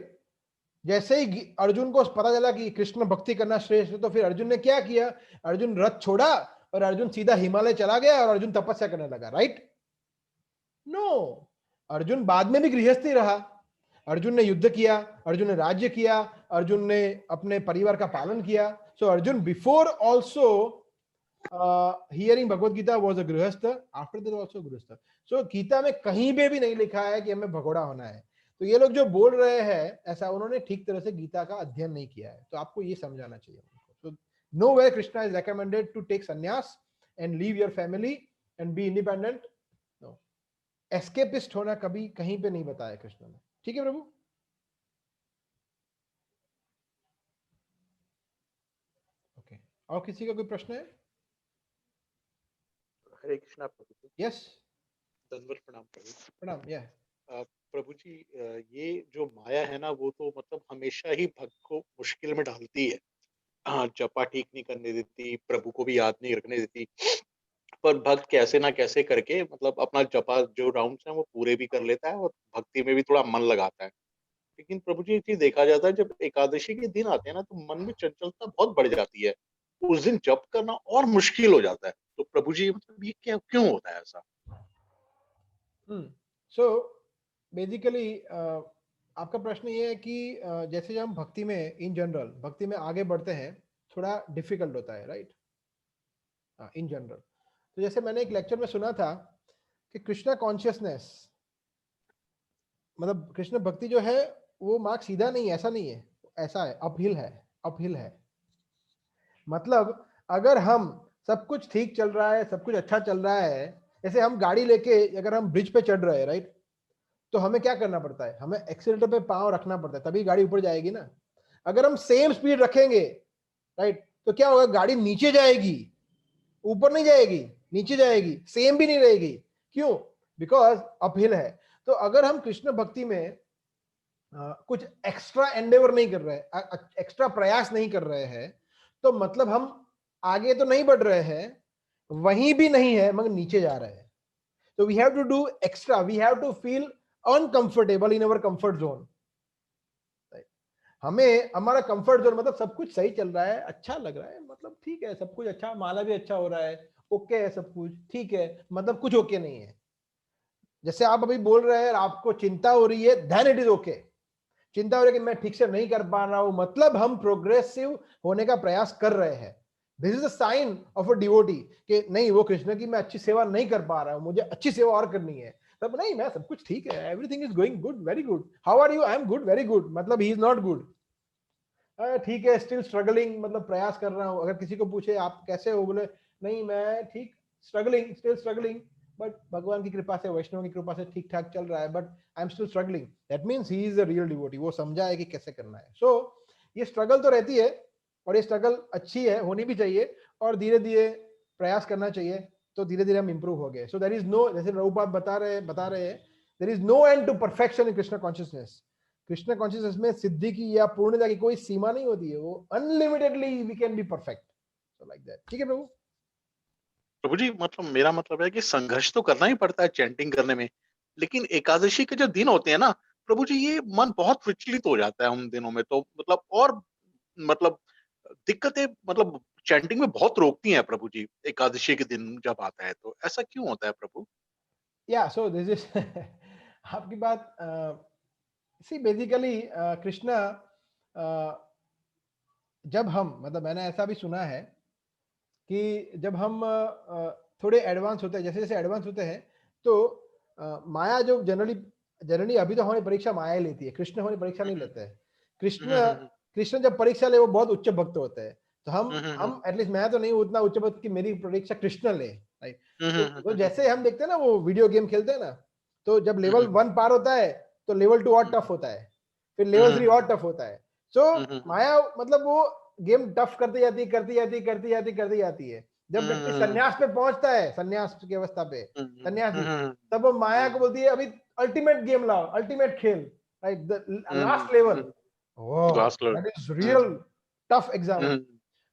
जैसे ही अर्जुन को पता चला कि कृष्ण भक्ति करना श्रेष्ठ है, तो फिर अर्जुन ने क्या किया, अर्जुन रथ छोड़ा और अर्जुन सीधा हिमालय चला गया और अर्जुन तपस्या करने लगा, राइट? नो, अर्जुन बाद में भी गृहस्थी रहा, अर्जुन ने युद्ध किया, अर्जुन ने राज्य किया, अर्जुन ने अपने परिवार का पालन किया। So Arjuna before also hearing Bhagavad Gita was a grihastha, after that also गृहस्थ। सो गीता में कहीं पे भी नहीं लिखा है कि हमें भगोड़ा होना है। तो ये लोग जो बोल रहे हैं ऐसा, उन्होंने ठीक तरह से गीता का अध्ययन नहीं किया है, तो आपको ये समझाना चाहिए उनको। So no way Krishna is recommended to take sannyasa and leave your family and be independent. No, escapist होना कभी कहीं पे नहीं बताया कृष्ण ने। ठीक है प्रभु? ओके, और किसी का कोई प्रश्न है? हरे कृष्णा प्रभु जी। यस, दंडवत प्रणाम प्रभु। प्रणाम। या प्रभु जी, ये जो माया है ना, वो तो मतलब हमेशा ही भक्त को मुश्किल में डालती है। हाँ, जपा ठीक नहीं करने देती, प्रभु को भी याद नहीं रखने देती, पर भक्त कैसे ना कैसे करके मतलब अपना जपा जो राउंड्स हैं वो पूरे भी कर लेता है और भक्ति में भी थोड़ा मन लगाता है। लेकिन प्रभु जी, एक चीज देखा जाता है, जब एकादशी के दिन आते हैं ना, तो मन में चंचलता बहुत बढ़ जाती है, उस दिन जप करना और मुश्किल हो जाता है। तो प्रभु जी, मतलब ये क्या, क्यों होता है ऐसा? सो बेसिकली आपका प्रश्न ये है कि जैसे जब हम भक्ति में, इन जनरल भक्ति में आगे बढ़ते हैं, थोड़ा डिफिकल्ट होता है, राइट? इन जनरल। तो जैसे मैंने एक लेक्चर में सुना था कि कृष्णा कॉन्शियसनेस, मतलब कृष्ण भक्ति जो है वो मार्ग सीधा नहीं है, ऐसा नहीं है, ऐसा है, अपहिल है, अपहिल है। मतलब अगर हम सब कुछ ठीक चल रहा है, सब कुछ अच्छा चल रहा है, जैसे हम गाड़ी लेके अगर हम ब्रिज पे चढ़ रहे हैं, राइट, तो हमें क्या करना पड़ता है, हमें एक्सीलेटर पे पांव रखना पड़ता है, तभी गाड़ी ऊपर जाएगी ना। अगर हम सेम स्पीड रखेंगे राइट? तो क्या होगा, गाड़ी नीचे जाएगी, ऊपर नहीं जाएगी, नीचे जाएगी, सेम भी नहीं रहेगी। क्यों? बिकॉज अपहिल है। तो अगर हम कृष्ण भक्ति में कुछ एक्स्ट्रा एंडेवर नहीं कर रहे, एक्स्ट्रा प्रयास नहीं कर रहे हैं, तो मतलब हम आगे तो नहीं बढ़ रहे हैं, वहीं भी नहीं है, मगर नीचे जा रहे हैं। तो we have to do extra, we have to feel uncomfortable in our comfort zone. हमें हमारा कंफर्ट जोन मतलब सब कुछ सही चल रहा है, अच्छा लग रहा है, मतलब ठीक है, सब कुछ अच्छा, माला भी अच्छा हो रहा है, ओके है, सब कुछ ठीक है, मतलब कुछ ओके नहीं है। जैसे आप अभी बोल रहे हैं, आपको चिंता हो रही है, देन इट इज ओके। चिंता हो रही है कि मैं ठीक से नहीं कर पा रहा हूं, मतलब हम प्रोग्रेसिव होने का प्रयास कर रहे हैं। This is a sign of a devotee कि नहीं, वो कृष्ण की मैं अच्छी सेवा नहीं कर पा रहा हूं, मुझे अच्छी सेवा और करनी है। तब नहीं, मैं सब कुछ ठीक है, everything is going good, very good, how are you, I am good, very good, मतलब ही इज नॉट गुड, ठीक है, स्टिल स्ट्रगलिंग, मतलब प्रयास कर रहा हूं। अगर किसी को पूछे आप कैसे हो, बोले नहीं मैं ठीक, स्ट्रगलिंग, स्टिल स्ट्रगलिंग, बट भगवान की कृपा से, वैष्णव की कृपा से ठीक ठाक चल रहा है, but I am still struggling, that means he is a real devotee, वो समझा है कि कैसे करना है। सो ये स्ट्रगल तो रहती है, और ये स्ट्रगल अच्छी है, होनी भी चाहिए, और धीरे धीरे प्रयास करना चाहिए, तो धीरे धीरे हम इंप्रूव हो गए। सो देयर इज नो, जैसे प्रभुपाद बता रहे हैं, there is no end to perfection in Krishna consciousness. Krishna consciousness में सिद्धि की या पूर्णता की कोई सीमा नहीं होती है, वो unlimitedly we can be perfect, so like that. ठीक है प्रभु? प्रभु जी, मतलब मेरा मतलब है कि संघर्ष तो करना ही पड़ता है चैंटिंग करने में, लेकिन एकादशी के जो दिन होते हैं ना प्रभु जी, ये मन बहुत विचलित हो जाता है उन दिनों में, तो मतलब और मतलब दिक्कतें मतलब चैंटिंग में बहुत रोकती हैं प्रभु जी, एकादशी के दिन जब आता है तो ऐसा क्यों होता है प्रभु? या सो दिस इज आपकी बात, सी बेसिकली कृष्णा, जब हम, मतलब मैंने ऐसा भी सुना है कि जब हम थोड़े एडवांस होते हैं, जैसे जैसे एडवांस होते हैं, तो माया जो जनरली जनरली अभी तो हमारी परीक्षा माया ही लेती है, कृष्ण हमारी परीक्षा नहीं लेते हैं। कृष्ण हम्म, कृष्ण जब परीक्षा ले, वो बहुत उच्च भक्त होते हैं। तो हम्म, हम एटलीस्ट, मैं तो नहीं हूं उतना उच्च भक्त कि मेरी परीक्षा कृष्ण ले, राइट? तो हम्म, जैसे हम देखते हैं ना, वो वीडियो गेम खेलते हैं ना, तो जब लेवल 1 पार होता है, तो लेवल 2 और टफ होता है, फिर लेवल 3 और टफ होता है। सो माया मतलब वो गेम टफ करती जाती है, करती जाती है, करती जाती है, करती जाती है। जब व्यक्ति संन्यास पे पहुंचता है, संन्यास की अवस्था पे, सन्यासी, तब वो माया को बोलती है अभी अल्टीमेट गेम लाओ, अल्टीमेट खेल, right? The last level, oh last that is real tough exam.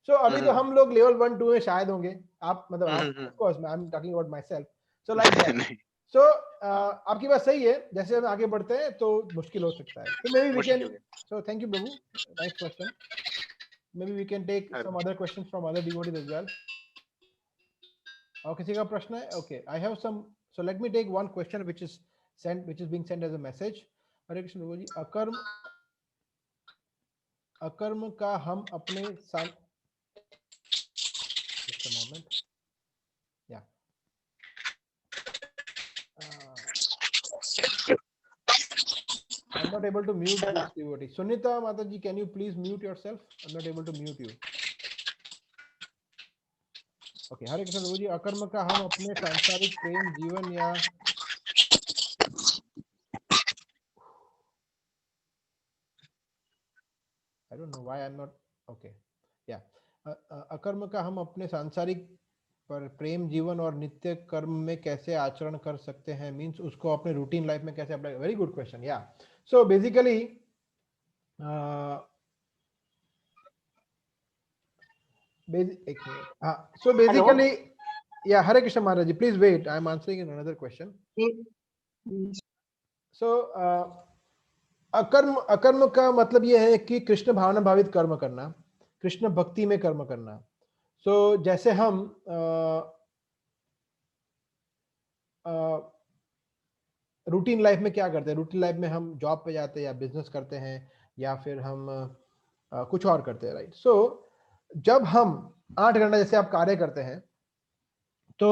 So अभी तो हम लोग लेवल 1 2 में शायद होंगे, आप मतलब आप, of course I am talking about my self, so like that. नहीं, सो आपकी बात सही है, जैसे हम आगे बढ़ते हैं तो मुश्किल हो सकता है, तो मे बी वी कैन, मुश्किल है। So thank you Prabhu, nice question. Maybe we can take some other questions from other devotees as well. और किसी का प्रश्न है? Okay, I have some. So let me take one question which is being sent as a message. हरे कृष्ण प्रभु जी, अकर्म का हम अपने just a moment. Yeah. I'm not able to mute this devotee. Sunita Mataji, can you please mute yourself? I'm not able to mute you. Okay, हरे कृष्ण प्रभु जी, अकर्म का हम अपने सांसारिक प्रेम जीवन या I don't know why I'm not okay. Yeah. अकर्म का हम अपने सांसारिक पर प्रेम जीवन और नित्य कर्म में कैसे आचरण कर सकते हैं, मींस उसको अपने रूटीन लाइफ में कैसे अप्लाई। Very good question. या सो बेसिकली एक मिनट, हाँ, सो बेसिकली या Hare Krishna Maharaj ji, please wait, I am answering in another question. So अकर्म का मतलब यह है कि कृष्ण भावना भावित कर्म करना, कृष्ण भक्ति में कर्म करना। सो जैसे हम रूटीन लाइफ में क्या करते हैं, रूटीन लाइफ में हम जॉब पे जाते हैं या बिजनेस करते हैं या फिर हम कुछ और करते हैं, राइट? सो जब हम 8 घंटा जैसे आप कार्य करते हैं, तो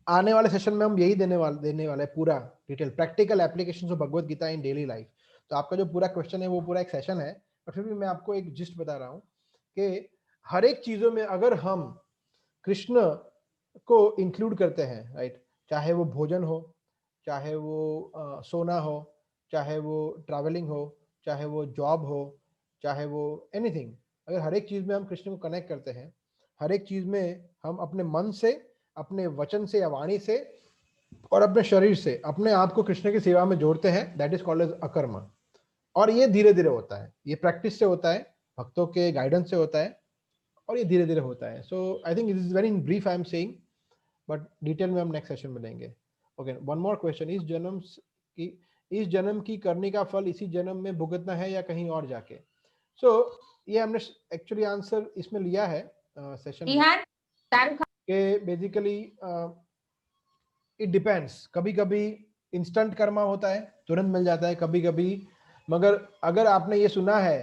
आने वाले सेशन में हम यही देने वाले पूरा detail practical application of Bhagavad Gita in daily life. तो आपका जो पूरा क्वेश्चन है वो पूरा एक सेशन है, और फिर भी मैं आपको एक जिस्ट बता रहा हूँ कि हर एक चीजों में अगर हम कृष्ण को इंक्लूड करते हैं, राइट, चाहे वो भोजन हो, चाहे वो सोना हो, चाहे वो ट्रैवलिंग हो, चाहे वो जॉब हो, चाहे वो एनीथिंग, अगर हर एक चीज में हम कृष्ण को कनेक्ट करते हैं, हर एक चीज में हम अपने मन से, अपने वचन से या वाणी से और अपने शरीर से अपने आप को कृष्ण की सेवा में जोड़ते हैं, दैट इज कॉल्ड एज अकर्म। और ये धीरे धीरे होता है, ये प्रैक्टिस से होता है, भक्तों के गाइडेंस से होता है, और ये धीरे धीरे होता है। So I think it is very in brief I am saying, but detail में हम नेक्स्ट सेशन में लेंगे। ओके, वन मोर क्वेश्चन, इस जन्म की करने का फल इसी जन्म में भुगतना है या कहीं और जाके? सो ये हमने एक्चुअली आंसर इसमें लिया है सेशन में कि बेसिकली इट डिपेंड्स, कभी कभी इंस्टेंट कर्मा होता है, तुरंत मिल जाता है, कभी कभी, मगर अगर आपने ये सुना है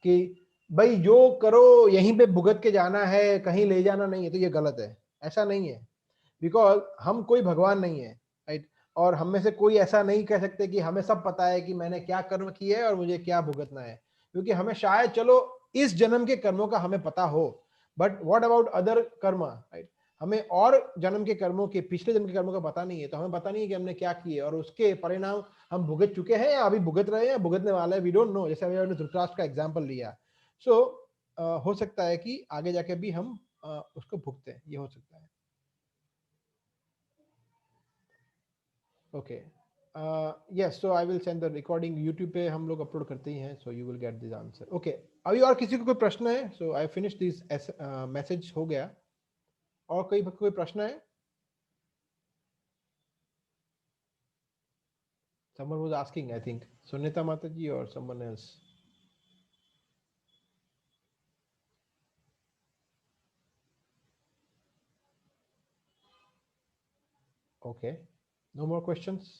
कि भाई जो करो यहीं पे भुगत के जाना है, कहीं ले जाना नहीं है, तो ये गलत है। ऐसा नहीं है, बिकॉज हम कोई भगवान नहीं है, राइट? और हम में से कोई ऐसा नहीं कह सकते कि हमें सब पता है कि मैंने क्या कर्म किए और मुझे क्या भुगतना है, क्योंकि हमें शायद चलो इस जन्म के कर्मों का हमें पता हो, but what about other Karma, right? हमें और जन्म के कर्मों के, पिछले जन्म के कर्मों का पता नहीं है, तो हमें पता नहीं है कि हमने क्या किए और उसके परिणाम हम भुगत चुके हैं या अभी भुगत रहे हैं या भुगतने वाले हैं, वी डोंट नो। जैसे हमने धृतराष्ट्र का एग्जांपल लिया, सो हो सकता है कि आगे जाके भी हम उसको भुगते हैं, ये हो सकता है। Okay, yes, so I will send the recording, YouTube पे हम लोग अपलोड करते ही हैं, सो you will get this answer. Okay, अभी और किसी को कोई प्रश्न है? So I finish this message, हो गया। और कोई प्रश्न है? Someone was asking, I think Sunita Mataji or someone else. Okay, no more questions.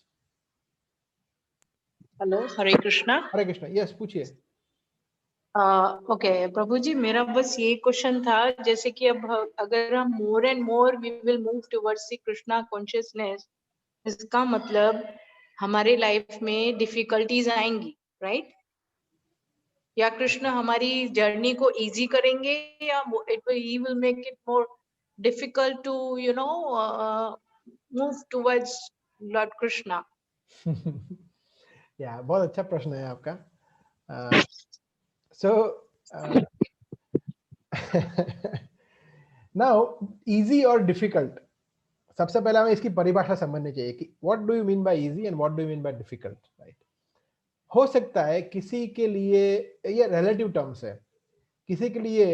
Hello, Hare Krishna. Hare Krishna, yes, पूछिए। ओके प्रभु जी, मेरा बस ये क्वेश्चन था, जैसे कि अब अगर हम more and more we will move towards the Krishna consciousness, इसका मतलब हमारे लाइफ में डिफिकल्टीज आएंगी, राइट? या कृष्ण हमारी जर्नी को इजी करेंगे या he will make it more difficult to you know move towards lord Krishna? या बहुत अच्छा प्रश्न है आपका। सो नाउ इजी और डिफिकल्ट, सबसे पहले हमें इसकी परिभाषा समझनी चाहिए कि what do you mean by easy and what do you mean by difficult, right? हो सकता है किसी के लिए, ये रिलेटिव टर्म्स है, किसी के लिए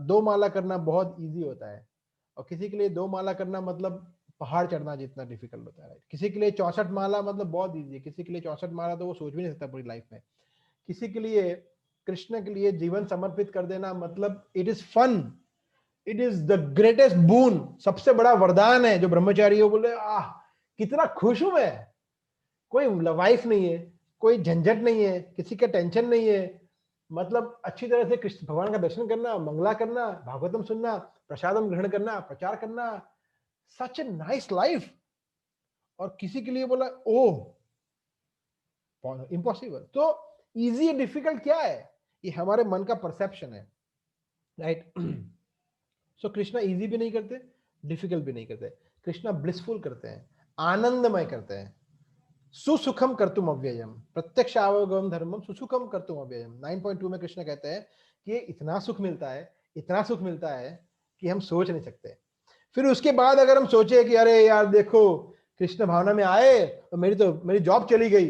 2 माला करना बहुत इजी होता है और किसी के लिए 2 माला करना मतलब पहाड़ चढ़ना जितना डिफिकल्ट होता है, राइट? किसी के लिए 64 माला मतलब बहुत इजी है, किसी के लिए 64 माला तो वो सोच भी नहीं सकता पूरी लाइफ में। किसी के लिए कृष्ण के लिए जीवन समर्पित कर देना मतलब it is fun, it is the greatest boon, सबसे बड़ा वरदान है जो ब्रह्मचारी हो बोले आह कितना खुश हूं मैं, कोई वाइफ नहीं है, कोई झंझट नहीं है, किसी का टेंशन नहीं है, मतलब अच्छी तरह से कृष्ण भगवान का दर्शन करना, मंगला करना, भागवतम सुनना, प्रसादम ग्रहण करना, प्रचार करना, सच ए नाइस लाइफ। और किसी के लिए बोला ओह इम्पॉसिबल। तो इजी एंड डिफिकल्ट क्या है? ये हमारे मन का परसेप्शन है, राइट? सो कृष्णा इजी भी नहीं करते, डिफिकल्ट भी नहीं करते, कृष्णा ब्लिसफुल करते हैं, आनंदमय करते हैं। सुसुखम कर्तुम अव्ययम, प्रत्यक्ष अवगम धर्मम सुसुखम कर्तुम अव्ययम। 9.2 में कृष्ण कहते हैं कि इतना सुख मिलता है, इतना सुख मिलता है कि हम सोच नहीं सकते। फिर उसके बाद अगर हम सोचे कि अरे यार देखो कृष्ण भावना में आए तो मेरी जॉब चली गई,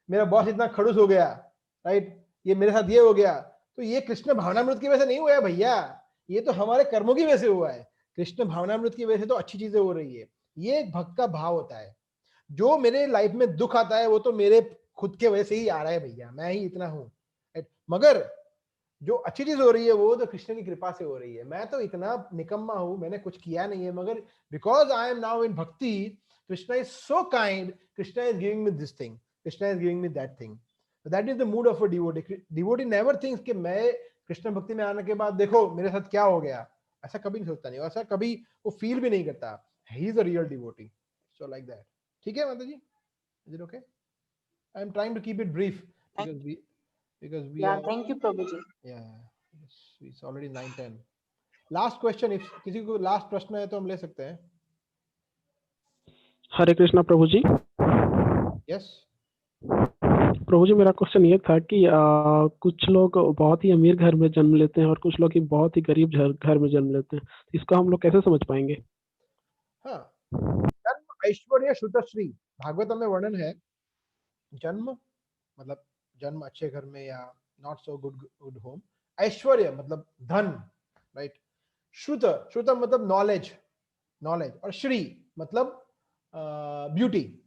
मेरा बॉस इतना खड़ूस हो गया, राइट, ये मेरे साथ ये हो गया, तो ये कृष्ण भावनामृत की वजह से नहीं हुआ है भैया, ये तो हमारे कर्मों की वजह से हुआ है। कृष्ण भावनामृत की वजह से तो अच्छी चीजें हो रही है। ये एक भक्त का भाव होता है। जो मेरे लाइफ में दुख आता है वो तो मेरे खुद के वजह से ही आ रहा है भैया, मैं ही इतना हूं, मगर जो अच्छी चीज हो रही है वो तो कृष्ण की कृपा से हो रही है। मैं तो इतना निकम्मा हूं, मैंने कुछ किया नहीं है, मगर because I am now in bhakti, Krishna is so kind, Krishna is giving me this thing, Krishna is giving me that thing. That is the mood of a devotee. Devotee never thinks कि मैं कृष्ण भक्ति में आने के बाद देखो मेरे साथ क्या हो गया, ऐसा कभी नहीं सोचता, नहीं ऐसा कभी वो फील भी नहीं करता। He is a real devotee, so like that. ठीक है माता जी, is it okay? I am trying to keep it brief because we Yeah, are, thank you Prabhu ji. it's already 9:10. Last question, if किसी को last प्रश्न है तो हम ले सकते हैं। हरे कृष्णा प्रभु जी। यस प्रभु जी, मेरा क्वेश्चन ये था कि कुछ लोग बहुत ही अमीर घर में जन्म लेते हैं और कुछ लोग ही बहुत ही गरीब घर में जन्म लेते हैं, इसको हम लोग कैसे समझ पाएंगे? हाँ, जन्म ऐश्वर्य श्रुतश्री भागवतम में वर्णन है। जन्म मतलब जन्म अच्छे घर में या नॉट सो गुड होम। ऐश्वर्य मतलब धन, राइट। श्रुत श्रुत मतलब नॉलेज और श्री मतलब ब्यूटी।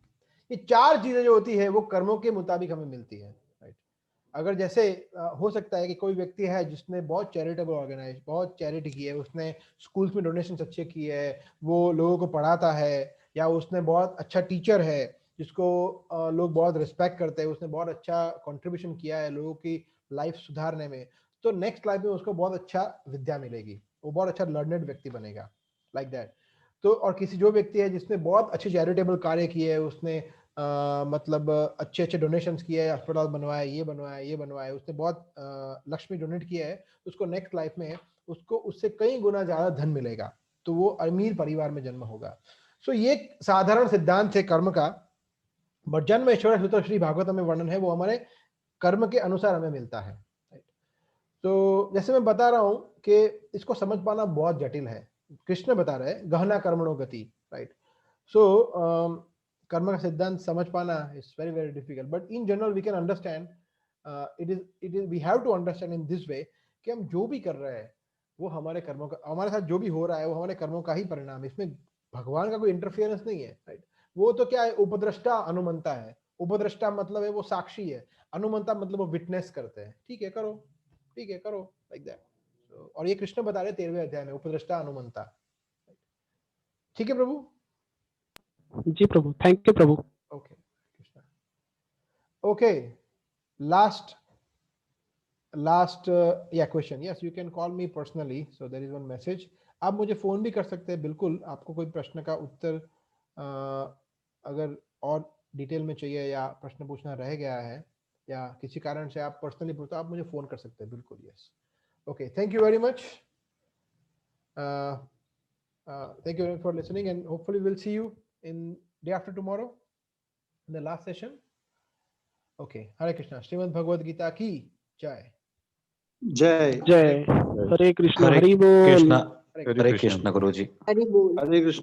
ये चार चीजें जो होती है वो कर्मों के मुताबिक हमें मिलती है, राइट। अगर जैसे हो सकता है कि कोई व्यक्ति है जिसने बहुत चैरिटेबल ऑर्गेनाइज, बहुत चैरिटी की है, उसने स्कूल्स में डोनेशंस अच्छे किए है, वो लोगों को पढ़ाता है, या उसने बहुत अच्छा टीचर है जिसको लोग बहुत रिस्पेक्ट करते हैं, उसने बहुत अच्छा कंट्रीब्यूशन किया है लोगों की लाइफ सुधारने में, तो नेक्स्ट लाइफ में उसको बहुत अच्छा विद्या मिलेगी, वो बहुत अच्छा लर्नेड व्यक्ति बनेगा, लाइक दैट। तो और किसी जो व्यक्ति है जिसने बहुत अच्छे चैरिटेबल कार्य किए है, उसने मतलब अच्छे अच्छे डोनेशंस किए है, अस्पताल बनवाए, ये बनवाए, उसने बहुत लक्ष्मी डोनेट किया है, उसको नेक्स्ट लाइफ में उसको उससे कई गुना ज्यादा धन मिलेगा, तो वो अमीर परिवार में जन्म होगा। सो ये साधारण सिद्धांत है कर्म का, बट जन्म ऐश्वर्य श्रुत श्री भागवत में वर्णन है वो हमारे कर्म के अनुसार हमें मिलता है। तो जैसे मैं बता रहा हूं कि इसको समझ पाना बहुत जटिल है। कृष्ण बता रहे हैं गहना कर्मणो गति, राइट। सो कर्म का सिद्धांत समझ पाना is very very difficult, but in general we can understand, it is we have to understand in this way कि हम जो भी कर रहे हैं वो हमारे कर्मों का, हमारे साथ जो भी हो रहा है वो हमारे कर्मों का ही परिणाम है, इसमें भगवान का कोई इंटरफियरेंस नहीं है, राइट। वो तो क्या है, उपद्रष्टा अनुमंता है। उपद्रष्टा मतलब है वो साक्षी है, अनुमंता मतलब वो विटनेस करते हैं, ठीक है करो, ठीक है करो, लाइक दैट। और ये कृष्ण बता रहे 13वें अध्याय में, उपद्रष्टा अनुमंता। ठीक है प्रभु? जी प्रभु, थैंक यू प्रभु। ओके कृष्णा। ओके, लास्ट या question. Yes, you can call me personally, so there is one message. आप मुझे फोन भी कर सकते हैं, बिल्कुल। आपको कोई प्रश्न का उत्तर अगर और डिटेल में चाहिए या प्रश्न पूछना रह गया है या किसी कारण से आप पर्सनली पूछते, आप मुझे फोन कर सकते हैं, बिल्कुल। Yes, okay, thank you very much, thank you for listening, and hopefully we'll see you in day after tomorrow in the last session. Okay, Hare Krishna, Srimad Bhagavad Gita की जय। जय जय हरे कृष्ण, हरे हरि बोल। कृष्णा हरे हरे कृष्ण गुरु जी। हरि बोल। हरे कृष्ण।